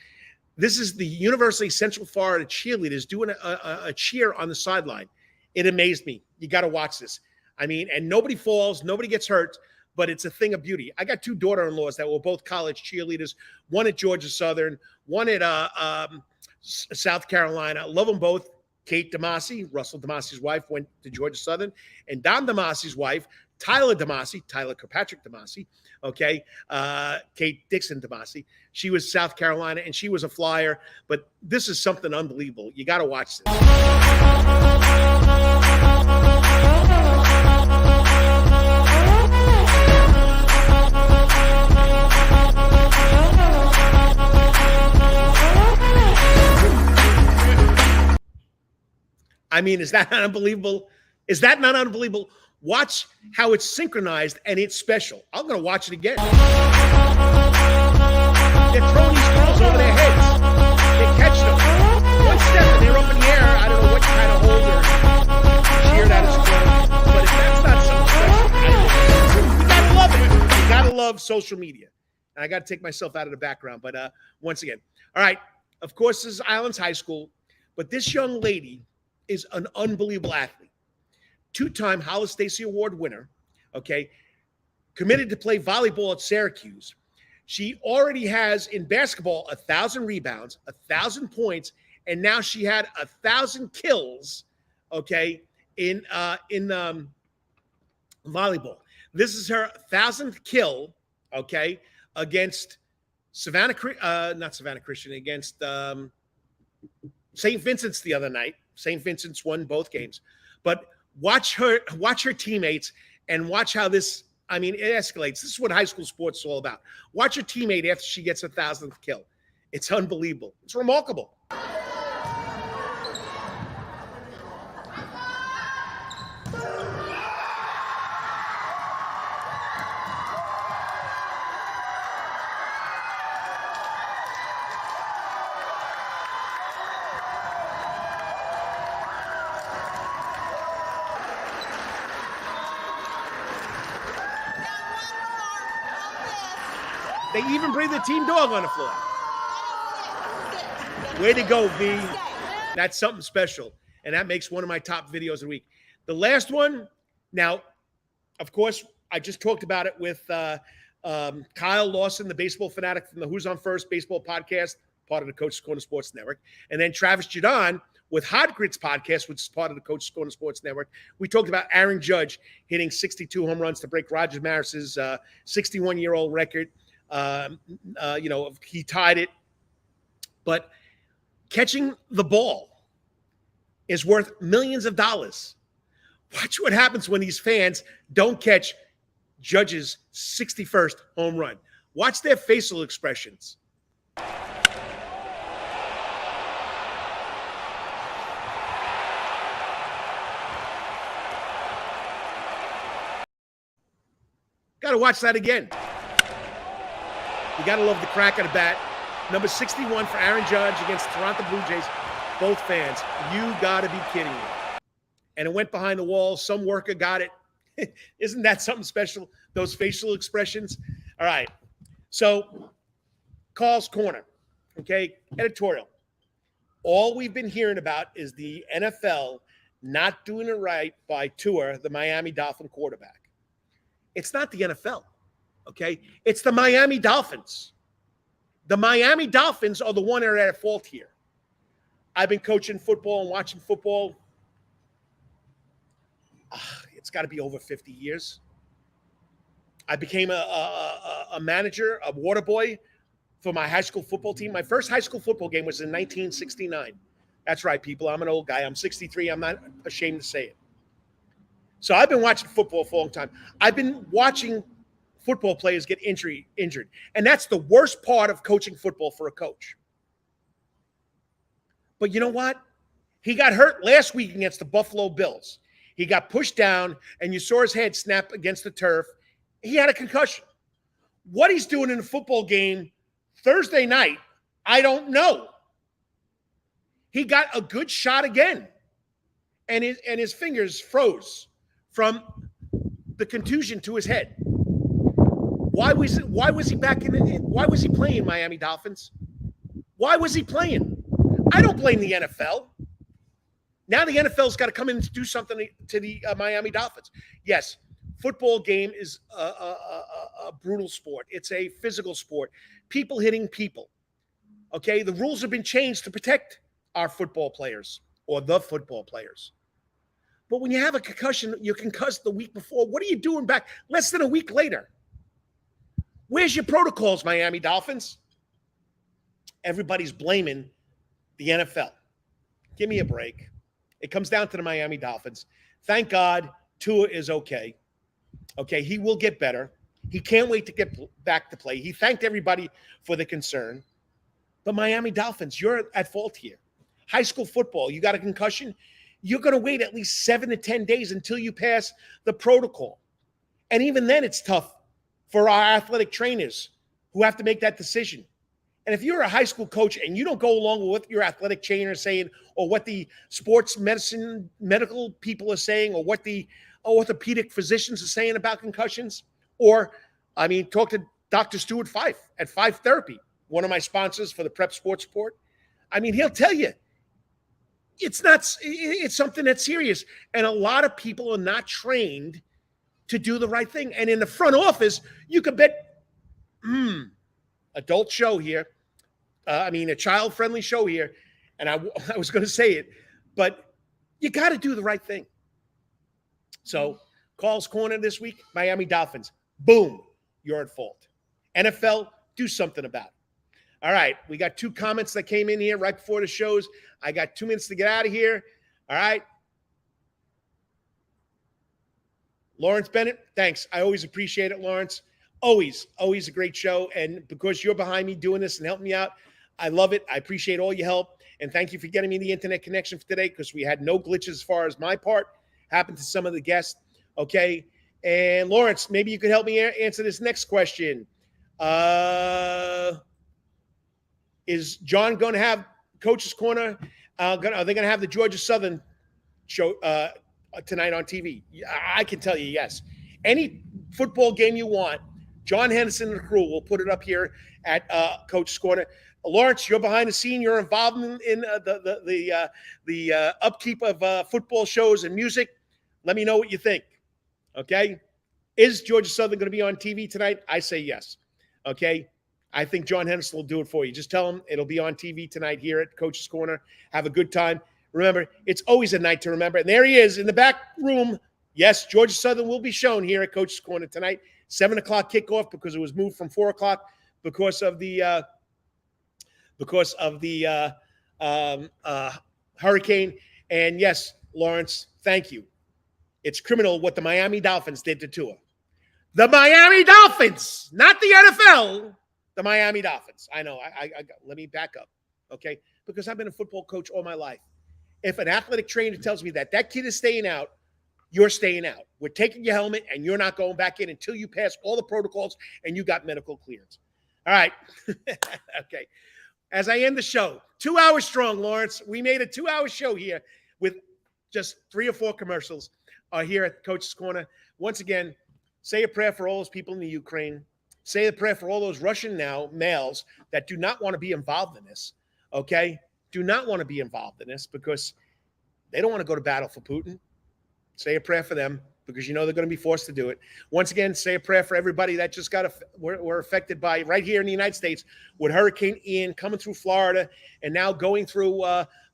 This is the University of Central Florida cheerleaders doing a cheer on the sideline. It amazed me. You got to watch this. I mean, and nobody falls, nobody gets hurt, but it's a thing of beauty. I got 2 daughter-in-laws that were both college cheerleaders, one at Georgia Southern, one at South Carolina. Love them both. Kate Demasi, Russell Demasi's wife, went to Georgia Southern, and Don Demasi's wife, Tyler Kirkpatrick Demasi, okay, Kate Dixon Demasi. She was South Carolina, and she was a flyer, but this is something unbelievable. You got to watch this. I mean, is that not unbelievable? Is that not unbelievable? Watch how it's synchronized, and it's special. I'm going to watch it again. They're throwing these balls over their heads. They catch them. One step, and they're up in the air. I don't know what kind of hold or cheer that is called. But if that's not something special, you got to love it. You got to love social media. And I got to take myself out of the background. But once again, all right, of course, this is Islands High School. But this young lady is an unbelievable athlete. 2-time Hollis Stacy Award winner, okay, committed to play volleyball at Syracuse. She already has in basketball 1,000 rebounds, 1,000 points, and now she had 1,000 kills, okay, in volleyball. This is her 1,000th kill, okay, against against St. Vincent's the other night. St. Vincent's won both games, but watch her teammates and watch how this, I mean, it escalates. This is what high school sports is all about. Watch your teammate after she gets 1,000th kill. It's unbelievable. It's remarkable. They even bring the team dog on the floor. Way to go, V. That's something special. And that makes one of my top videos of the week. The last one, now, of course, I just talked about it with Kyle Lawson, the baseball fanatic from the Who's on First baseball podcast, part of the Coach's Corner Sports Network. And then Travis Jadon with Hot Grits podcast, which is part of the Coach's Corner Sports Network. We talked about Aaron Judge hitting 62 home runs to break Roger Maris's 61-year-old record. He tied it, but catching the ball is worth millions of dollars. Watch what happens when these fans don't catch Judge's 61st home run. Watch their facial expressions. Got to watch that again. You got to love the crack of the bat. Number 61 for Aaron Judge against the Toronto Blue Jays. Both fans, you got to be kidding me. And it went behind the wall. Some worker got it. Isn't that something special? Those facial expressions. All right. So, Carl's Corner, okay, editorial. All we've been hearing about is the NFL not doing it right by Tua, the Miami Dolphin quarterback. It's not the NFL, okay? It's the Miami Dolphins. The Miami Dolphins are the one that are at fault here. I've been coaching football and watching football. It's got to be over 50 years. I became a manager, a water boy for my high school football team. My first high school football game was in 1969. That's right, people. I'm an old guy. I'm 63. I'm not ashamed to say it. So I've been watching football for a long time. I've been watching football players get injured. And that's the worst part of coaching football for a coach. But you know what? He got hurt last week against the Buffalo Bills. He got pushed down, and you saw his head snap against the turf. He had a concussion. What he's doing in a football game Thursday night, I don't know. He got a good shot again, and his fingers froze from the contusion to his head. Why was he back why was he playing Miami Dolphins? Why was he playing? I don't blame the NFL. Now the NFL's got to come in and do something to the Miami Dolphins. Yes, football game is a brutal sport. It's a physical sport. People hitting people. Okay, the rules have been changed to protect our football players or the football players. But when you have a concussion, you're concussed the week before. What are you doing back less than a week later? Where's your protocols, Miami Dolphins? Everybody's blaming the NFL. Give me a break. It comes down to the Miami Dolphins. Thank God Tua is okay. Okay, he will get better. He can't wait to get back to play. He thanked everybody for the concern. But Miami Dolphins, you're at fault here. High school football, you got a concussion, you're going to wait at least 7 to 10 days until you pass the protocol. And even then, it's tough for our athletic trainers who have to make that decision. And if you're a high school coach and you don't go along with what your athletic trainer is saying or what the sports medicine medical people are saying or what the orthopedic physicians are saying about concussions, or, I mean, talk to Dr. Stuart Fife at Fife Therapy, one of my sponsors for the Prep Sports Report. I mean, he'll tell you it's something that's serious. And a lot of people are not trained to do the right thing. And in the front office, you could bet, adult show here. A child-friendly show here. And I was going to say it, but you got to do the right thing. So, Carl's Corner this week, Miami Dolphins. Boom, you're at fault. NFL, do something about it. All right, we got 2 comments that came in here right before the shows. I got 2 minutes to get out of here. All right. Lawrence Bennett, thanks. I always appreciate it, Lawrence. Always a great show. And because you're behind me doing this and helping me out, I love it. I appreciate all your help. And thank you for getting me the internet connection for today because we had no glitches as far as my part. Happened to some of the guests. Okay. And Lawrence, maybe you could help me answer this next question. Is John going to have Coach's Corner? Are they going to have the Georgia Southern show tonight on TV? I can tell you yes. Any football game you want, John Henderson and the crew will put it up here at Coach's Corner. Lawrence, you're behind the scene. You're involved in the upkeep of football shows and music. Let me know what you think. Okay? Is Georgia Southern going to be on TV tonight? I say yes. Okay? I think John Henderson will do it for you. Just tell him it'll be on TV tonight here at Coach's Corner. Have a good time. Remember, it's always a night to remember. And there he is in the back room. Yes, Georgia Southern will be shown here at Coach's Corner tonight. 7 o'clock kickoff because it was moved from 4 o'clock because of the hurricane. And yes, Lawrence, thank you. It's criminal what the Miami Dolphins did to Tua. The Miami Dolphins, not the NFL. The Miami Dolphins. I know. Let me back up, okay? Because I've been a football coach all my life. If an athletic trainer tells me that kid is staying out, you're staying out. We're taking your helmet, and you're not going back in until you pass all the protocols and you got medical clearance. All right. Okay. As I end the show, 2 hours strong, Lawrence. We made a 2-hour show here with just 3 or 4 commercials here at Coach's Corner. Once again, say a prayer for all those people in the Ukraine. Say a prayer for all those Russian now males that do not want to be involved in this, okay? Do not want to be involved in this because they don't want to go to battle for Putin. Say a prayer for them because you know they're going to be forced to do it. Once again, say a prayer for everybody that just were affected by, right here in the United States, with Hurricane Ian coming through Florida and now going through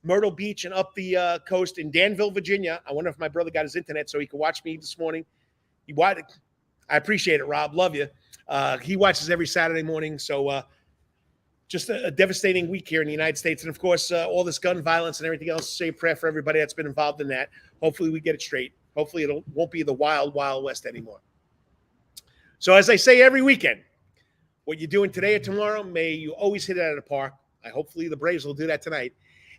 Myrtle Beach and up the coast in Danville, Virginia. I wonder if my brother got his internet so he could watch me this morning. I appreciate it, Rob. Love you. He watches every Saturday morning. So just a devastating week here in the United States. And, of course, all this gun violence and everything else. Say a prayer for everybody that's been involved in that. Hopefully we get it straight. Hopefully it won't be the wild, wild west anymore. So as I say every weekend, what you're doing today or tomorrow, may you always hit it out of the park. Hopefully the Braves will do that tonight.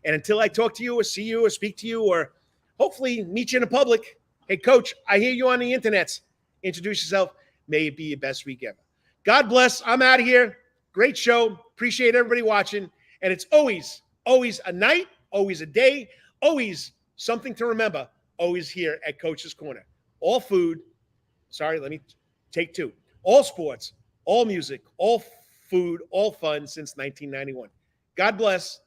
And until I talk to you or see you or speak to you or hopefully meet you in the public, hey, Coach, I hear you on the internet. Introduce yourself. May it be your best week ever. God bless. I'm out of here. Great show. Appreciate everybody watching. And it's always, always a night, always a day, always something to remember, always here at Coach's Corner. All food. Sorry, let me take two. All sports, all music, all food, all fun since 1991. God bless.